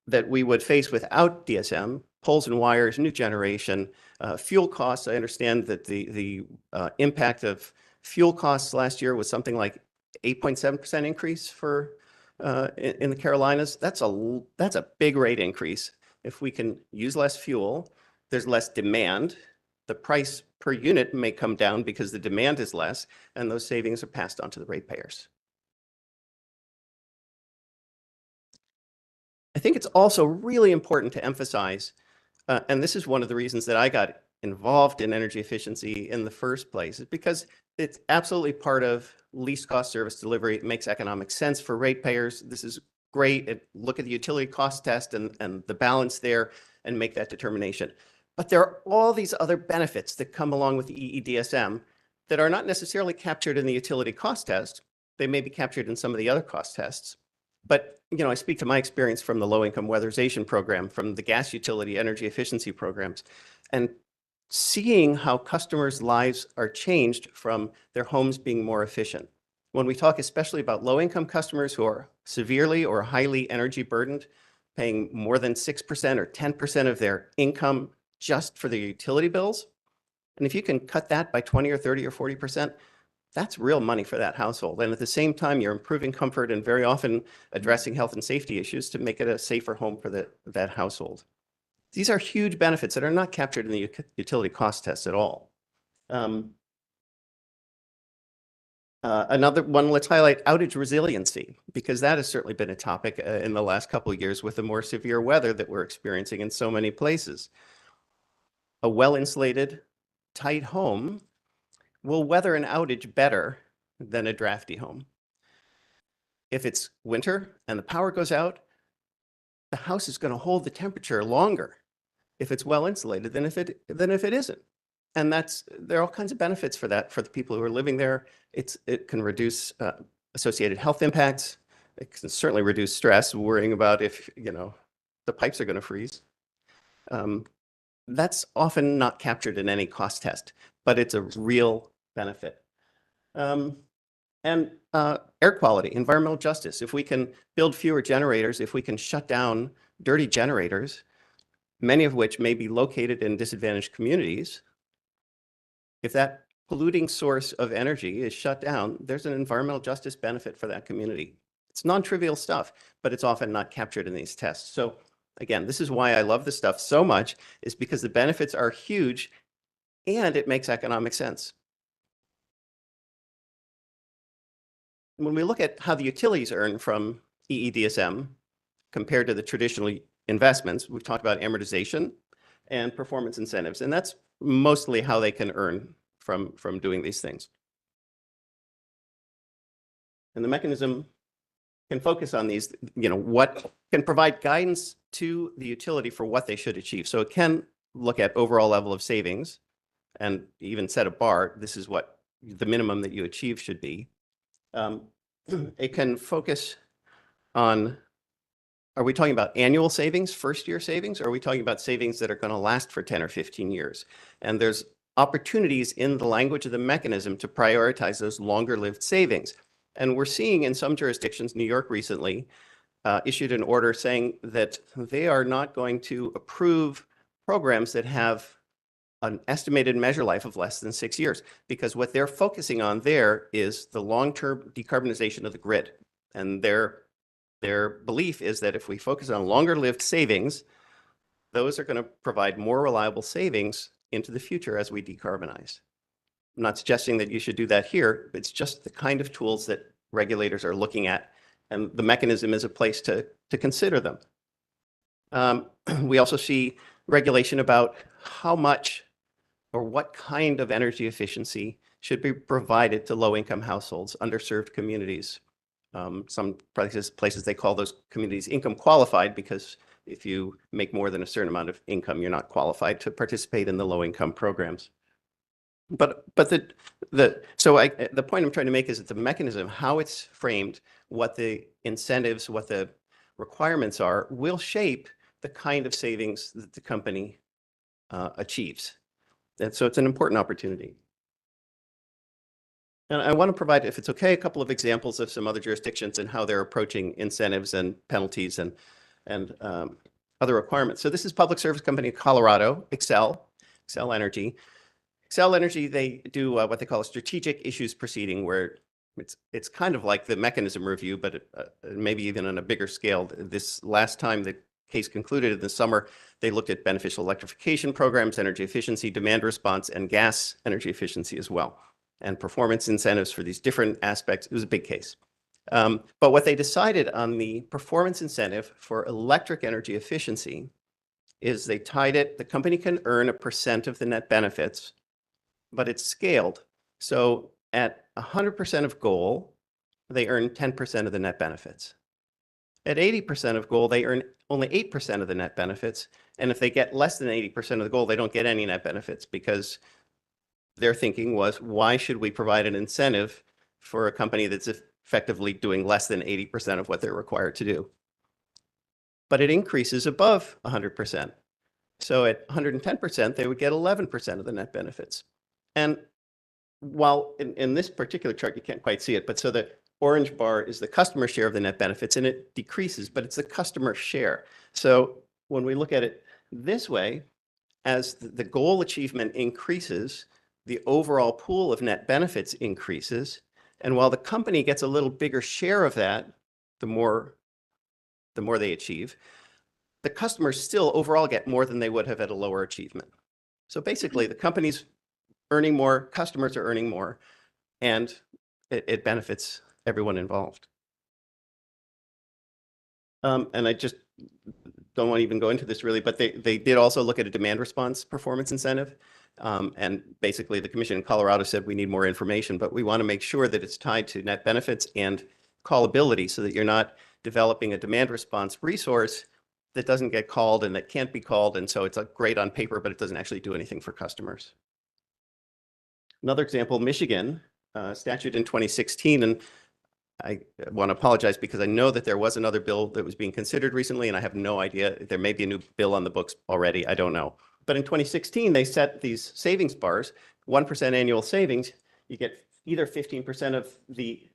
that we would face without DSM, poles and wires, new generation, fuel costs. I understand that the impact of fuel costs last year was something like 8.7% increase for in the Carolinas. That's a big rate increase. If we can use less fuel, there's less demand. The price per unit may come down because the demand is less, and those savings are passed on to the ratepayers. I think it's also really important to emphasize, and this is one of the reasons that I got involved in energy efficiency in the first place, is because it's absolutely part of least cost service delivery. It makes economic sense for ratepayers. This is great. Look at the utility cost test and the balance there and make that determination. But there are all these other benefits that come along with the EEDSM that are not necessarily captured in the utility cost test. They may be captured in some of the other cost tests. But, you know, I speak to my experience from the low-income weatherization program, from the gas utility energy efficiency programs, and seeing how customers' lives are changed from their homes being more efficient. When we talk especially about low-income customers who are severely or highly energy burdened, paying more than 6% or 10% of their income just for their utility bills, and if you can cut that by 20 or 30 or 40%, that's real money for that household. And at the same time, you're improving comfort and very often addressing health and safety issues to make it a safer home for that household. These are huge benefits that are not captured in the utility cost test at all. Another one, let's highlight outage resiliency, because that has certainly been a topic in the last couple of years with the more severe weather that we're experiencing in so many places. A well-insulated, tight home will weather an outage better than a drafty home. If it's winter and the power goes out, the house is going to hold the temperature longer if it's well insulated than if it isn't. And there are all kinds of benefits for that for the people who are living there. It can reduce associated health impacts. It can certainly reduce stress, worrying about if, you know, the pipes are going to freeze. That's often not captured in any cost test, but it's a real benefit. And air quality, environmental justice. If we can build fewer generators, if we can shut down dirty generators, many of which may be located in disadvantaged communities, if that polluting source of energy is shut down, there's an environmental justice benefit for that community. It's non-trivial stuff, but it's often not captured in these tests. So again, this is why I love this stuff so much, is because the benefits are huge and it makes economic sense. When we look at how the utilities earn from EEDSM compared to the traditional investments, we've talked about amortization and performance incentives, and that's mostly how they can earn from doing these things. And the mechanism can focus on these, what can provide guidance to the utility for what they should achieve. So it can look at overall level of savings and even set a bar. This is what the minimum that you achieve should be. It can focus on, are we talking about annual savings, first year savings, or are we talking about savings that are going to last for 10 or 15 years? And there's opportunities in the language of the mechanism to prioritize those longer lived savings. And we're seeing in some jurisdictions, New York recently issued an order saying that they are not going to approve programs that have an estimated measure life of less than 6 years, because what they're focusing on there is the long-term decarbonization of the grid. And their belief is that if we focus on longer lived savings, those are going to provide more reliable savings into the future as we decarbonize. I'm not suggesting that you should do that here. It's just the kind of tools that regulators are looking at, and the mechanism is a place to consider them. We also see regulation about how much or what kind of energy efficiency should be provided to low-income households, underserved communities. Some places they call those communities income qualified, because if you make more than a certain amount of income, you're not qualified to participate in the low-income programs. But the point I'm trying to make is that the mechanism, how it's framed, what the incentives, what the requirements are, will shape the kind of savings that the company achieves. And so it's an important opportunity. And I want to provide, if it's okay, a couple of examples of some other jurisdictions and how they're approaching incentives and penalties and other requirements. So this is Public Service Company of Colorado, Xcel Energy. Xcel Energy, they do what they call a strategic issues proceeding, where it's kind of like the mechanism review, but maybe even on a bigger scale. This last time the case concluded in the summer, they looked at beneficial electrification programs, energy efficiency, demand response, and gas energy efficiency as well, and performance incentives for these different aspects. It was a big case. But what they decided on the performance incentive for electric energy efficiency is they tied it, the company can earn 1% of the net benefits, but it's scaled. So at 100% of goal, they earn 10% of the net benefits. At 80% of goal, they earn only 8% of the net benefits. And if they get less than 80% of the goal, they don't get any net benefits, because their thinking was, why should we provide an incentive for a company that's effectively doing less than 80% of what they're required to do? But it increases above 100%. So at 110%, they would get 11% of the net benefits. And while in this particular chart, you can't quite see it, but so the orange bar is the customer share of the net benefits, and it decreases, but it's the customer share. So when we look at it this way, as the goal achievement increases, the overall pool of net benefits increases. And while the company gets a little bigger share of that, the more they achieve, the customers still overall get more than they would have at a lower achievement. So basically, the company's earning more, customers are earning more, and it benefits everyone involved. And I just don't want to even go into this really, but they did also look at a demand response performance incentive. And basically, the commission in Colorado said we need more information, but we want to make sure that it's tied to net benefits and callability, so that you're not developing a demand response resource that doesn't get called and that can't be called. And so it's great on paper, but it doesn't actually do anything for customers. Another example, Michigan, statute in 2016, and I want to apologize because I know that there was another bill that was being considered recently, and I have no idea. There may be a new bill on the books already. I don't know. But in 2016, they set these savings bars, 1% annual savings. You get either 15% of the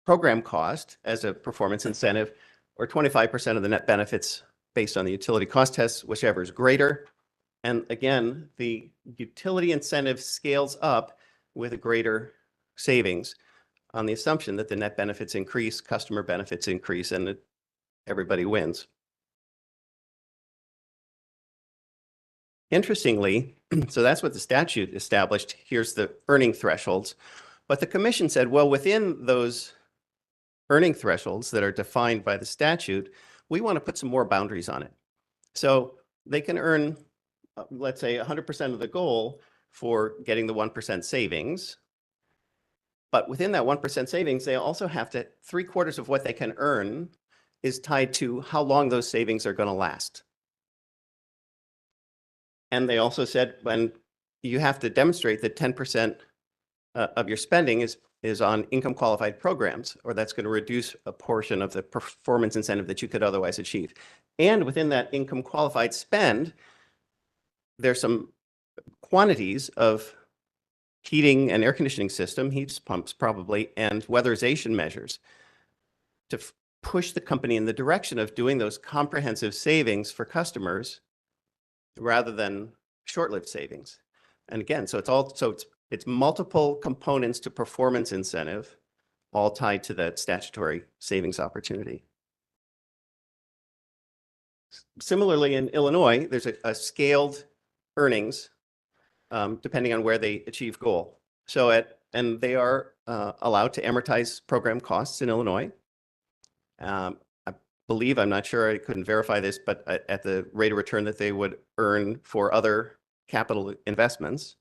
program cost as a performance incentive, or 25% of the net benefits based on the utility cost tests, whichever is greater. And again, the utility incentive scales up with a greater savings on the assumption that the net benefits increase, customer benefits increase, and everybody wins. Interestingly, so that's what the statute established. Here's the earning thresholds. But the commission said, well, within those earning thresholds that are defined by the statute, we want to put some more boundaries on it. So they can earn, let's say, 100% of the goal for getting the 1% savings. But within that 1% savings, they also have to, 3/4 of what they can earn is tied to how long those savings are going to last. And they also said, when you have to demonstrate that 10% of your spending is on income qualified programs, or that's going to reduce a portion of the performance incentive that you could otherwise achieve. And within that income qualified spend, there's some quantities of heating and air conditioning system, heat pumps probably, and weatherization measures to push the company in the direction of doing those comprehensive savings for customers rather than short-lived savings. And again, so it's multiple components to performance incentive, all tied to that statutory savings opportunity. Similarly, in Illinois, there's a scaled earnings depending on where they achieve goal. And they are allowed to amortize program costs in Illinois. I believe, I'm not sure, I couldn't verify this, but at the rate of return that they would earn for other capital investments.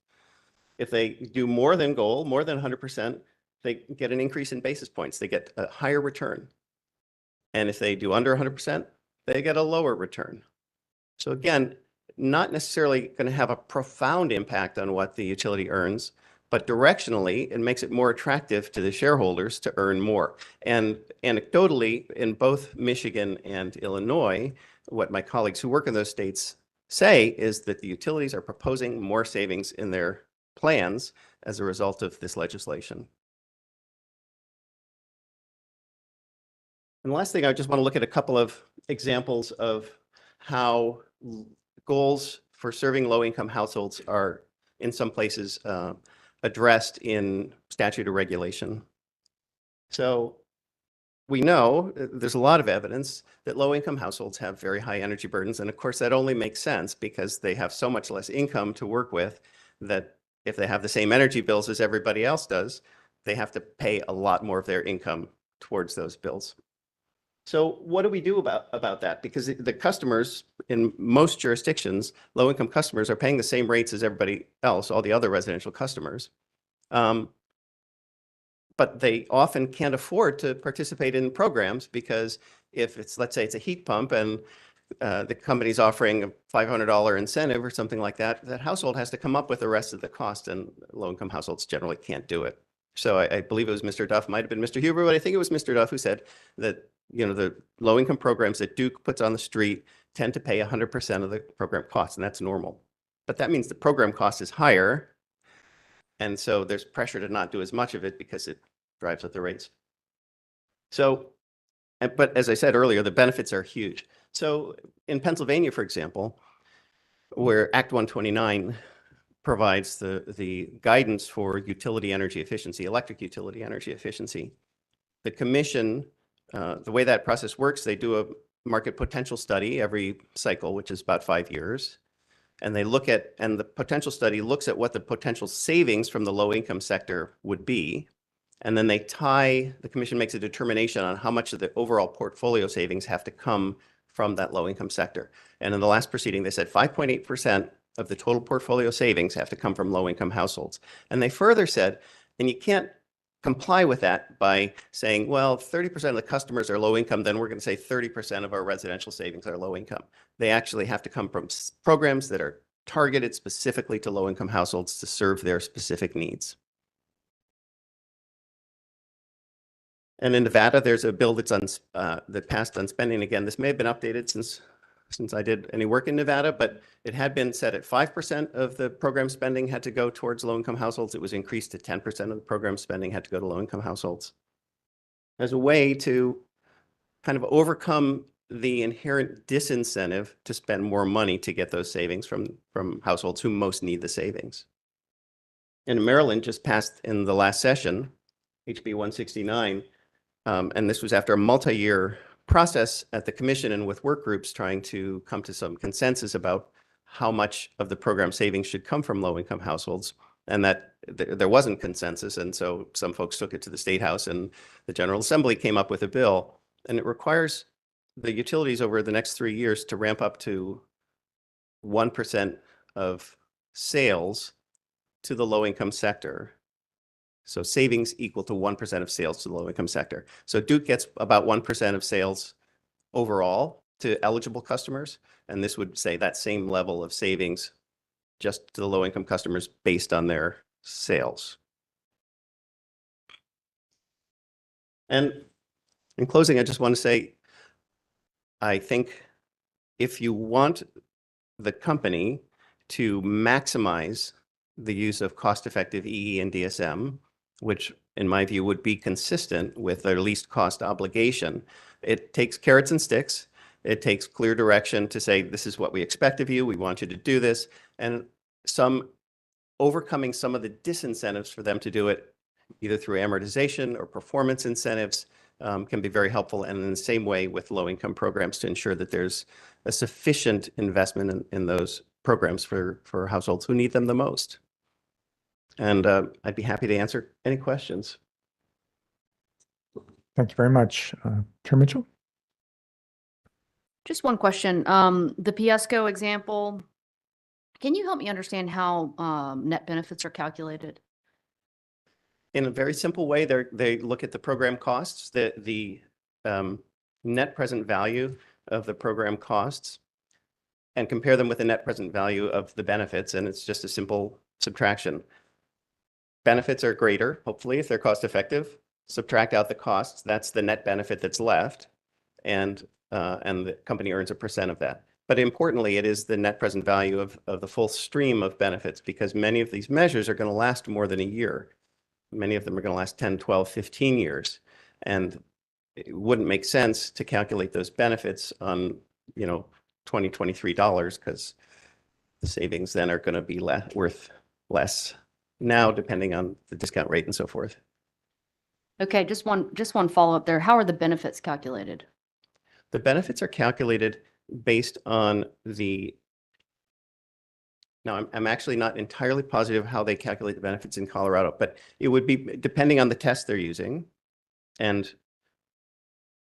If they do more than goal, more than 100%, they get an increase in basis points. They get a higher return. And if they do under 100%, they get a lower return. So again, not necessarily going to have a profound impact on what the utility earns, but directionally, it makes it more attractive to the shareholders to earn more. And anecdotally, in both Michigan and Illinois, what my colleagues who work in those states say is that the utilities are proposing more savings in their plans as a result of this legislation. And the last thing, I just want to look at a couple of examples of how goals for serving low-income households are in some places addressed in statute or regulation. So we know there's a lot of evidence that low-income households have very high energy burdens. And of course, that only makes sense because they have so much less income to work with that if they have the same energy bills as everybody else does, they have to pay a lot more of their income towards those bills. So what do we do about that? Because the customers in most jurisdictions, low-income customers, are paying the same rates as everybody else, all the other residential customers. But they often can't afford to participate in programs because if it's, let's say it's a heat pump and the company's offering a $500 incentive or something like that, that household has to come up with the rest of the cost, and low-income households generally can't do it. So I believe it was Mr. Duff, might have been Mr. Huber, but I think it was Mr. Duff who said that, you know, the low-income programs that Duke puts on the street tend to pay 100% of the program costs, and that's normal. But that means the program cost is higher, and so there's pressure to not do as much of it because it drives up the rates. So, but as I said earlier, the benefits are huge. So in Pennsylvania, for example, where Act 129 provides the guidance for utility energy efficiency, electric utility energy efficiency, the commission, the way that process works, they do a market potential study every cycle, which is about 5 years. And they look at, and the potential study looks at what the potential savings from the low income sector would be. And then the commission makes a determination on how much of the overall portfolio savings have to come from that low income sector. And in the last proceeding, they said 5.8% of the total portfolio savings have to come from low income households. And they further said, and you can't comply with that by saying, well, 30% of the customers are low income, then we're going to say 30% of our residential savings are low income. They actually have to come from programs that are targeted specifically to low income households to serve their specific needs. And in Nevada, there's a bill that's that passed on spending. Again, this may have been updated since I did any work in Nevada, but it had been set at 5% of the program spending had to go towards low-income households. It was increased to 10% of the program spending had to go to low-income households. As a way to kind of overcome the inherent disincentive to spend more money to get those savings from households who most need the savings. And Maryland just passed in the last session, HB 169, and this was after a multi-year process at the commission and with work groups trying to come to some consensus about how much of the program savings should come from low-income households, and that there wasn't consensus. And so some folks took it to the State House, and the General Assembly came up with a bill, and it requires the utilities over the next 3 years to ramp up to 1% of sales to the low-income sector. So savings equal to 1% of sales to the low-income sector. So Duke gets about 1% of sales overall to eligible customers, and this would say that same level of savings just to the low-income customers based on their sales. And in closing, I just want to say, I think if you want the company to maximize the use of cost-effective EE and DSM, which in my view would be consistent with their least cost obligation, it takes carrots and sticks. It takes clear direction to say, this is what we expect of you. We want you to do this. And overcoming some of the disincentives for them to do it, either through amortization or performance incentives, can be very helpful. And in the same way with low-income programs, to ensure that there's a sufficient investment in those programs for households who need them the most. And I'd be happy to answer any questions. Thank you very much. Chair Mitchell? Just one question. The Piesco example, can you help me understand how net benefits are calculated? In a very simple way, they look at the program costs, the net present value of the program costs, and compare them with the net present value of the benefits, and it's just a simple subtraction. Benefits are greater, hopefully, if they're cost effective. Subtract out the costs, that's the net benefit that's left, and the company earns a percent of that. But importantly, it is the net present value of the full stream of benefits, because many of these measures are going to last more than a year. Many of them are going to last 10, 12, 15 years. And it wouldn't make sense to calculate those benefits on, $2023, because the savings then are going to be worth less now, depending on the discount rate and so forth. Okay, just one follow-up there. How are the benefits calculated? The benefits are calculated based on now I'm actually not entirely positive how they calculate the benefits in Colorado, but it would be depending on the test they're using. And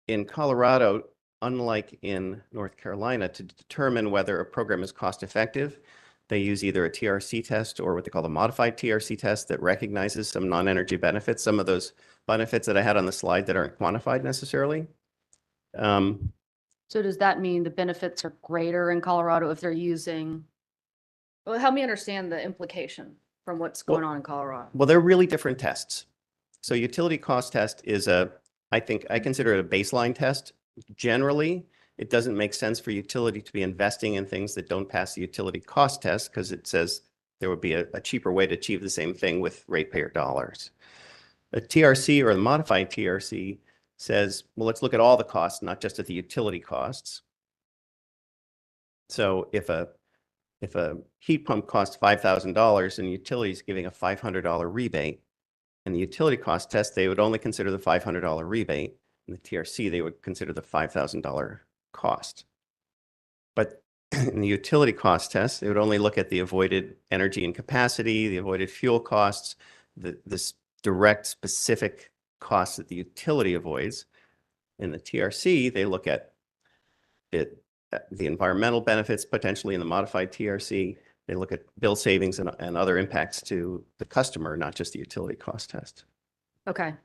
in Colorado, unlike in North Carolina, to determine whether a program is cost effective, they use either a TRC test or what they call the modified TRC test that recognizes some non-energy benefits, some of those benefits that I had on the slide that aren't quantified necessarily. So does that mean the benefits are greater in Colorado if they're using, well, help me understand the implication from what's going on in Colorado. Well, they're really different tests. So utility cost test is I consider it a baseline test. Generally, it doesn't make sense for utility to be investing in things that don't pass the utility cost test, because it says there would be a cheaper way to achieve the same thing with ratepayer dollars. A TRC or the modified TRC says, well, let's look at all the costs, not just at the utility costs. So if a heat pump costs $5,000 and utility is giving a $500 rebate, in the utility cost test, they would only consider the $500 rebate. In the TRC, they would consider the $5,000 cost. But in the utility cost test, they would only look at the avoided energy and capacity, the avoided fuel costs, this direct specific costs that the utility avoids. In the TRC, they look at the environmental benefits potentially in the modified TRC. They look at bill savings and other impacts to the customer, not just the utility cost test. Okay.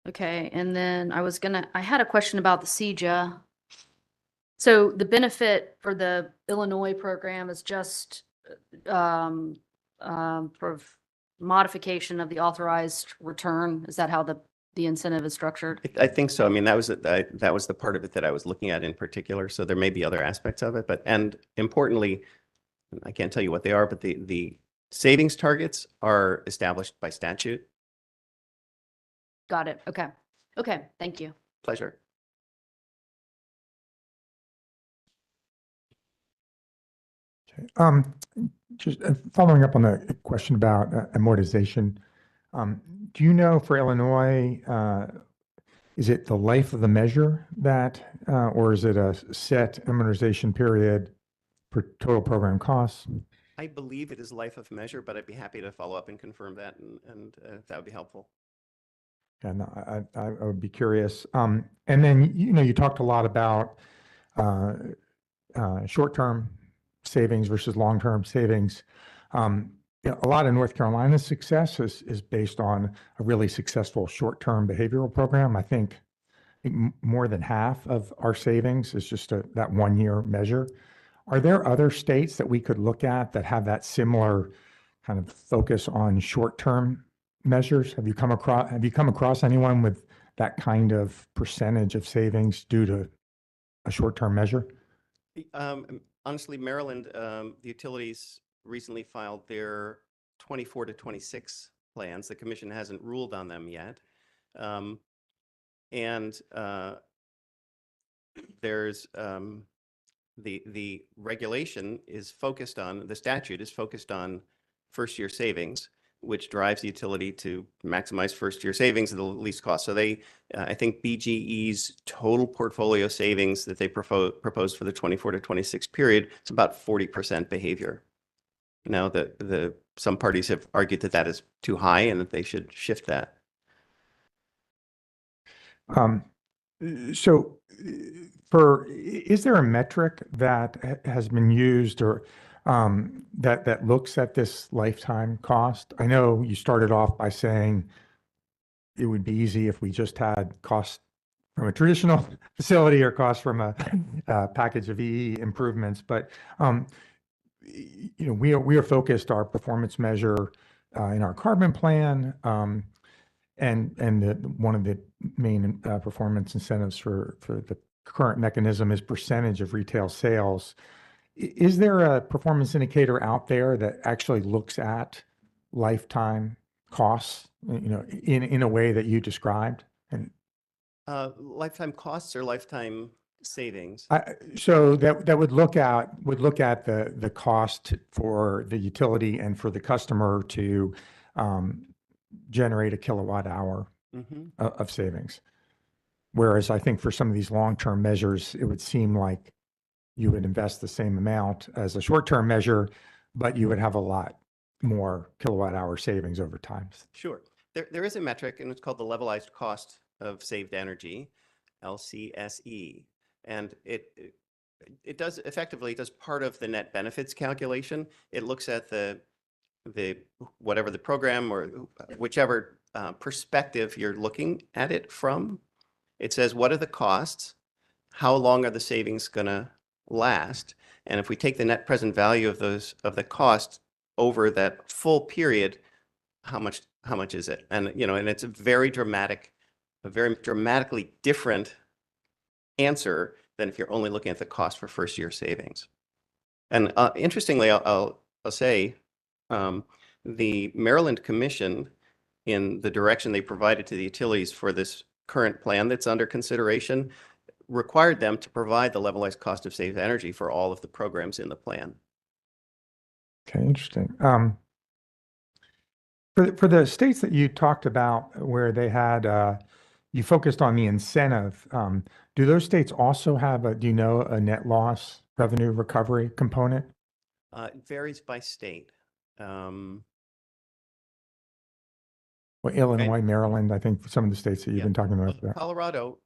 Okay, and then I had a question about the CJA. So the benefit for the Illinois program is just for modification of the authorized return. Is that how the incentive is structured? I think so. I mean, that was the part of it that I was looking at in particular. So there may be other aspects of it, and importantly, I can't tell you what they are, but the savings targets are established by statute. Got it. Okay. Okay, thank you. Pleasure. Um, just following up on the question about amortization. Do you know for Illinois, is it the life of the measure that, or is it a set amortization period per total program costs? I believe it is life of measure, but I'd be happy to follow up and confirm that, and that would be helpful. And I would be curious. And then, you talked a lot about short-term savings versus long-term savings. A lot of North Carolina's success is based on a really successful short-term behavioral program. I think more than half of our savings is just that one-year measure. Are there other states that we could look at that have that similar kind of focus on short-term measures? Have you come across anyone with that kind of percentage of savings due to a short-term measure? Honestly, Maryland, the utilities recently filed their 24 to 26 plans. The commission hasn't ruled on them yet. There's the regulation is focused on, the statute is focused on first-year savings, which drives the utility to maximize first-year savings at the least cost. So I think BGE's total portfolio savings that they proposed for the 24 to 26 period is about 40% behavior. Now, some parties have argued that that is too high and that they should shift that. So is there a metric that has been used or that looks at this lifetime cost? I know you started off by saying it would be easy if we just had cost from a traditional facility or cost from a package of EE improvements, but we are focused our performance measure in our carbon plan. And one of the main performance incentives for the current mechanism is percentage of retail sales. Is there a performance indicator out there that actually looks at lifetime costs, in a way that you described? And Lifetime costs or lifetime savings? so that would look at the cost for the utility and for the customer to generate a kilowatt hour of savings. Whereas I think for some of these long-term measures, it would seem like you would invest the same amount as a short-term measure, but you would have a lot more kilowatt hour savings over time. Sure. There is a metric, and it's called the levelized cost of saved energy, LCSE. And it does effectively, it does part of the net benefits calculation. It looks at whatever the program or whichever perspective you're looking at it from. It says, what are the costs? How long are the savings going to last? And if we take the net present value of the cost over that full period, how much is it? And and it's a very dramatically different answer than if you're only looking at the cost for first year savings. And interestingly, I'll say, the Maryland Commission, in the direction they provided to the utilities for this current plan that's under consideration, required them to provide the levelized cost of saved energy for all of the programs in the plan. Okay, interesting. For the states that you talked about where they had, you focused on the incentive, do those states also have a net loss revenue recovery component? It varies by state. Well, Illinois, Maryland, I think some of the states that you've been talking about. Colorado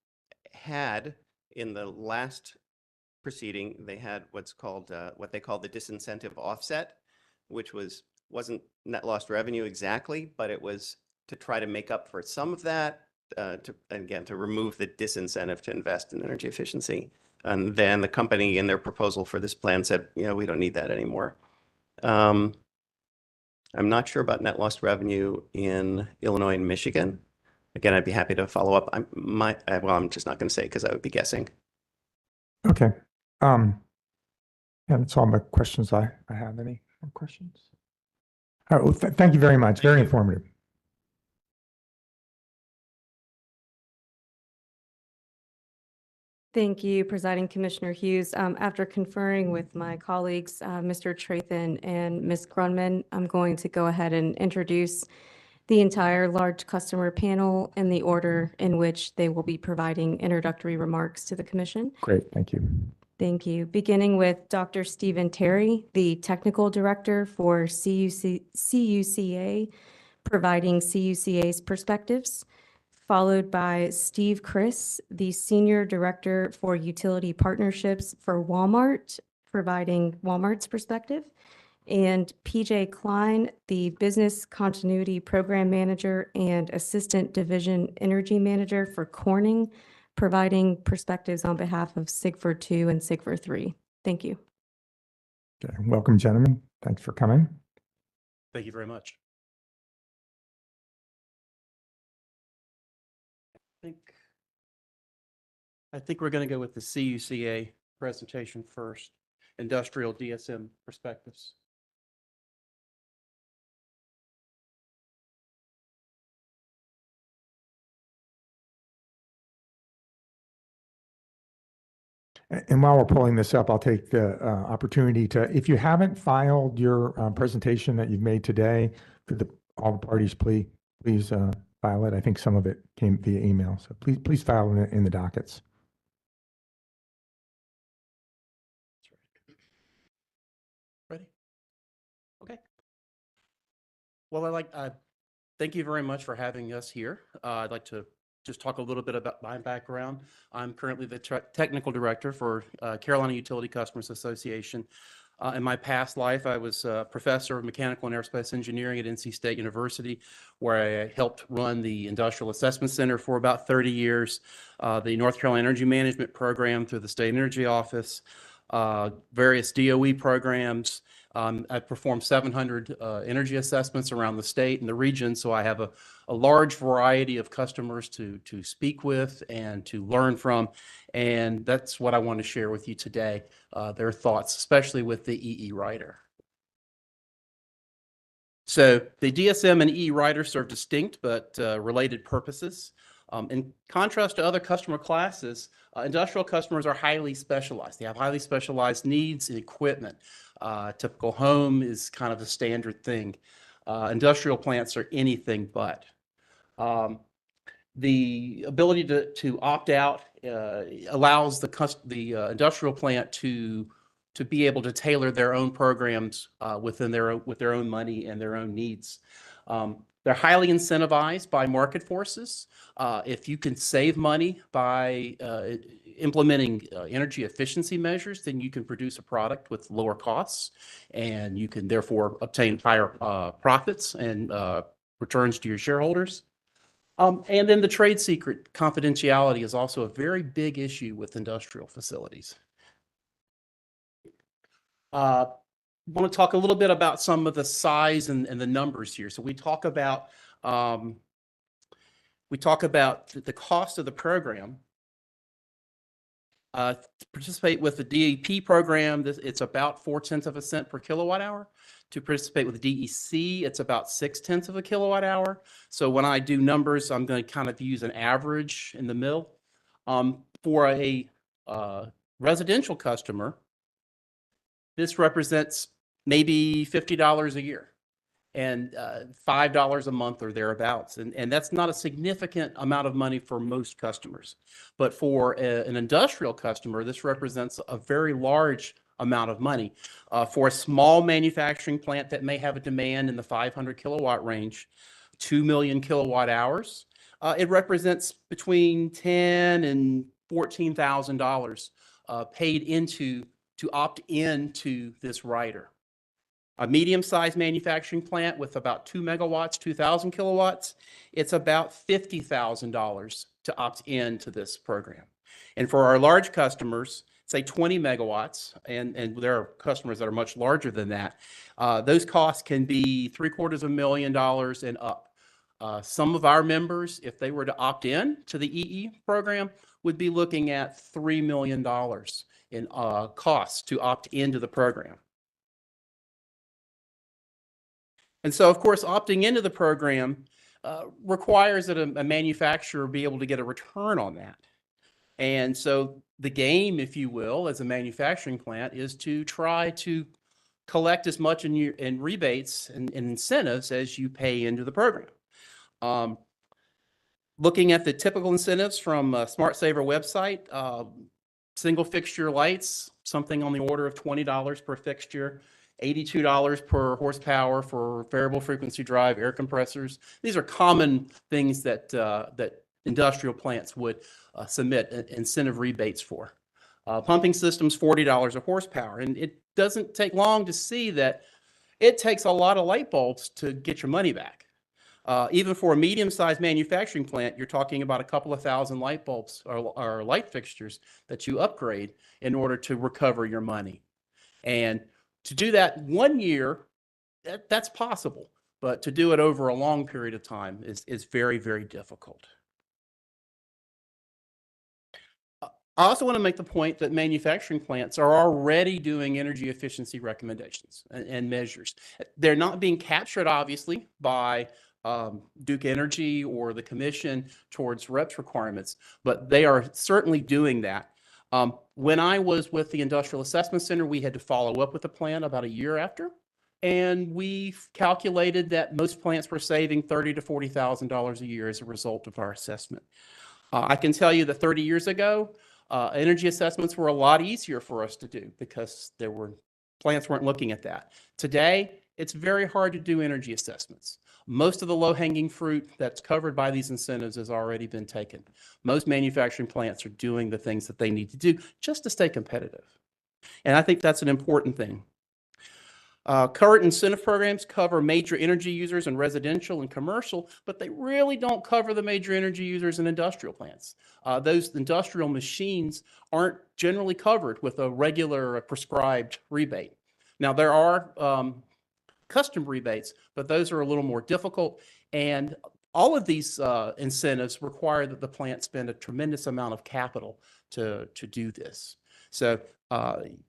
had, in the last proceeding, they had what they called the disincentive offset, which wasn't net lost revenue exactly, but it was to try to make up for some of that, to remove the disincentive to invest in energy efficiency. And then the company in their proposal for this plan said, we don't need that anymore. I'm not sure about net lost revenue in Illinois and Michigan. Again, I'd be happy to follow up. I'm just not going to say because I would be guessing. Okay. Yeah, that's all my questions I have. Any more questions? All right. Well, thank you very much. Very informative. Thank you, Presiding Commissioner Hughes. After conferring with my colleagues, Mr. Trathan and Ms. Grunman, I'm going to go ahead and introduce the entire large customer panel in the order in which they will be providing introductory remarks to the commission. Great, thank you. Thank you. Beginning with Dr. Stephen Terry, the Technical Director for CUCA, providing CUCA's perspectives, followed by Steve Chris, the Senior Director for Utility Partnerships for Walmart, providing Walmart's perspective, and PJ Klein, the Business Continuity Program Manager and Assistant Division Energy Manager for Corning, providing perspectives on behalf of SIGFR 2 and SIGFR 3. Thank you. Okay, welcome, gentlemen. Thanks for coming. Thank you very much. I think we're going to go with the CUCA presentation first, industrial DSM perspectives. And while we're pulling this up, I'll take the opportunity to, if you haven't filed your presentation that you've made today, for all the parties, please file it. I think some of it came via email, so please file it in the dockets. Ready? Okay. Well, thank you very much for having us here. I'd like to just talk a little bit about my background. I'm currently the technical director for Carolina Utility Customers Association. In my past life, I was a professor of mechanical and aerospace engineering at NC State University, where I helped run the Industrial Assessment Center for about 30 years, the North Carolina Energy Management Program through the State Energy Office, various DOE programs. I've performed 700 energy assessments around the state and the region, so I have a large variety of customers to speak with and to learn from, and that's what I want to share with you today, their thoughts, especially with the EE Rider. So the DSM and EE Rider serve distinct but related purposes. In contrast to other customer classes, industrial customers are highly specialized. They have highly specialized needs and equipment. Typical home is kind of the standard thing. Industrial plants are anything but. The ability to opt out allows the industrial plant to be able to tailor their own programs with their own money and their own needs. They're highly incentivized by market forces. If you can save money by implementing energy efficiency measures, then you can produce a product with lower costs, and you can therefore obtain higher profits and returns to your shareholders. And then the trade secret confidentiality is also a very big issue with industrial facilities. I want to talk a little bit about some of the size and the numbers here. So we talk about the cost of the program. To participate with the DEP program, it's about 0.4 cents per kilowatt hour. To participate with the DEC, it's about 0.6 of a kilowatt hour. So when I do numbers, I'm going to kind of use an average in the middle. For a residential customer, this represents maybe $50 a year and $5 a month or thereabouts. And that's not a significant amount of money for most customers. But for an industrial customer, this represents a very large amount of money. For a small manufacturing plant that may have a demand in the 500 kilowatt range, 2 million kilowatt hours, it represents between $10,000 and $14,000 paid to opt into this rider. A medium-sized manufacturing plant with about 2 megawatts, 2,000 kilowatts, it's about $50,000 to opt into this program. And for our large customers, say 20 megawatts, and there are customers that are much larger than that, those costs can be $750,000 and up. Some of our members, if they were to opt in to the EE program, would be looking at $3 million in costs to opt into the program. And so, of course, opting into the program requires that a manufacturer be able to get a return on that. And so the game, if you will, as a manufacturing plant is to try to collect as much in rebates and incentives as you pay into the program. Looking at the typical incentives from Smart Saver website, single fixture lights, something on the order of $20 per fixture, $82 per horsepower for variable frequency drive air compressors. These are common things that that industrial plants would submit incentive rebates for. Pumping systems, $40 a horsepower. And it doesn't take long to see that it takes a lot of light bulbs to get your money back. Even for a medium-sized manufacturing plant, you're talking about a couple of thousand light bulbs or light fixtures that you upgrade in order to recover your money. And to do that 1 year, that's possible. But to do it over a long period of time is very, very difficult. I also want to make the point that manufacturing plants are already doing energy efficiency recommendations and measures. They're not being captured, obviously, by Duke Energy or the commission towards REPS requirements, but they are certainly doing that. When I was with the Industrial Assessment Center, we had to follow up with the plant about a year after, and we calculated that most plants were saving $30,000 to $40,000 a year as a result of our assessment. I can tell you that 30 years ago, energy assessments were a lot easier for us to do because plants weren't looking at that. Today, it's very hard to do energy assessments. Most of the low-hanging fruit that's covered by these incentives has already been taken. Most manufacturing plants are doing the things that they need to do just to stay competitive. And I think that's an important thing. Current incentive programs cover major energy users in residential and commercial, but they really don't cover the major energy users in industrial plants. Those industrial machines aren't generally covered with a regular prescribed rebate. Now, there are custom rebates, but those are a little more difficult. And all of these incentives require that the plant spend a tremendous amount of capital to do this. So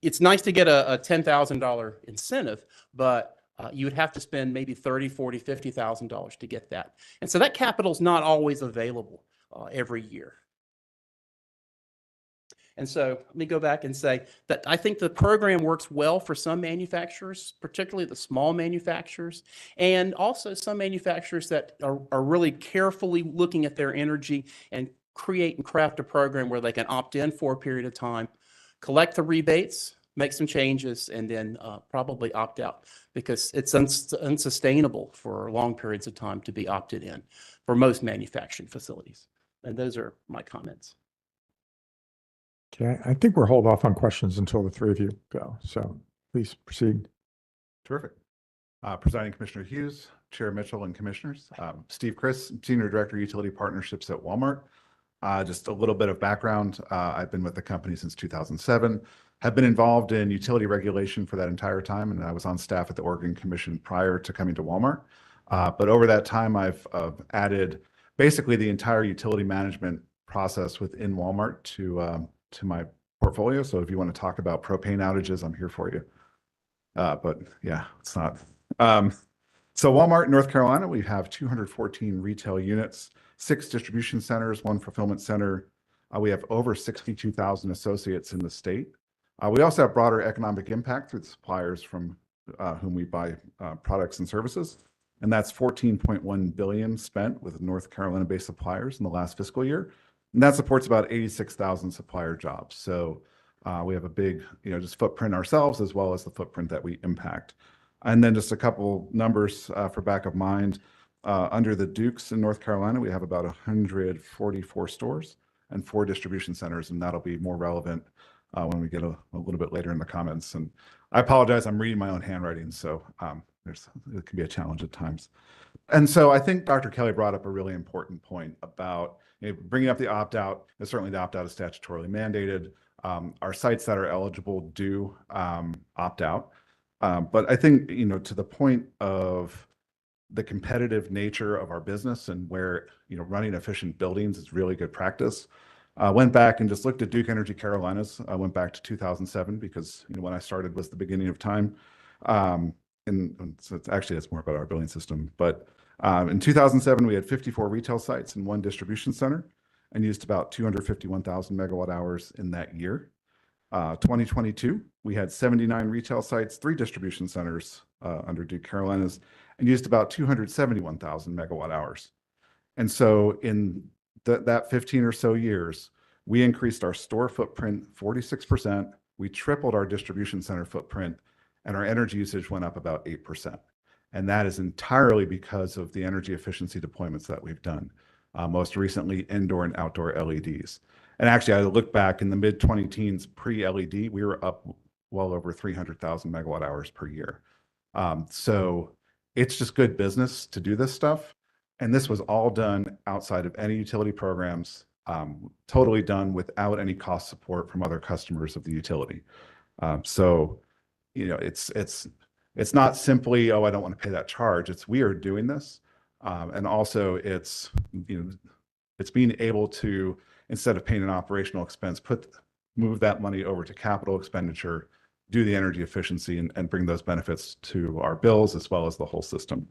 it's nice to get a $10,000 incentive, but you would have to spend maybe $30,000, $40,000, $50,000 to get that. And so that capital is not always available every year. And so let me go back and say that I think the program works well for some manufacturers, particularly the small manufacturers, and also some manufacturers that are really carefully looking at their energy and create and craft a program where they can opt in for a period of time, collect the rebates, make some changes, and then probably opt out because it's unsustainable for long periods of time to be opted in for most manufacturing facilities. And those are my comments. Okay, I think we're hold off on questions until the three of you go. So please proceed. Terrific. Presiding Commissioner Hughes, Chair Mitchell, and Commissioners. Steve Chris, Senior Director, Utility Partnerships at Walmart. Just a little bit of background. I've been with the company since 2007. Have been involved in utility regulation for that entire time, and I was on staff at the Oregon Commission prior to coming to Walmart. But over that time, I've added basically the entire utility management process within Walmart to my portfolio. So if you want to talk about propane outages, I'm here for you. But yeah, it's not. So Walmart, North Carolina, we have 214 retail units, 6 distribution centers, 1 fulfillment center. We have over 62,000 associates in the state. We also have broader economic impact through the suppliers from whom we buy products and services. And that's $14.1 billion spent with North Carolina-based suppliers in the last fiscal year. And that supports about 86,000 supplier jobs. So we have a big, just footprint ourselves as well as the footprint that we impact. And then just a couple numbers for back of mind. Under the Dukes in North Carolina, we have about 144 stores and 4 distribution centers, and that'll be more relevant when we get a little bit later in the comments. And I apologize, I'm reading my own handwriting, so it can be a challenge at times. And so I think Dr. Kelly brought up a really important point about bringing up the opt-out. Certainly the opt-out is statutorily mandated. Our sites that are eligible do opt out. But I think, to the point of the competitive nature of our business and where, running efficient buildings is really good practice. Went back and just looked at Duke Energy Carolinas. I went back to 2007 because, when I started was the beginning of time. And so it's more about our billing system. But in 2007, we had 54 retail sites and 1 distribution center. and used about 251,000 megawatt hours in that year. 2022, we had 79 retail sites, 3 distribution centers under Duke Carolinas, and used about 271,000 megawatt hours. And so in that 15 or so years, we increased our store footprint 46%. We tripled our distribution center footprint, and our energy usage went up about 8%. And that is entirely because of the energy efficiency deployments that we've done, most recently indoor and outdoor LEDs. And actually, I look back in the mid-20 teens pre-LED, we were up well over 300,000 megawatt hours per year. So it's just good business to do this stuff. And this was all done outside of any utility programs, totally done without any cost support from other customers of the utility. So, you know, it's not simply, oh, I don't want to pay that charge. It's we are doing this. And also it's, you know, it's being able to, instead of paying an operational expense, move that money over to capital expenditure, do the energy efficiency and bring those benefits to our bills as well as the whole system.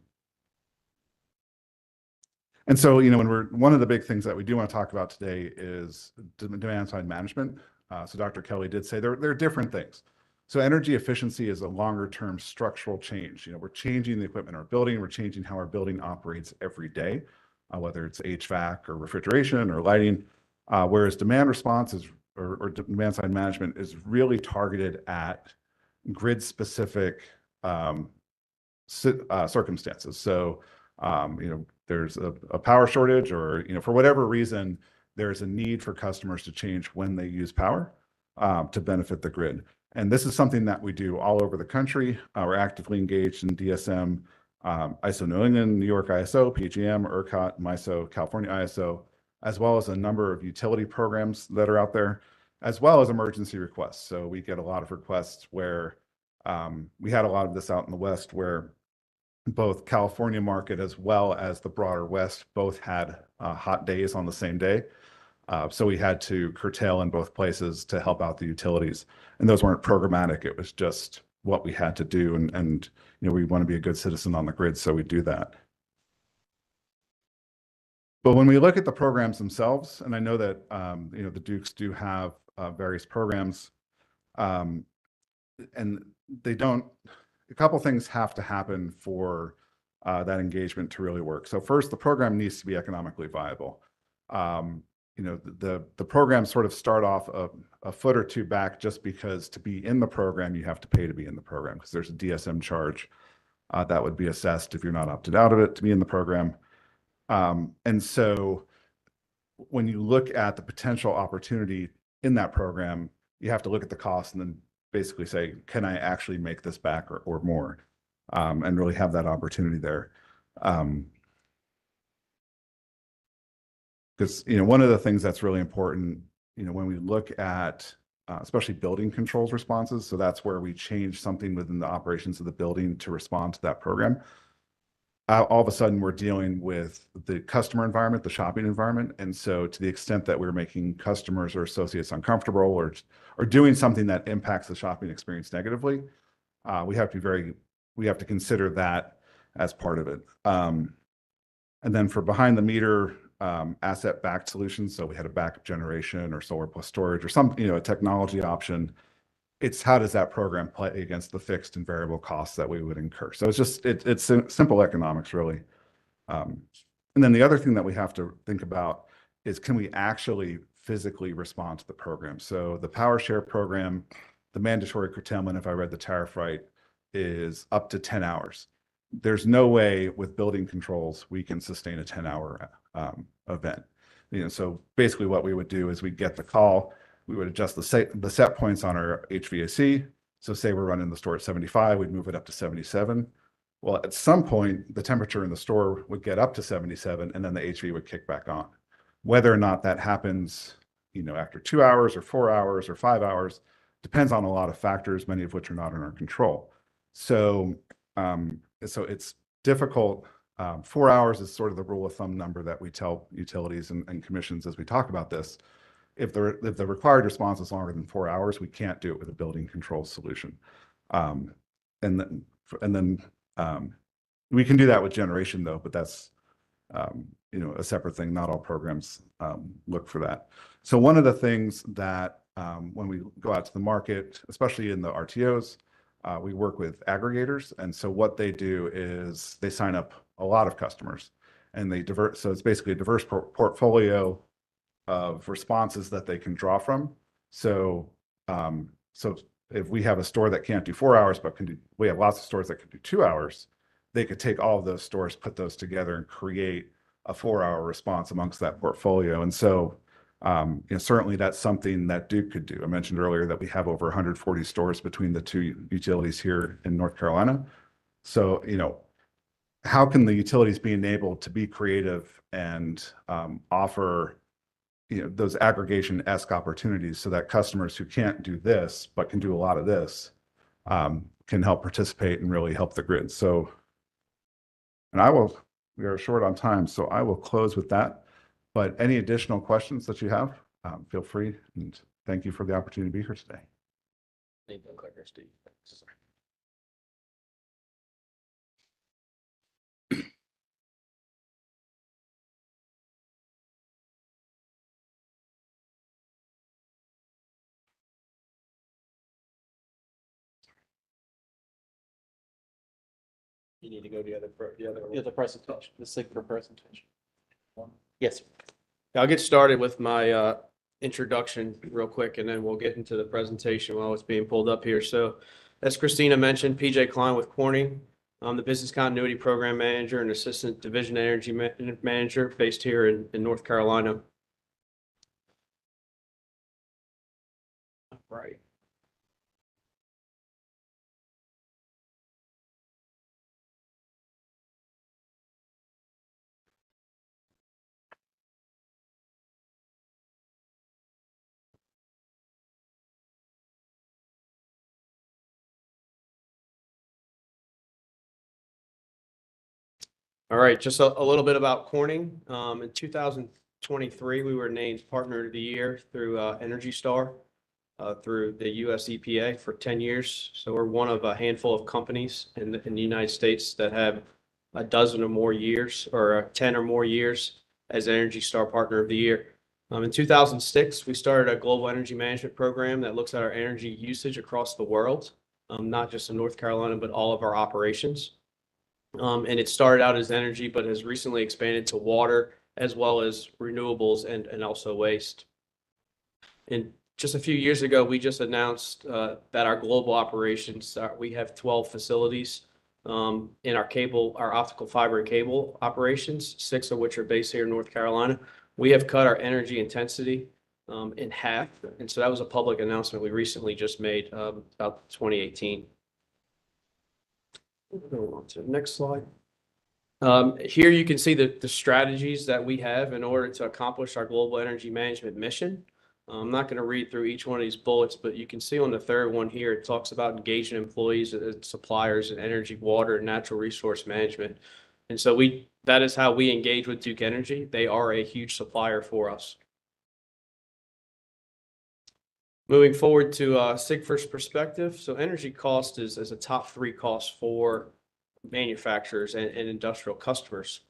And so, you know, one of the big things that we do want to talk about today is demand side management. So Dr. Kelly did say there are different things. So energy efficiency is a longer term structural change. You know, we're changing the equipment in our building, we're changing how our building operates every day, whether it's HVAC or refrigeration or lighting, whereas demand response is, or demand side management is really targeted at grid specific circumstances. So, you know, there's a power shortage or, you know, for whatever reason, there's a need for customers to change when they use power to benefit the grid. And this is something that we do all over the country. We're actively engaged in DSM, ISO New England, New York ISO, PGM, ERCOT, MISO, California ISO, as well as a number of utility programs that are out there, as well as emergency requests. So we get a lot of requests where we had a lot of this out in the West where both California market as well as the broader West both had hot days on the same day. So we had to curtail in both places to help out the utilities. And those weren't programmatic. It was just what we had to do. And you know, we want to be a good citizen on the grid, so we do that. But when we look at the programs themselves, and I know that you know, the Dukes do have various programs, and they don't, a couple things have to happen for that engagement to really work. So first, the program needs to be economically viable. You know, the programs sort of start off a foot or two back just because to be in the program, you have to pay to be in the program because there's a DSM charge that would be assessed if you're not opted out of it to be in the program. And so when you look at the potential opportunity in that program, you have to look at the cost and then basically say, can I actually make this back or more, and really have that opportunity there. Because, you know, one of the things that's really important, you know, when we look at especially building controls responses, so that's where we change something within the operations of the building to respond to that program. All of a sudden, we're dealing with the customer environment, the shopping environment. And so to the extent that we're making customers or associates uncomfortable or doing something that impacts the shopping experience negatively, we have to consider that as part of it. And then for behind the meter, asset backed solutions. So we had a backup generation or solar plus storage or some, you know, a technology option. It's how does that program play against the fixed and variable costs that we would incur? So it's just, it's simple economics really. And then the other thing that we have to think about is can we actually physically respond to the program? So the power share program, the mandatory curtailment, if I read the tariff right, is up to 10 hours. There's no way with building controls we can sustain a 10-hour event. You know, so basically what we would do is we'd get the call, we would adjust the set points on our HVAC. So say we're running the store at 75, we'd move it up to 77. Well, at some point, the temperature in the store would get up to 77 and then the HV would kick back on. Whether or not that happens, you know, after 2 hours or 4 hours or 5 hours, depends on a lot of factors, many of which are not in our control. So, so it's difficult. 4 hours is sort of the rule of thumb number that we tell utilities and commissions as we talk about this. If the required response is longer than 4 hours, we can't do it with a building control solution. And then we can do that with generation though, but that's, a separate thing. Not all programs look for that. So one of the things that when we go out to the market, especially in the RTOs, we work with aggregators. And so what they do is they sign up a lot of customers and they divert. So it's basically a diverse portfolio of responses that they can draw from. So, so if we have a store that can't do 4 hours, but we have lots of stores that can do 2 hours, they could take all of those stores, put those together and create a 4-hour response amongst that portfolio. And so, certainly that's something that Duke could do. I mentioned earlier that we have over 140 stores between the two utilities here in North Carolina. So, how can the utilities be enabled to be creative and offer, those aggregation-esque opportunities so that customers who can't do this, but can do a lot of this, can help participate and really help the grid. So, and we are short on time, so I will close with that. But any additional questions that you have, feel free, and thank you for the opportunity to be here today. Steve. You need to go to the other presentation, the SIGFR presentation. Yes. I'll get started with my introduction real quick, and then we'll get into the presentation while it's being pulled up here. So as Christina mentioned, PJ Klein with Corning. I'm the Business Continuity Program Manager and Assistant Division Energy Manager based here in North Carolina. All right. All right, just a little bit about Corning. In 2023, we were named Partner of the Year through Energy Star through the US EPA for 10 years. So we're one of a handful of companies in the United States that have a dozen or more years, or 10 or more years as Energy Star Partner of the Year. In 2006, we started a global energy management program that looks at our energy usage across the world, not just in North Carolina, but all of our operations. And it started out as energy, but has recently expanded to water as well as renewables and also waste. And just a few years ago, we just announced that our global operations, we have 12 facilities in our optical fiber and cable operations, 6 of which are based here in North Carolina. We have cut our energy intensity in half. And so that was a public announcement we recently just made about 2018. Go on to the next slide. Here you can see the strategies that we have in order to accomplish our global energy management mission. I'm not going to read through each one of these bullets, but you can see on the third one here, it talks about engaging employees and suppliers in energy, water, and natural resource management. And so that is how we engage with Duke Energy. They are a huge supplier for us. Moving forward to SIGFR's perspective. So energy cost is a top 3 cost for manufacturers and industrial customers.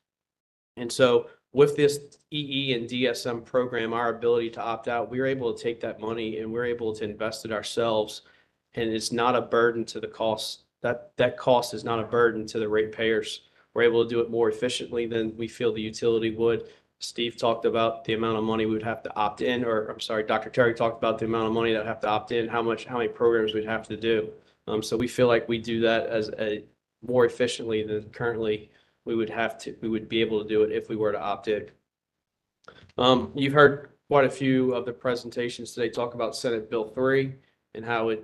And so with this EE and DSM program, our ability to opt out, we're able to take that money and we're able to invest it ourselves. And it's not a burden to the cost. That cost is not a burden to the ratepayers. We're able to do it more efficiently than we feel the utility would. Steve talked about the amount of money we would have to opt in, or I'm sorry, Dr. Terry talked about the amount of money that would have to opt in, how many programs we'd have to do. So we feel like we do that as more efficiently than currently we would be able to do it if we were to opt in. You've heard quite a few of the presentations today talk about Senate Bill 3 and how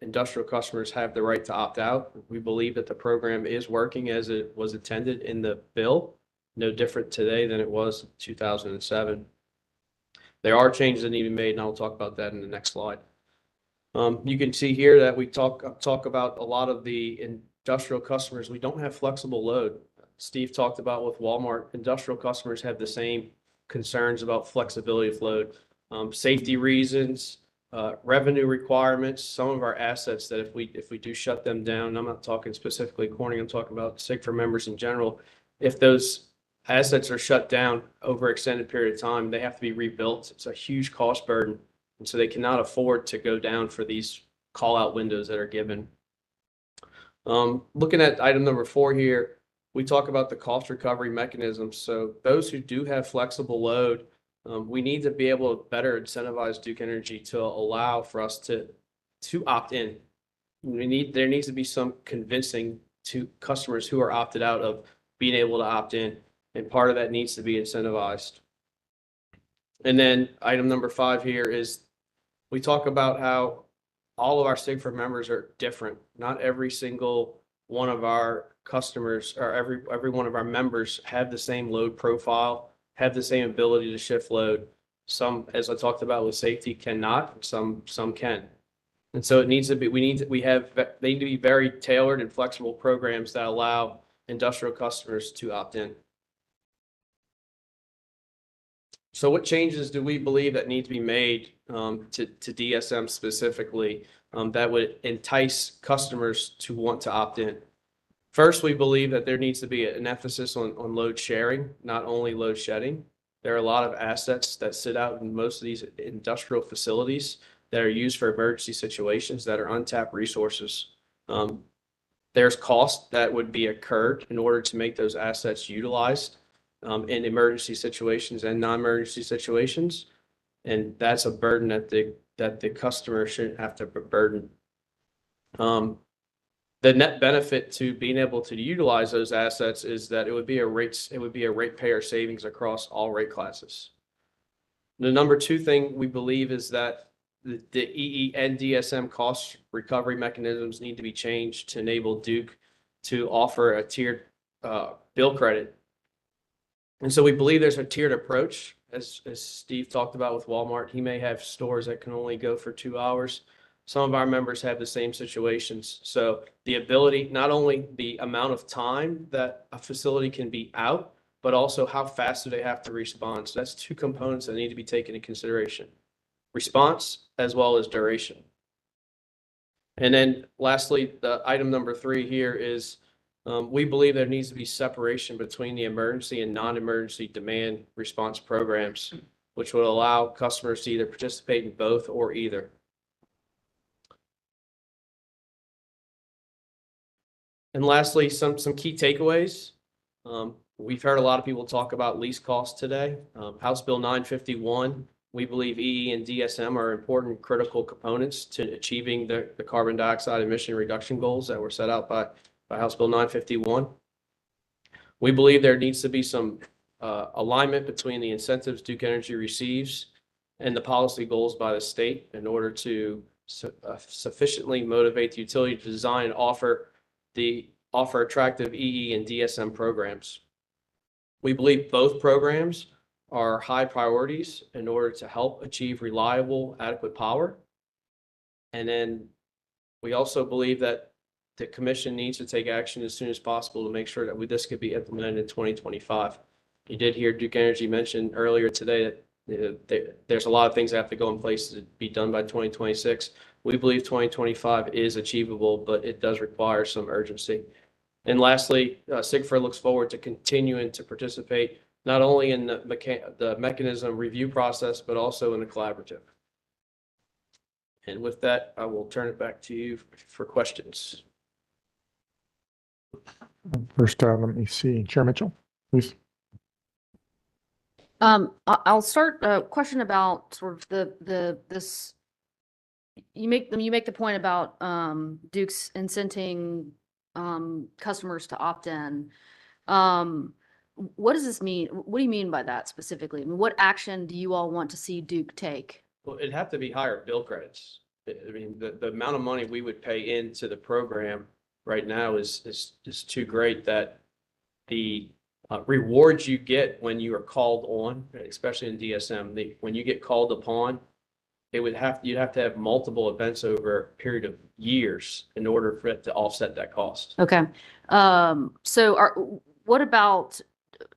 industrial customers have the right to opt out. We believe that the program is working as it was intended in the bill. No different today than it was in 2007. There are changes that need to be made, and I'll talk about that in the next slide. You can see here that we talk about a lot of the industrial customers. We don't have flexible load. Steve talked about with Walmart, industrial customers have the same concerns about flexibility of load, safety reasons, revenue requirements, some of our assets that if we do shut them down, and I'm not talking specifically Corning, I'm talking about SIGFR members in general, if those assets are shut down over extended period of time, they have to be rebuilt. It's a huge cost burden. And so they cannot afford to go down for these call out windows that are given. Looking at item number 4 here, we talk about the cost recovery mechanisms. So those who do have flexible load, we need to be able to better incentivize Duke Energy to allow for us to opt in. There needs to be some convincing to customers who are opted out of being able to opt in, and part of that needs to be incentivized. And then item number 5 here is we talk about how all of our Sigford members are different. Not every single one of our customers or every one of our members have the same load profile, have the same ability to shift load. Some, as I talked about with safety, cannot, some can. And so it needs to be, they need to be very tailored and flexible programs that allow industrial customers to opt in. So what changes do we believe that need to be made to DSM specifically that would entice customers to want to opt in? First, we believe that there needs to be an emphasis on load sharing, not only load shedding. There are a lot of assets that sit out in most of these industrial facilities that are used for emergency situations that are untapped resources. There's cost that would be incurred in order to make those assets utilized in emergency situations and non-emergency situations. And that's a burden that the customer shouldn't have to burden. The net benefit to being able to utilize those assets is that it would be a ratepayer savings across all rate classes. The number 2 thing we believe is that the EE and DSM cost recovery mechanisms need to be changed to enable Duke to offer a tiered bill credit. And so we believe there's a tiered approach, as Steve talked about with Walmart. He may have stores that can only go for 2 hours. Some of our members have the same situations. So the ability, not only the amount of time that a facility can be out, but also how fast do they have to respond. So that's 2 components that need to be taken into consideration: response as well as duration. And then lastly, the item number 3 here is we believe there needs to be separation between the emergency and non-emergency demand response programs, which would allow customers to either participate in both or either. And lastly, some key takeaways. We've heard a lot of people talk about lease costs today. House Bill 951, we believe EE and DSM are important critical components to achieving the carbon dioxide emission reduction goals that were set out by House Bill 951. We believe there needs to be some alignment between the incentives Duke Energy receives and the policy goals by the state in order to sufficiently motivate the utility to design and offer attractive EE and DSM programs. We believe both programs are high priorities in order to help achieve reliable, adequate power. And then we also believe that the commission needs to take action as soon as possible to make sure that this could be implemented in 2025. You did hear Duke Energy mention earlier today that there's a lot of things that have to go in place to be done by 2026. We believe 2025 is achievable, but it does require some urgency. And lastly, Sigford looks forward to continuing to participate not only in the mechanism review process, but also in the collaborative. And with that, I will turn it back to you for questions. First, let me see, Chair Mitchell, please. I'll start a question about sort of this. You make the point about Duke's incenting customers to opt in. What does this mean? What do you mean by that specifically? I mean, what action do you all want to see Duke take? Well, it'd have to be higher bill credits. I mean, the amount of money we would pay into the program right now is too great that the rewards you get when you are called on, especially in DSM, when you get called upon, you'd have to have multiple events over a period of years in order for it to offset that cost. Okay. So what about,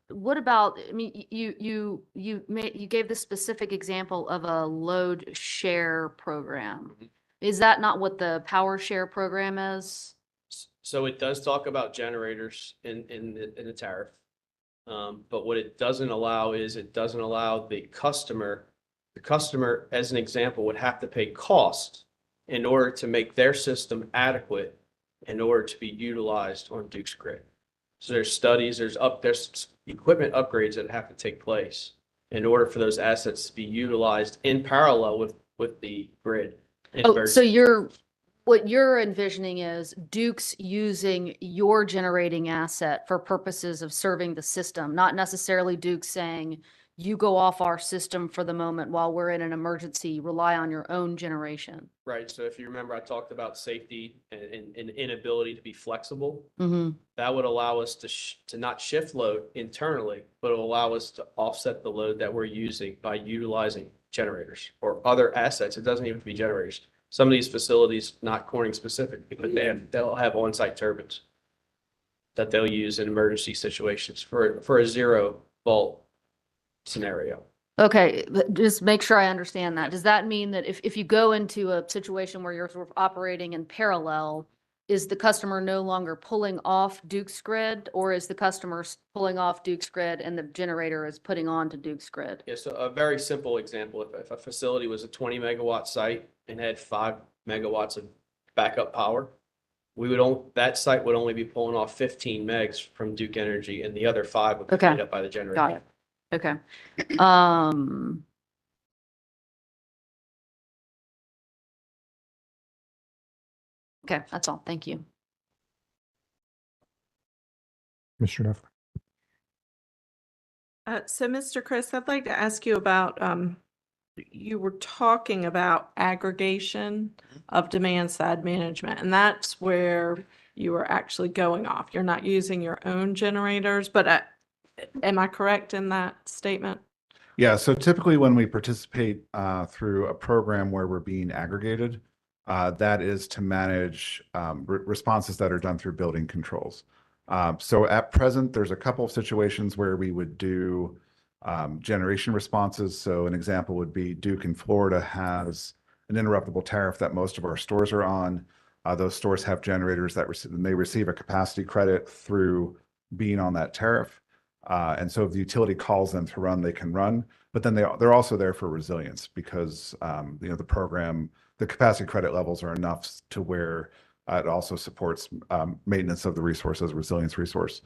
I mean, you gave the specific example of a load share program. Mm-hmm. Is that not what the power share program is? So it does talk about generators in the tariff. But what it doesn't allow is it doesn't allow the customer, as an example, would have to pay cost in order to make their system adequate in order to be utilized on Duke's grid. So there's studies, there's equipment upgrades that have to take place in order for those assets to be utilized in parallel with the grid. Oh, so what you're envisioning is Duke's using your generating asset for purposes of serving the system, not necessarily Duke saying, you go off our system for the moment while we're in an emergency, rely on your own generation. Right. So if you remember, I talked about safety and inability to be flexible. Mm-hmm. That would allow us to not shift load internally, but it will allow us to offset the load that we're using by utilizing generators or other assets. It doesn't even have to be generators. Some of these facilities, not Corning specific, but they'll have on-site turbines that they'll use in emergency situations for a 0 volt scenario. Okay, but just make sure I understand that. Does that mean that if you go into a situation where you're sort of operating in parallel, is the customer no longer pulling off Duke's grid, or is the customer pulling off Duke's grid and the generator is putting on to Duke's grid? Yeah, so a very simple example, if a facility was a 20 megawatt site and had 5 megawatts of backup power, that site would only be pulling off 15 megs from Duke Energy, and the other 5 would be Okay. made up by the generator. Got it. Okay. Okay, that's all. Thank you. Mr. Duff. So, Mr. Chris, I'd like to ask you about, you were talking about aggregation of demand side management, and that's where you were actually going off. You're not using your own generators, but am I correct in that statement? Yeah, so typically when we participate through a program where we're being aggregated, that is to manage responses that are done through building controls. So at present, there's a couple of situations where we would do generation responses. So an example would be Duke in Florida has an interruptible tariff that most of our stores are on. Those stores have generators that they receive a capacity credit through being on that tariff. And so if the utility calls them to run, they can run. But then they're also there for resilience because the program, the capacity credit levels are enough to where it also supports maintenance of the resource as a resilience resource.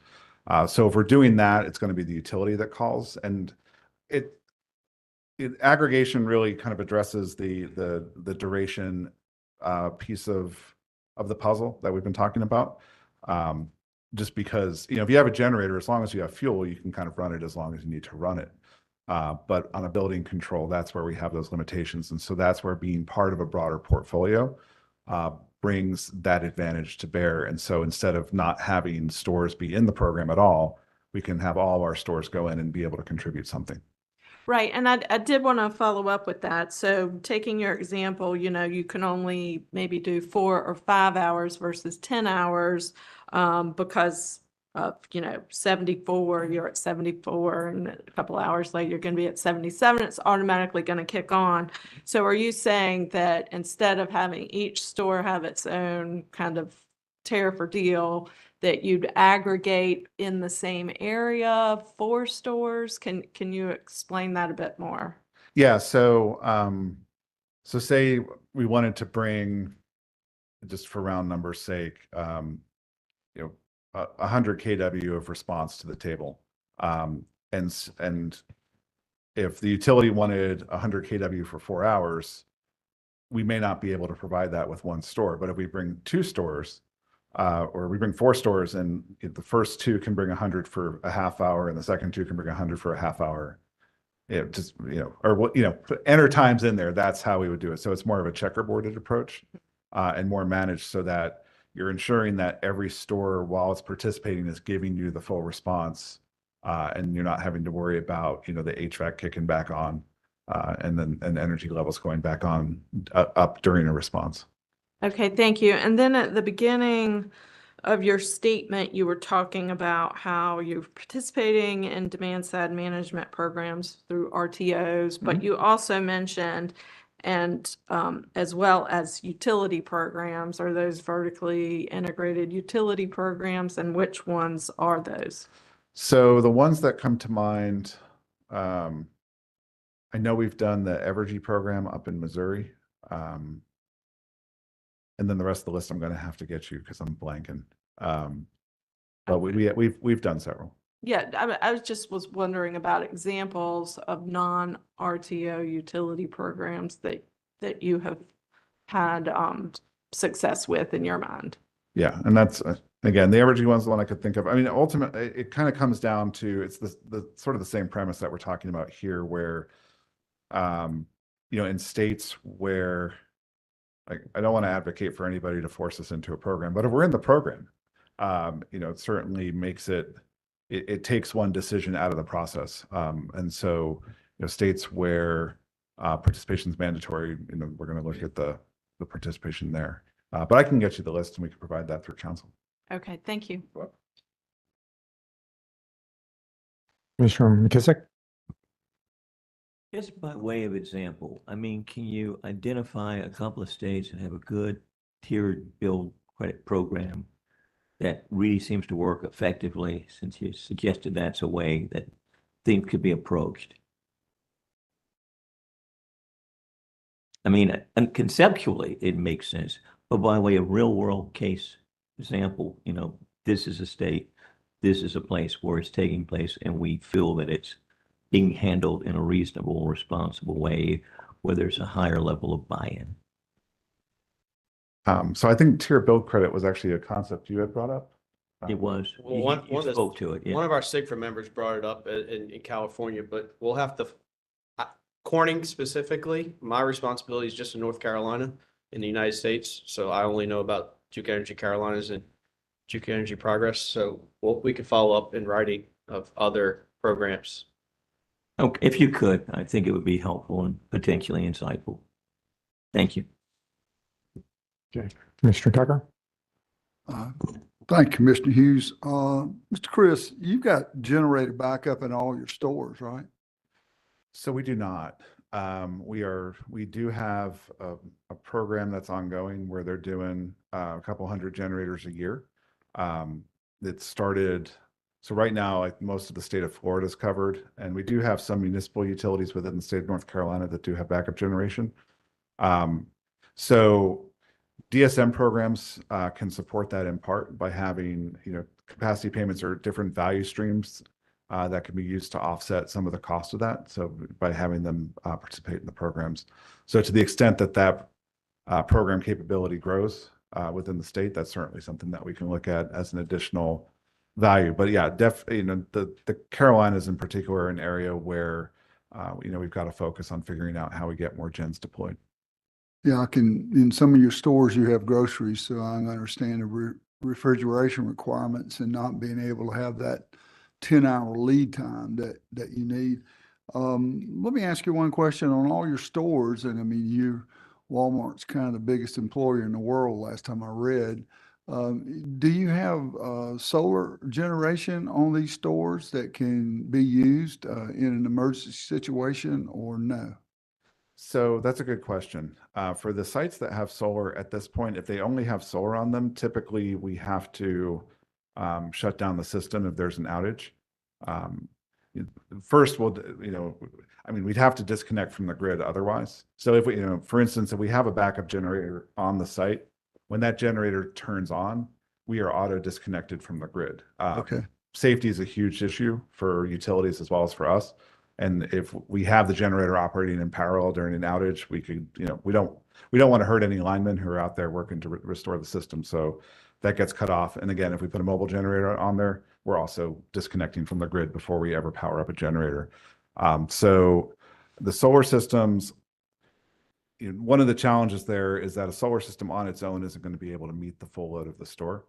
So if we're doing that, it's going to be the utility that calls, and aggregation really kind of addresses the duration piece of the puzzle that we've been talking about. Just because, if you have a generator, as long as you have fuel, you can kind of run it as long as you need to run it. But on a building control, that's where we have those limitations. And so that's where being part of a broader portfolio brings that advantage to bear. And so instead of not having stores be in the program at all, we can have all of our stores go in and be able to contribute something. Right. And I did want to follow up with that. So taking your example, you can only maybe do 4 or 5 hours versus 10 hours because of, 74, you're at 74, and a couple hours later, you're going to be at 77. It's automatically going to kick on. So are you saying that instead of having each store have its own kind of tariff or deal, that you'd aggregate in the same area for stores? Can you explain that a bit more? Yeah, so say we wanted to bring, just for round numbers sake, 100 kW of response to the table. And if the utility wanted 100 kW for 4 hours, we may not be able to provide that with one store. But if we bring 2 stores, or we bring 4 stores, and the first 2 can bring 100 for a half hour, and the second 2 can bring 100 for a half hour, put enter times in there. That's how we would do it. So it's more of a checkerboarded approach and more managed, so that you're ensuring that every store, while it's participating, is giving you the full response, and you're not having to worry about the HVAC kicking back on and energy levels going back on up during a response. Okay, thank you. And then at the beginning of your statement, you were talking about how you're participating in demand side management programs through RTOs, but you also mentioned, and as well as utility programs. Are those vertically integrated utility programs, and which ones are those? So the ones that come to mind, I know we've done the Evergy program up in Missouri. And then the rest of the list I'm going to have to get you because I'm blanking. But we've done several. Yeah, I was wondering about examples of non-RTO utility programs that you have had success with in your mind. Yeah, and that's again the Evergy one's the one I could think of. I mean, ultimately, it kind of comes down to it's the sort of the same premise that we're talking about here, where in states where I don't want to advocate for anybody to force us into a program, but if we're in the program, it certainly makes it takes one decision out of the process. And so, states where participation is mandatory, we're going to look at the participation there. But I can get you the list and we can provide that through council. Okay, thank you. Commissioner McKissick? Just by way of example, I mean, can you identify a couple of states that have a good tiered bill credit program that really seems to work effectively, since you suggested that's a way that things could be approached? I mean, and conceptually, it makes sense, but by way of real world case example, this is a state, this is a place where it's taking place, and we feel that it's being handled in a reasonable, responsible way where there's a higher level of buy-in. So I think tier bill credit was actually a concept you had brought up. It was. Well, You spoke to it. Yeah. One of our SIGFA members brought it up in California, but we'll have to, Corning specifically, my responsibility is just in North Carolina in the United States. So I only know about Duke Energy Carolinas and Duke Energy Progress. So we could follow up in writing of other programs. Okay, if you could, I think it would be helpful and potentially insightful. Thank you. Okay, Commissioner Tucker? Thank you, Mr. Hughes. Mr. Chris, you've got generator backup in all your stores, right? So we do not. We do have a program that's ongoing where they're doing a couple hundred generators a year. It started, so right now, most of the state of Florida is covered, and we do have some municipal utilities within the state of North Carolina that do have backup generation. So DSM programs can support that in part by having, capacity payments or different value streams that can be used to offset some of the cost of that. So by having them participate in the programs. So to the extent that program capability grows within the state, that's certainly something that we can look at as an additional value. But yeah, the Carolinas in particular are an area where, we've got to focus on figuring out how we get more gens deployed. Yeah, in some of your stores, you have groceries, so I understand the refrigeration requirements and not being able to have that 10-hour lead time that you need. Let me ask you one question on all your stores, and I mean, Walmart's kind of the biggest employer in the world last time I read. Do you have solar generation on these stores that can be used in an emergency situation or no? So that's a good question. For the sites that have solar at this point, if they only have solar on them, typically we have to shut down the system if there's an outage. First, we'd have to disconnect from the grid otherwise. So if we, for instance, if we have a backup generator on the site, when that generator turns on, we are auto disconnected from the grid. Okay. Safety is a huge issue for utilities as well as for us. And if we have the generator operating in parallel during an outage, we could, we don't want to hurt any linemen who are out there working to restore the system. So that gets cut off. And again, if we put a mobile generator on there, we're also disconnecting from the grid before we ever power up a generator. So the solar systems, one of the challenges there is that a solar system on its own isn't going to be able to meet the full load of the store,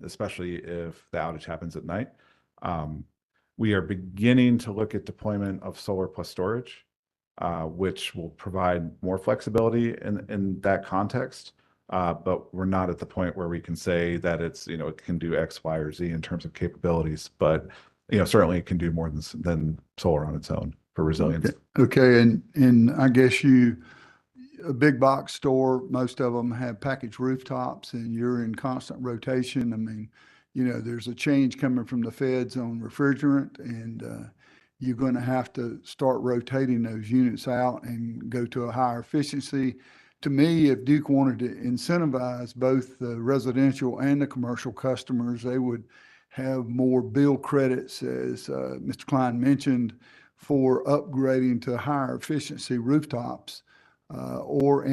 especially if the outage happens at night. We are beginning to look at deployment of solar plus storage, which will provide more flexibility in that context. But we're not at the point where we can say that it's, it can do X, Y, or Z in terms of capabilities. But, certainly it can do more than solar on its own for resilience. Okay. And I guess a big box store, most of them have packaged rooftops and you're in constant rotation. I mean, there's a change coming from the feds on refrigerant, and you're going to have to start rotating those units out and go to a higher efficiency. To me, if Duke wanted to incentivize both the residential and the commercial customers, they would have more bill credits, as Mr. Klein mentioned, for upgrading to higher efficiency rooftops or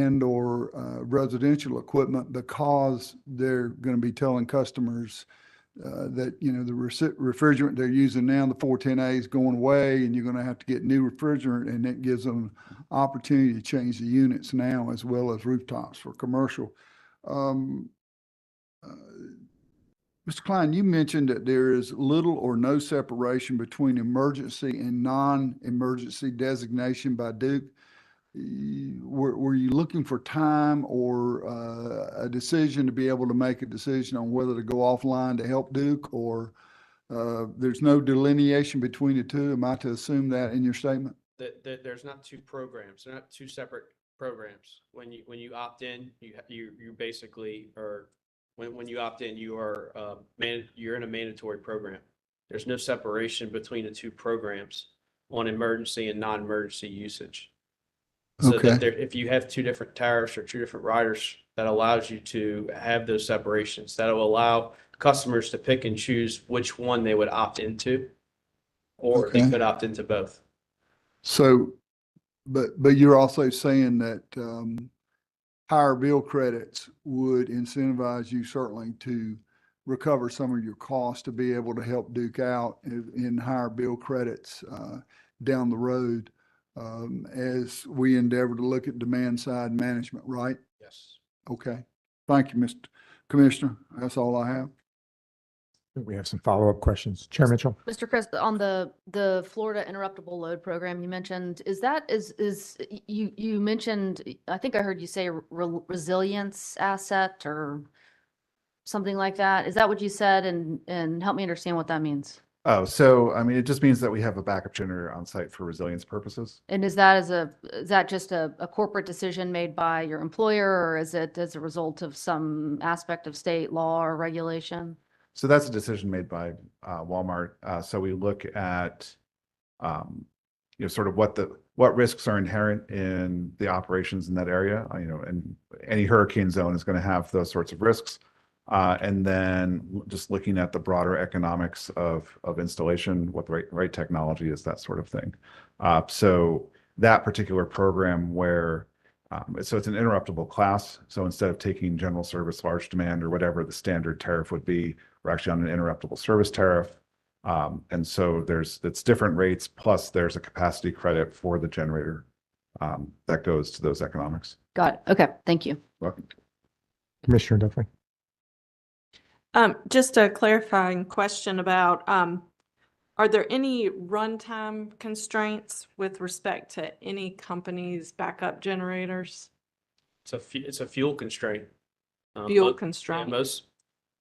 residential equipment, because they're going to be telling customers that, the refrigerant they're using now, the 410A, is going away, and you're going to have to get new refrigerant, and it gives them opportunity to change the units now as well as rooftops for commercial. Mr. Klein, you mentioned that there is little or no separation between emergency and non-emergency designation by Duke. Were you looking for time or a decision to be able to make a decision on whether to go offline to help Duke, or there's no delineation between the two? Am I to assume that in your statement? There's not two programs. They're not two separate programs. When you opt in, you basically are, when you opt in, you're in a mandatory program. There's no separation between the two programs on emergency and non-emergency usage. So Okay. that if you have two different tariffs or two different riders, that allows you to have those separations. That will allow customers to pick and choose which one they would opt into, or they Okay. could opt into both. So, but you're also saying that higher bill credits would incentivize you certainly to recover some of your costs to be able to help Duke out in higher bill credits down the road as we endeavor to look at demand side management, right? Yes. Okay. Thank you, Mr. Commissioner. That's all I have. We have some follow-up questions. Chair Mitchell? Mr. Chris, on the Florida interruptible load program you mentioned, you mentioned, I think I heard you say resilience asset or something like that. Is that what you said? And help me understand what that means. Oh, so I mean, it just means that we have a backup generator on site for resilience purposes. And is that just a corporate decision made by your employer, or is it as a result of some aspect of state law or regulation? So that's a decision made by Walmart. So we look at, sort of what risks are inherent in the operations in that area. And any hurricane zone is going to have those sorts of risks. And then just looking at the broader economics of installation, what the right technology is, that sort of thing. So that particular program where, so it's an interruptible class. So instead of taking general service, large demand, or whatever the standard tariff would be, we're actually on an interruptible service tariff. And so it's different rates, plus there's a capacity credit for the generator that goes to those economics. Got it. Okay. Thank you. Welcome. Commissioner Duffy? Just a clarifying question about, are there any runtime constraints with respect to any company's backup generators? It's a fuel constraint. Fuel constraint.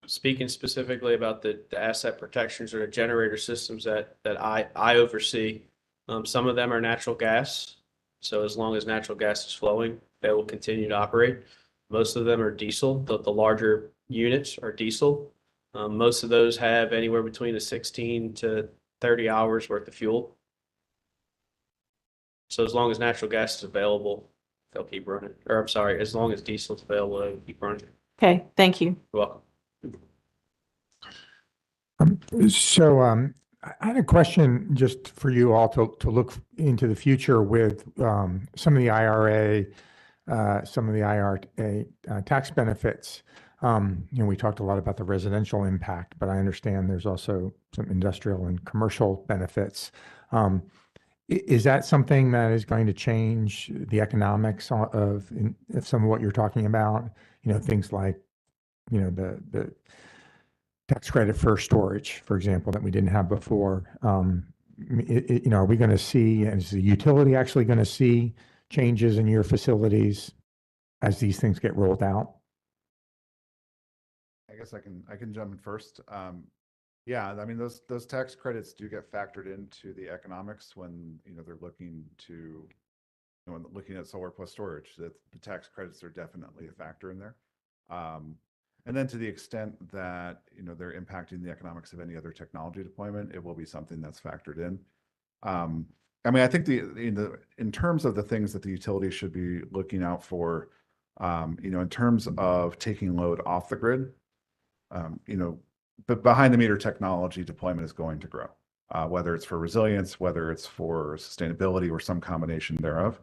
Speaking specifically about the asset protections or the generator systems that I oversee, some of them are natural gas. So as long as natural gas is flowing, they will continue to operate. Most of them are diesel. The larger units are diesel. Most of those have anywhere between 16 to 30 hours worth of fuel. So as long as natural gas is available, they'll keep running. Or I'm sorry, as long as diesel is available, they'll keep running. Okay, thank you. You're welcome. So I had a question just for you all to look into the future with some of the IRA, tax benefits. We talked a lot about the residential impact, but I understand there's also some industrial and commercial benefits. Is that something that is going to change the economics of some of what you're talking about? Things like, the tax credit for storage, for example, that we didn't have before. Are we going to see, is the utility actually going to see changes in your facilities as these things get rolled out? I guess I can jump in first. Yeah, I mean, those tax credits do get factored into the economics when, they're looking to, when looking at solar plus storage, that the tax credits are definitely a factor in there. And then to the extent that, they're impacting the economics of any other technology deployment, it will be something that's factored in. I think in terms of the things that the utility should be looking out for, in terms of taking load off the grid, but behind the meter technology deployment is going to grow, whether it's for resilience, whether it's for sustainability or some combination thereof.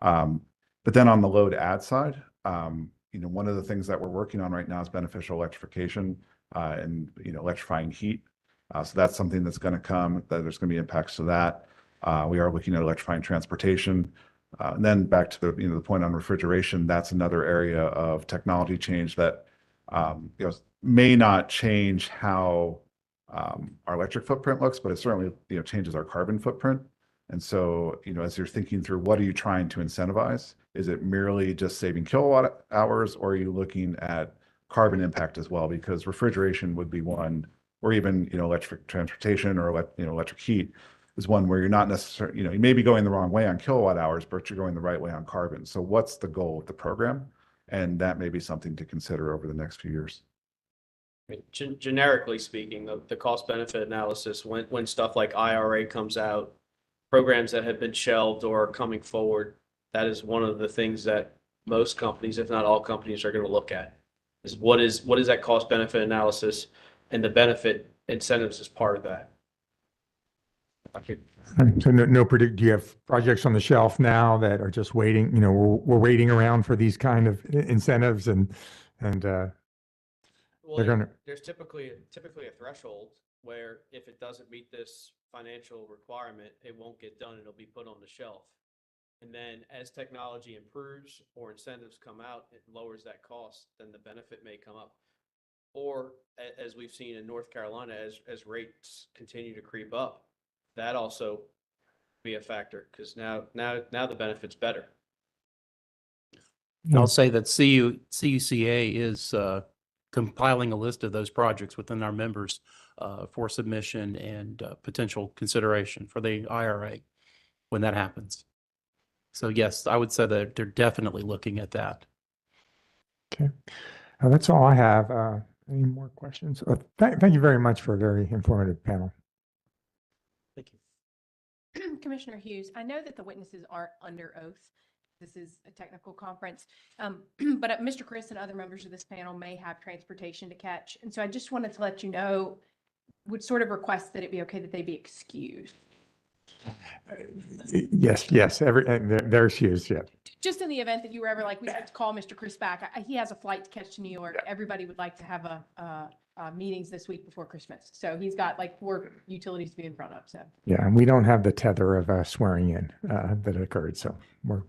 But then on the load add side, one of the things that we're working on right now is beneficial electrification and electrifying heat. So that's something that's going to come, that there's going to be impacts to that. We are looking at electrifying transportation. And then back to the point on refrigeration, that's another area of technology change that may not change how our electric footprint looks, but it certainly changes our carbon footprint. And so, as you're thinking through what are you trying to incentivize, is it merely just saving kilowatt hours, or are you looking at carbon impact as well? Because refrigeration would be one, or even electric transportation or electric heat is one where you're not necessarily, you may be going the wrong way on kilowatt hours, but you're going the right way on carbon. So what's the goal of the program? And that may be something to consider over the next few years. Generically speaking, the cost benefit analysis, when stuff like IRA comes out, programs that have been shelved or are coming forward, that is one of the things that most companies, if not all companies, are going to look at. Is what is that cost benefit analysis, and the benefit incentives is part of that. So do you have projects on the shelf now that are just waiting, we're waiting around for these kind of incentives and Well, they're gonna. there's typically a threshold where if it doesn't meet this financial requirement, it won't get done and it'll be put on the shelf. And then as technology improves or incentives come out, it lowers that cost, then the benefit may come up. Or as we've seen in North Carolina, as rates continue to creep up, that also be a factor, because now the benefit's better. I'll say that CUCA is compiling a list of those projects within our members for submission and potential consideration for the IRA when that happens. So yes, I would say that they're definitely looking at that. Okay, that's all I have. Any more questions? Thank you very much for a very informative panel. Thank you. Commissioner Hughes, I know that the witnesses aren't under oath. This is a technical conference, but Mr. Chris and other members of this panel may have transportation to catch. And so I just wanted to let you know, would sort of request that it be okay that they be excused. Yes, they're excused, yeah. Just in the event that you were ever like, we have to call Mr. Chris back. He has a flight to catch to New York. Everybody would like to have meetings this week before Christmas. So he's got like 4 utilities to be in front of, so. Yeah, and we don't have the tether of swearing in that occurred, so we're.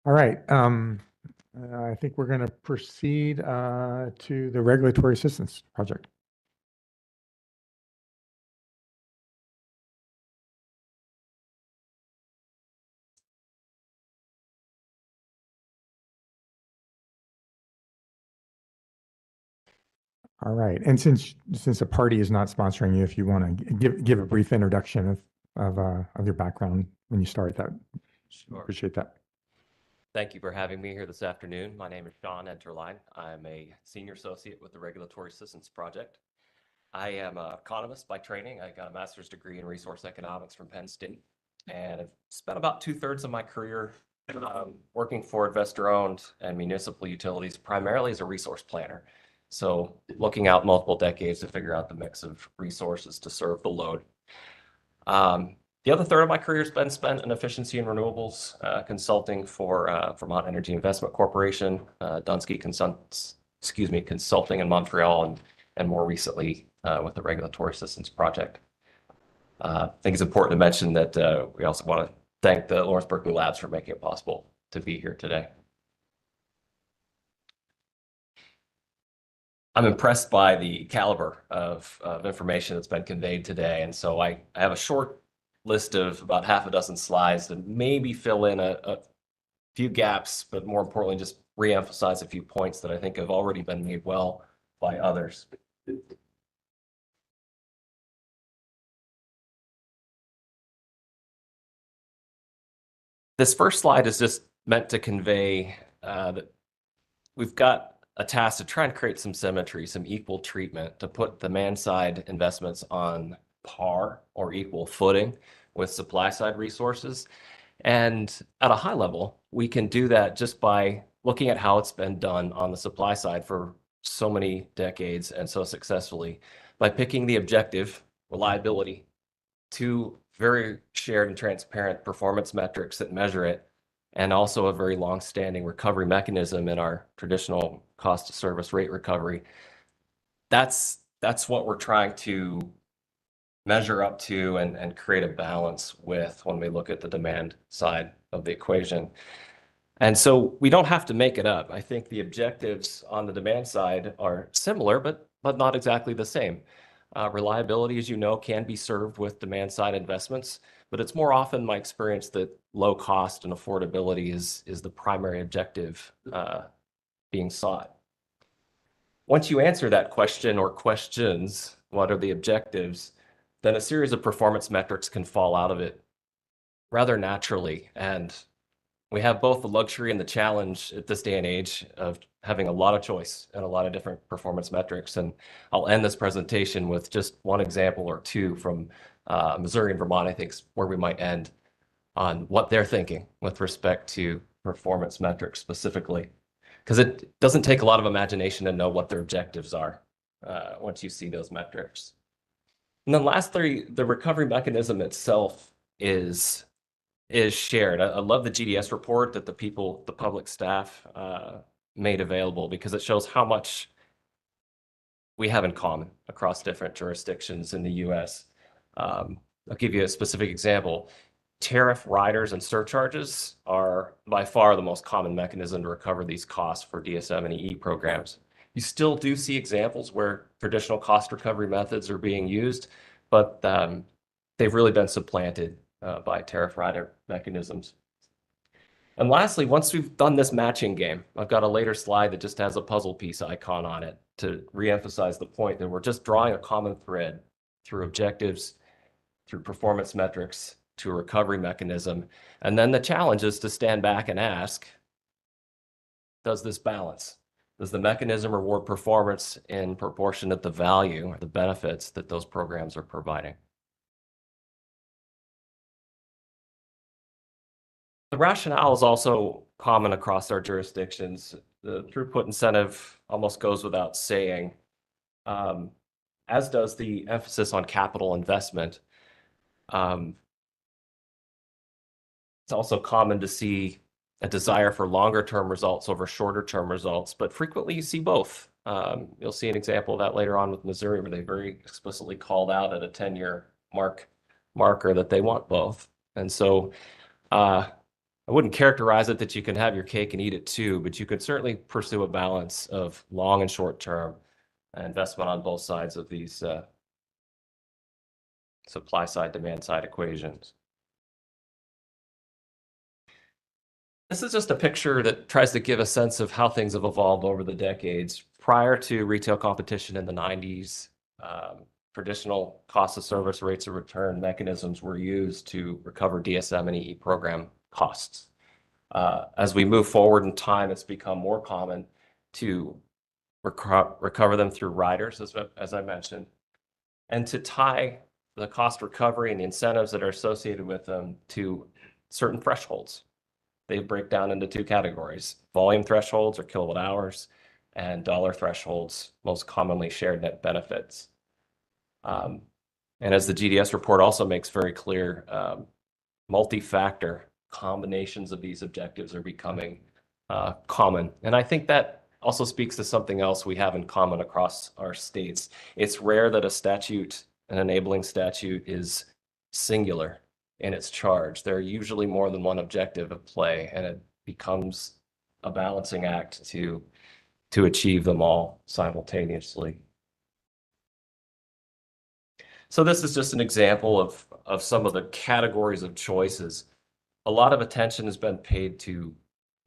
All right, I think we're going to proceed to the regulatory assistance project. All right, and since a party is not sponsoring you, if you want to give a brief introduction of your background when you start, that Sure. appreciate that. Thank you for having me here this afternoon. My name is Sean Enterline. I'm a senior associate with the Regulatory Assistance Project. I am an economist by training. I got a master's degree in resource economics from Penn State, and I've spent about 2/3 of my career working for investor-owned and municipal utilities, primarily as a resource planner. So looking out multiple decades to figure out the mix of resources to serve the load. The other third of my career has been spent in efficiency and renewables, consulting for Vermont Energy Investment Corporation, Dunsky Consulting in Montreal, and more recently with the Regulatory Assistance Project. I think it's important to mention that we also want to thank the Lawrence Berkeley Labs for making it possible to be here today. I'm impressed by the caliber of information that's been conveyed today. And so I have a short list of about half a dozen slides that maybe fill in a few gaps, but more importantly, just reemphasize a few points that I think have already been made well by others. This first slide is just meant to convey that we've got a task to try and create some symmetry, some equal treatment, to put demand side investments on par or equal footing with supply side resources. And at a high level, we can do that just by looking at how it's been done on the supply side for so many decades and so successfully, by picking the objective, reliability, two very shared and transparent performance metrics that measure it, and also a very long-standing recovery mechanism in our traditional cost of service rate recovery. That's what we're trying to measure up to and create a balance with when we look at the demand side of the equation. And so we don't have to make it up. I think the objectives on the demand side are similar, but not exactly the same. Reliability, as you know, can be served with demand side investments, but it's more often my experience that low cost and affordability is the primary objective being sought. Once you answer that question or questions, what are the objectives, then a series of performance metrics can fall out of it rather naturally. And we have both the luxury and the challenge at this day and age of having a lot of choice and a lot of different performance metrics. And I'll end this presentation with just one example or two from Missouri and Vermont, I think, is where we might end on what they're thinking with respect to performance metrics specifically. Because it doesn't take a lot of imagination to know what their objectives are once you see those metrics. And then lastly, the recovery mechanism itself is shared. I love the GDS report that the public staff made available, because it shows how much we have in common across different jurisdictions in the US. I'll give you a specific example. Tariff riders and surcharges are by far the most common mechanism to recover these costs for DSM and EE programs. You still do see examples where traditional cost recovery methods are being used, but they've really been supplanted by tariff rider mechanisms. And lastly, once we've done this matching game, I've got a later slide that just has a puzzle piece icon on it to reemphasize the point that we're just drawing a common thread through objectives, through performance metrics, to a recovery mechanism. And then the challenge is to stand back and ask, does this balance? Does the mechanism reward performance in proportion to the value or the benefits that those programs are providing? The rationale is also common across our jurisdictions. The throughput incentive almost goes without saying, as does the emphasis on capital investment. It's also common to see a desire for longer term results over shorter term results, but frequently you see both. You'll see an example of that later on with Missouri, where they very explicitly called out at a 10-year marker that they want both. And so I wouldn't characterize it that you can have your cake and eat it too, but you could certainly pursue a balance of long and short term investment on both sides of these supply side, demand side equations. This is just a picture that tries to give a sense of how things have evolved over the decades. Prior to retail competition in the 90s, traditional cost of service rates of return mechanisms were used to recover DSM and EE program costs. As we move forward in time, it's become more common to recover them through riders, as I mentioned, and to tie the cost recovery and the incentives that are associated with them to certain thresholds. They break down into two categories: volume thresholds or kilowatt hours, and dollar thresholds, most commonly shared net benefits. And as the GDS report also makes very clear, multi-factor combinations of these objectives are becoming common. And I think that also speaks to something else we have in common across our states. It's rare that a statute, an enabling statute, is singular in its charge. There are usually more than one objective at play, and it becomes a balancing act to achieve them all simultaneously. So this is just an example of some of the categories of choices. A lot of attention has been paid to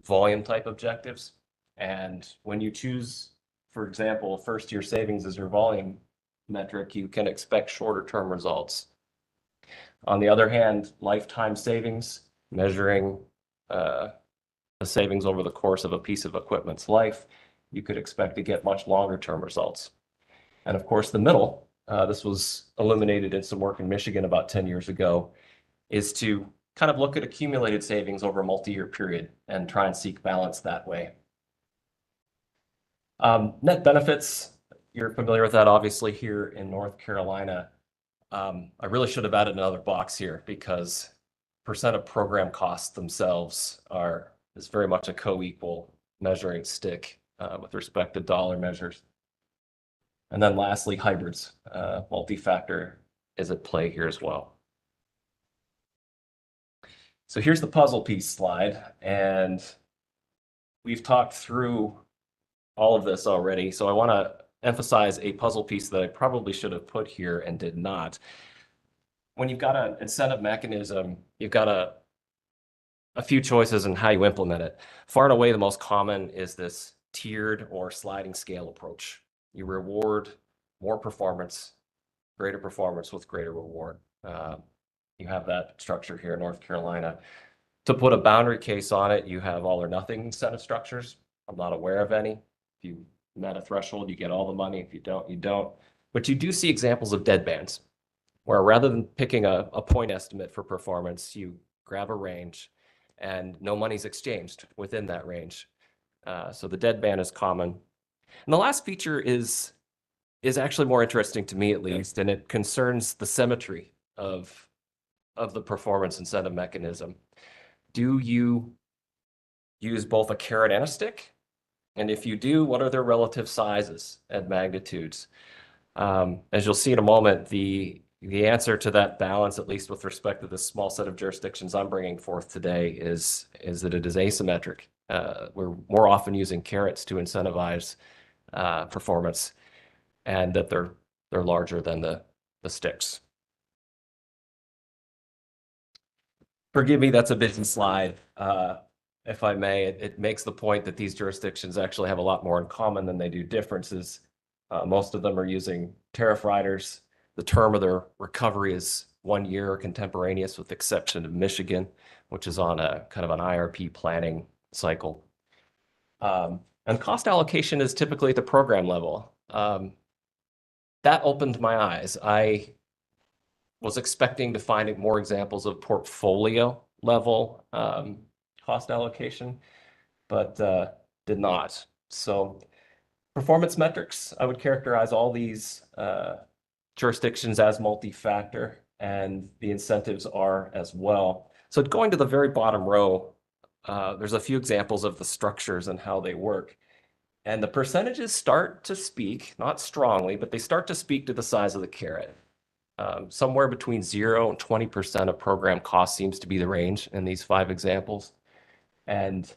volume type objectives. And when you choose, for example, first year savings as your volume metric, you can expect shorter term results. On the other hand, lifetime savings, measuring the savings over the course of a piece of equipment's life, you could expect to get much longer term results. And of course, the middle, this was illuminated in some work in Michigan about 10 years ago, is to kind of look at accumulated savings over a multi-year period and try and seek balance that way. Net benefits, you're familiar with that obviously here in North Carolina. I really should have added another box here because percent of program costs themselves is very much a co-equal measuring stick with respect to dollar measures. And then lastly, hybrids, multi-factor is at play here as well. So here's the puzzle piece slide, and we've talked through all of this already. So I want to emphasize a puzzle piece that I probably should have put here and did not. When you've got an incentive mechanism, you've got a few choices in how you implement it. Far and away, the most common is this tiered or sliding scale approach. You reward more performance, greater performance with greater reward. You have that structure here in North Carolina. To put a boundary case on it, you have all or nothing incentive structures. I'm not aware of any. If you met a threshold, you get all the money. If you don't, you don't. But you do see examples of dead bands, where rather than picking a point estimate for performance, you grab a range and no money's exchanged within that range. So the dead band is common. And the last feature is actually more interesting to me, at least, and it concerns the symmetry of the performance incentive mechanism. Do you use both a carrot and a stick? And if you do, what are their relative sizes and magnitudes? As you'll see in a moment, the answer to that balance, at least with respect to this small set of jurisdictions I'm bringing forth today, is that it is asymmetric. We're more often using carrots to incentivize performance, and that they're larger than the sticks. Forgive me, that's a busy slide. If I may, it makes the point that these jurisdictions actually have a lot more in common than they do differences. Most of them are using tariff riders. The term of their recovery is 1 year or contemporaneous, with the exception of Michigan, which is on a kind of an IRP planning cycle. And cost allocation is typically at the program level. That opened my eyes. I was expecting to find more examples of portfolio level cost allocation, but did not. So performance metrics, I would characterize all these jurisdictions as multi-factor, and the incentives are as well. So going to the very bottom row, there's a few examples of the structures and how they work. And the percentages start to speak, not strongly, but they start to speak to the size of the carrot. Somewhere between 0 and 20% of program cost seems to be the range in these 5 examples. And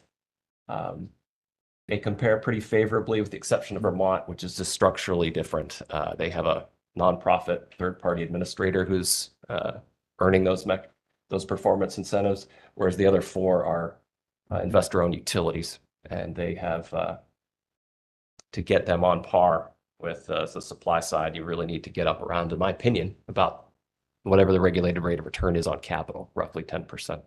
they compare pretty favorably, with the exception of Vermont, which is just structurally different. They have a nonprofit third-party administrator who's earning those performance incentives, whereas the other 4 are investor-owned utilities, and they have to get them on par with the supply side, you really need to get up around, in my opinion, about whatever the regulated rate of return is on capital, roughly 10%.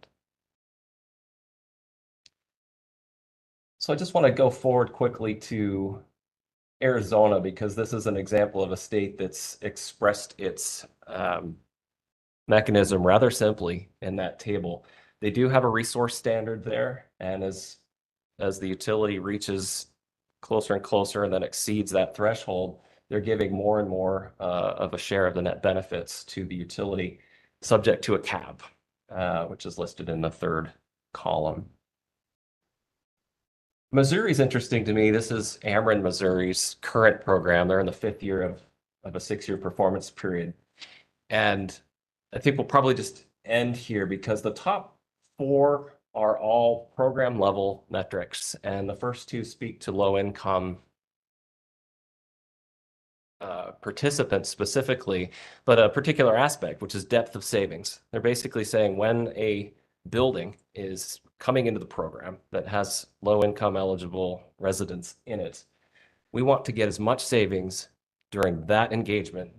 So I just want to go forward quickly to Arizona, because this is an example of a state that's expressed its mechanism rather simply in that table. They do have a resource standard there, and as the utility reaches closer and closer and then exceeds that threshold, they're giving more and more of a share of the net benefits to the utility, subject to a cap, which is listed in the 3rd column. Missouri is interesting to me. This is Ameren, Missouri's current program. They're in the 5th year of a 6-year performance period. And I think we'll probably just end here, because the top 4 are all program level metrics, and the first 2 speak to low income participants specifically, but a particular aspect, which is depth of savings. They're basically saying when a building is coming into the program that has low income eligible residents in it, we want to get as much savings during that engagement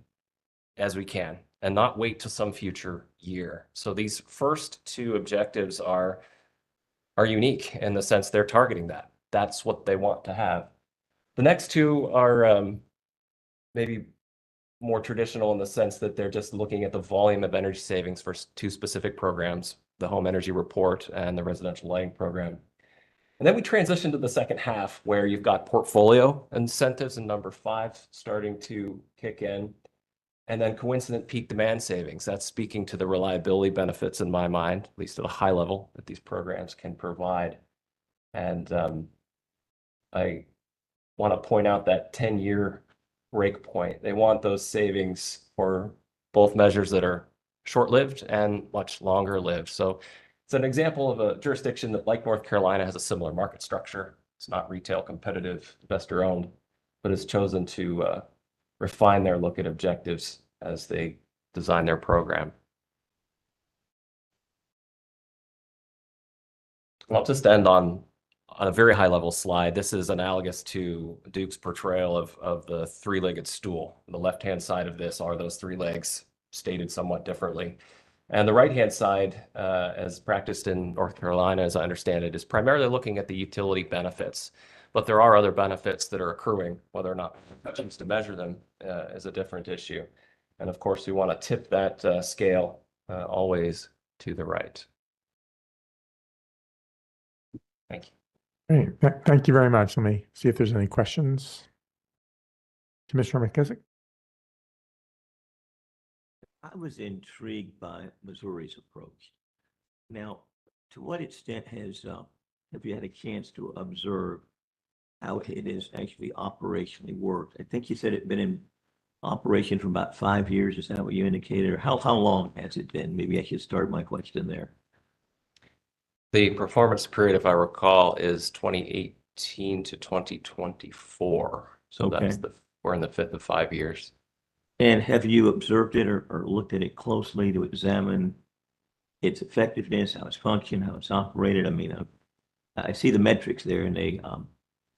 as we can, and not wait to some future year. So these first 2 objectives are unique in the sense they're targeting that. That's what they want to have. The next two are maybe more traditional in the sense that they're just looking at the volume of energy savings for two specific programs, the Home Energy Report and the Residential Lighting Program. And then we transition to the second half where you've got portfolio incentives in number 5 starting to kick in. And then coincident peak demand savings. That's speaking to the reliability benefits in my mind, at least at a high level, that these programs can provide. And I want to point out that 10-year break point. They want those savings for both measures that are short-lived and much longer-lived. So it's an example of a jurisdiction that, like North Carolina, has a similar market structure. It's not retail competitive, investor-owned, but has chosen to refine their look at objectives as they design their program. I'll just end on a very high-level slide. This is analogous to Duke's portrayal of the three-legged stool. The left-hand side of this are those 3 legs stated somewhat differently. And the right-hand side, as practiced in North Carolina, as I understand it, is primarily looking at the utility benefits. But there are other benefits that are accruing. Whether or not we choose to measure them is a different issue. And of course, we want to tip that scale always to the right. Thank you. Great. Thank you very much. Let me see if there's any questions. Commissioner McKissick? I was intrigued by Missouri's approach. Now, to what extent have you had a chance to observe how it is actually operationally worked? I think you said it had been in operation for about 5 years. Is that what you indicated? Or how long has it been? Maybe I should start my question there. The performance period, if I recall, is 2018 to 2024. So Okay. we're in the 5th of 5 years. And have you observed it or looked at it closely to examine its effectiveness, how it's functioned, how it's operated? I mean, I see the metrics there, and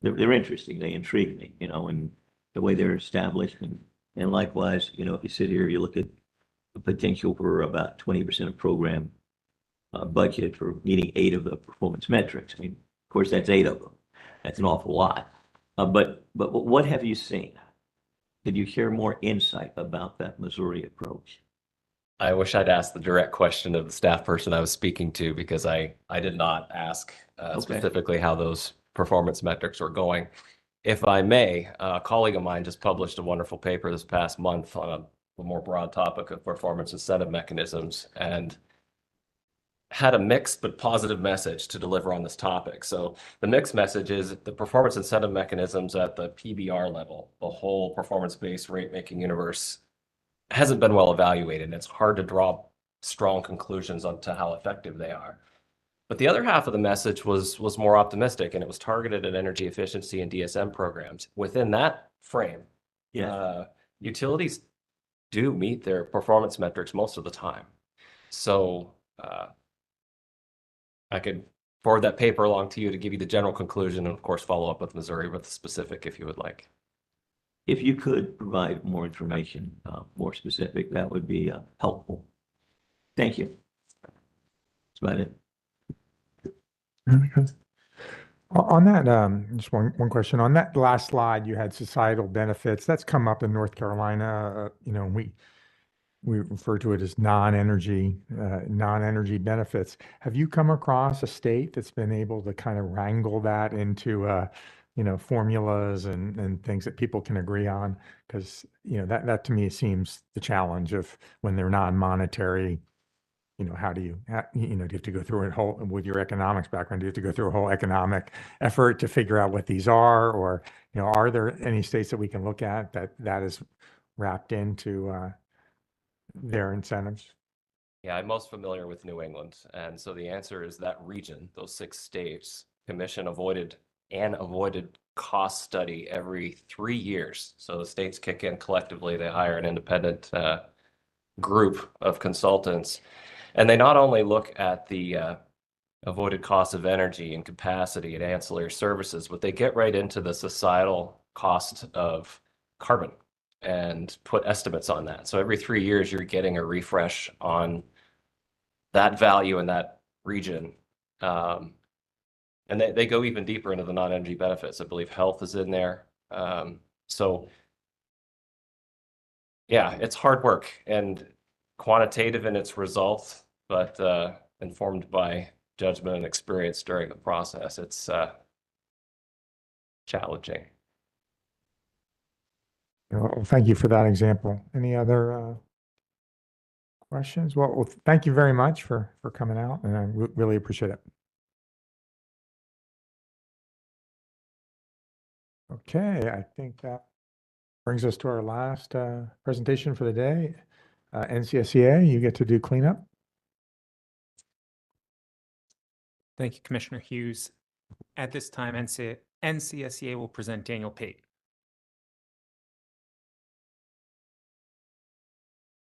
they're interesting. They intrigue me, and the way they're established. And likewise, if you sit here, you look at the potential for about 20% of program budget for meeting 8 of the performance metrics. I mean, of course, that's 8 of them. That's an awful lot. But what have you seen? Could you share more insight about that Missouri approach? I wish I'd asked the direct question of the staff person I was speaking to, because I did not ask specifically how those performance metrics were going. If I may, a colleague of mine just published a wonderful paper this past month on a more broad topic of performance incentive mechanisms, and had a mixed but positive message to deliver on this topic. So the mixed message is the performance incentive mechanisms at the PBR level, the whole performance-based rate-making universe, hasn't been well evaluated. It's hard to draw strong conclusions on to how effective they are. But the other half of the message was more optimistic, and it was targeted at energy efficiency and DSM programs. Within that frame, utilities do meet their performance metrics most of the time. So I could forward that paper along to you to give you the general conclusion, and of course follow up with Missouri with the specific if you would like. If you could provide more information, more specific, that would be helpful. Thank you. That's about it. On that, just one question. On that last slide, you had societal benefits. That's come up in North Carolina. We refer to it as non-energy benefits. Have you come across a state that's been able to kind of wrangle that into formulas and things that people can agree on? Because that to me seems the challenge of when they're non-monetary. How do you have to go through a whole, with your economics background, do you have to go through a whole economic effort to figure out what these are? Or, are there any states that we can look at that is wrapped into their incentives? Yeah, I'm most familiar with New England. And so the answer is that region, those 6 states, commission avoided cost study every 3 years. So the states kick in collectively, they hire an independent group of consultants. And they not only look at the avoided cost of energy and capacity and ancillary services, but they get right into the societal cost of carbon and put estimates on that. So every 3 years, you're getting a refresh on that value in that region. And they go even deeper into the non-energy benefits. I believe health is in there. So yeah, it's hard work and quantitative in its results, but informed by judgment and experience during the process. It's challenging. Well, thank you for that example. Any other questions? Well, thank you very much for coming out, and I really appreciate it. Okay, I think that brings us to our last presentation for the day. NCSEA, you get to do cleanup. Thank you, Commissioner Hughes. At this time, NCSEA will present Daniel Pate.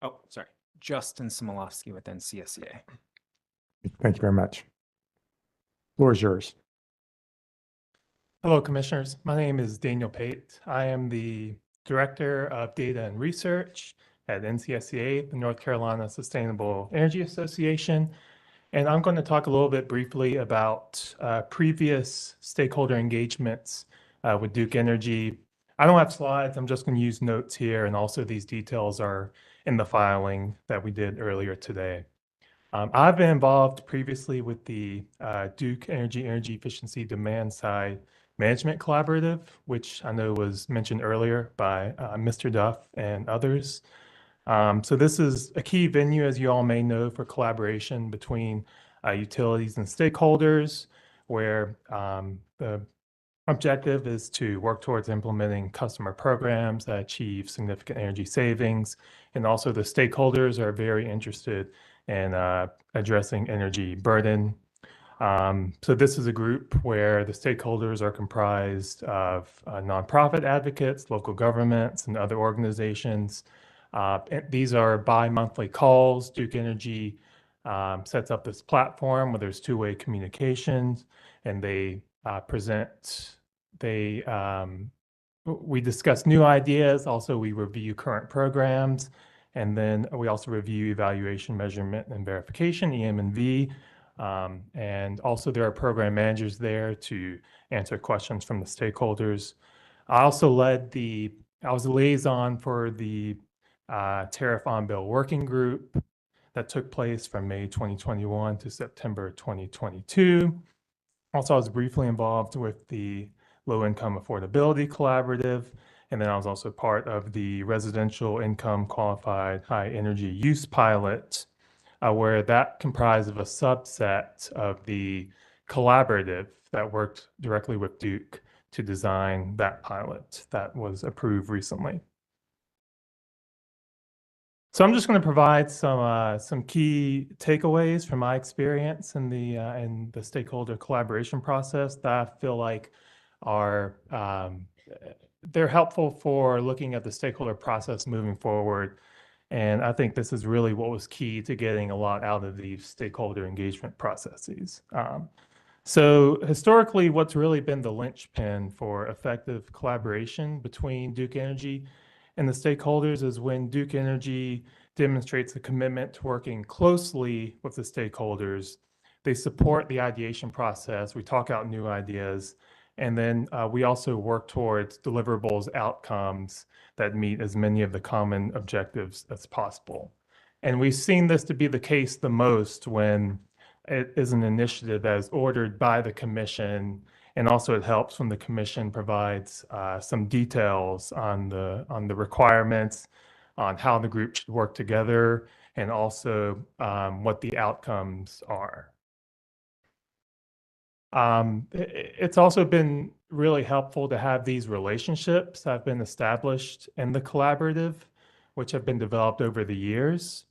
Oh, sorry, Justin Smolowski with NCSEA. Thank you very much. Floor is yours. Hello, Commissioners. My name is Daniel Pate. I am the Director of Data and Research at NCSEA, the North Carolina Sustainable Energy Association. And I'm going to talk a little bit briefly about previous stakeholder engagements with Duke Energy. I don't have slides. I'm just going to use notes here. And also these details are in the filing that we did earlier today. I've been involved previously with the Duke Energy Efficiency Demand Side Management Collaborative, which I know was mentioned earlier by Mr. Duff and others. So this is a key venue, as you all may know, for collaboration between utilities and stakeholders, where the objective is to work towards implementing customer programs that achieve significant energy savings. And also the stakeholders are very interested in addressing energy burden. So this is a group where the stakeholders are comprised of nonprofit advocates, local governments, and other organizations. These are bi-monthly calls. Duke Energy sets up this platform where there's two-way communications, and they we discuss new ideas. Also, we review current programs, and then we also review evaluation, measurement, and verification, EM&V. And also there are program managers there to answer questions from the stakeholders. I was a liaison for the tariff on bill working group that took place from May 2021 to September 2022. Also, I was briefly involved with the Low Income Affordability Collaborative, and then I was also part of the Residential Income Qualified High Energy Use Pilot, where that comprised of a subset of the collaborative that worked directly with Duke to design that pilot that was approved recently. So I'm just going to provide some key takeaways from my experience in the stakeholder collaboration process that I feel like are they're helpful for looking at the stakeholder process moving forward. And I think this is really what was key to getting a lot out of these stakeholder engagement processes. So historically, what's really been the linchpin for effective collaboration between Duke Energy and the stakeholders is when Duke Energy demonstrates a commitment to working closely with the stakeholders. They support the ideation process. We talk out new ideas. And then we also work towards deliverables outcomes that meet as many of the common objectives as possible. And we've seen this to be the case the most when it is an initiative that is ordered by the commission. And also it helps when the commission provides some details on the requirements, on how the group should work together, and also what the outcomes are. It's also been really helpful to have these relationships that have been established in the collaborative, which have been developed over the years.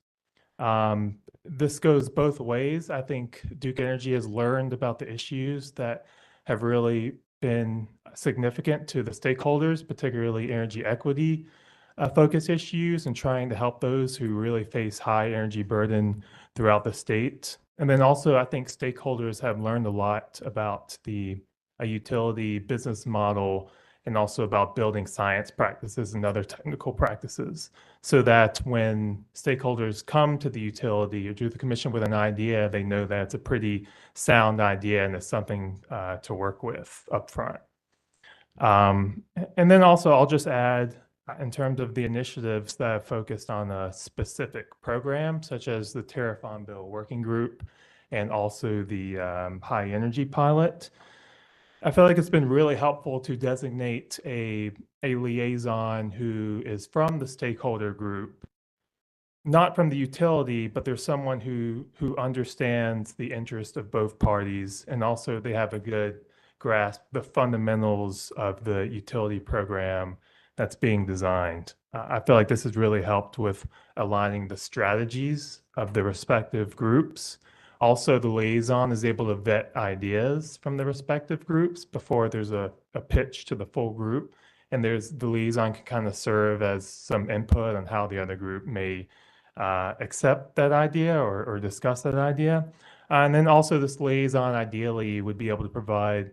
This goes both ways. I think Duke Energy has learned about the issues that have really been significant to the stakeholders, particularly energy equity focus issues, and trying to help those who really face high energy burden throughout the state. And then also, I think stakeholders have learned a lot about the utility business model and also about building science practices and other technical practices, so that when stakeholders come to the utility or to the commission with an idea, they know that it's a pretty sound idea and it's something to work with up front. And then also, I'll just add, in terms of the initiatives that have focused on a specific program, such as the Tariff on Bill Working Group and also the High Energy Pilot, I feel like it's been really helpful to designate a liaison who is from the stakeholder group, not from the utility, but there's someone who understands the interest of both parties, and also they have a good grasp the fundamentals of the utility program that's being designed. I feel like this has really helped with aligning the strategies of the respective groups. Also, the liaison is able to vet ideas from the respective groups before there's a pitch to the full group. And the liaison can kind of serve as some input on how the other group may accept that idea or discuss that idea. And then also this liaison ideally would be able to provide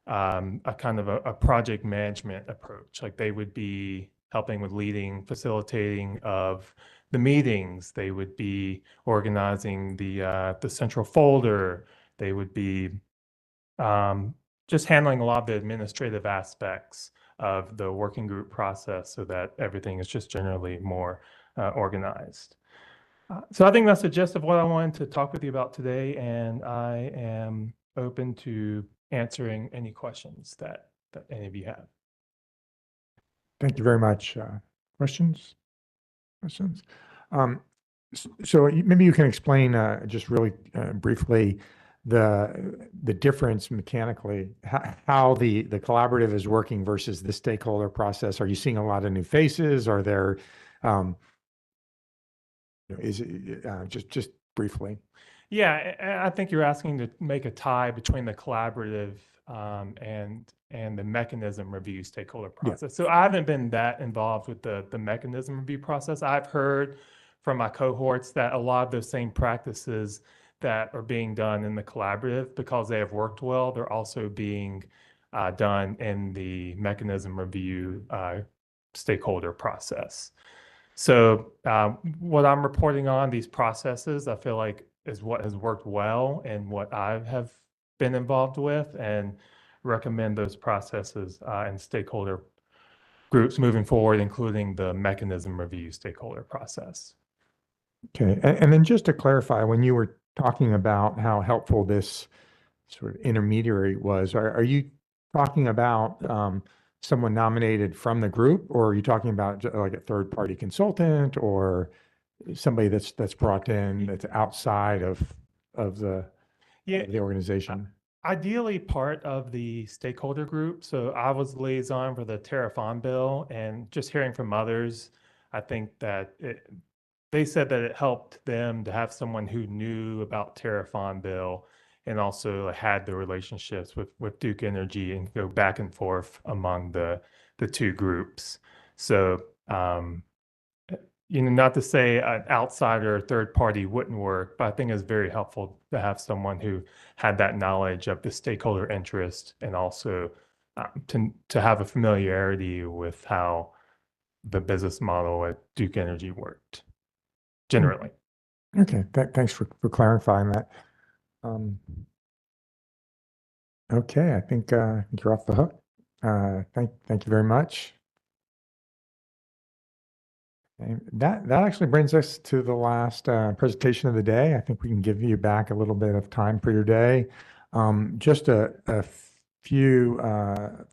a kind of a project management approach. Like they would be helping with leading, facilitating of the meetings. They would be organizing the central folder. They would be just handling a lot of the administrative aspects of the working group process so that everything is just generally more organized. So I think that's the gist of what I wanted to talk with you about today, and I am open to answering any questions that any of you have. Thank you very much. Questions? Questions? So maybe you can explain just really briefly the difference mechanically, how the collaborative is working versus the stakeholder process. Are you seeing a lot of new faces? Are there is it just briefly? Yeah, I think you're asking to make a tie between the collaborative and the mechanism review stakeholder process. So I haven't been that involved with the mechanism review process. I've heard from my cohorts that a lot of those same practices that are being done in the collaborative, because they have worked well, they're also being done in the mechanism review stakeholder process. So what I'm reporting on, these processes, I feel like is what has worked well and what I have been involved with, and recommend those processes and stakeholder groups moving forward, including the mechanism review stakeholder process. Okay, and then just to clarify, when you were talking about how helpful this sort of intermediary was, are you talking about someone nominated from the group, or are you talking about like a third-party consultant or somebody that's brought in that's outside of the organization? Ideally part of the stakeholder group. So I was liaison for the Tariff on Bill, and just hearing from others, I think that they said that it helped them to have someone who knew about Tariff on Bill and also had the relationships with Duke Energy and go back and forth among the two groups. So, not to say an outsider or third party wouldn't work, but I think it's very helpful to have someone who had that knowledge of the stakeholder interest, and also to have a familiarity with how the business model at Duke Energy worked generally. Okay, thanks for clarifying that. Okay, I think you're off the hook. Thank you very much. And that actually brings us to the last presentation of the day. I think we can give you back a little bit of time for your day. Just a few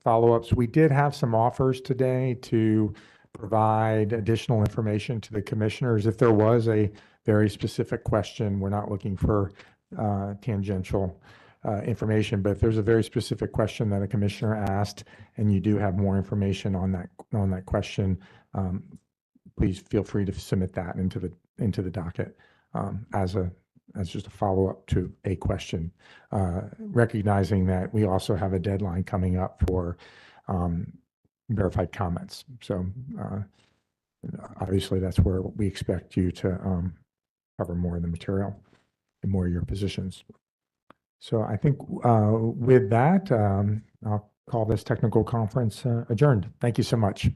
follow-ups. We did have some offers today to provide additional information to the commissioners. If there was a very specific question, we're not looking for tangential information, but if there's a very specific question that a commissioner asked and you do have more information on that question, please feel free to submit that into the docket as just a follow-up to a question, recognizing that we also have a deadline coming up for verified comments. So obviously that's where we expect you to cover more of the material and more of your positions. So I think with that, I'll call this technical conference adjourned. Thank you so much.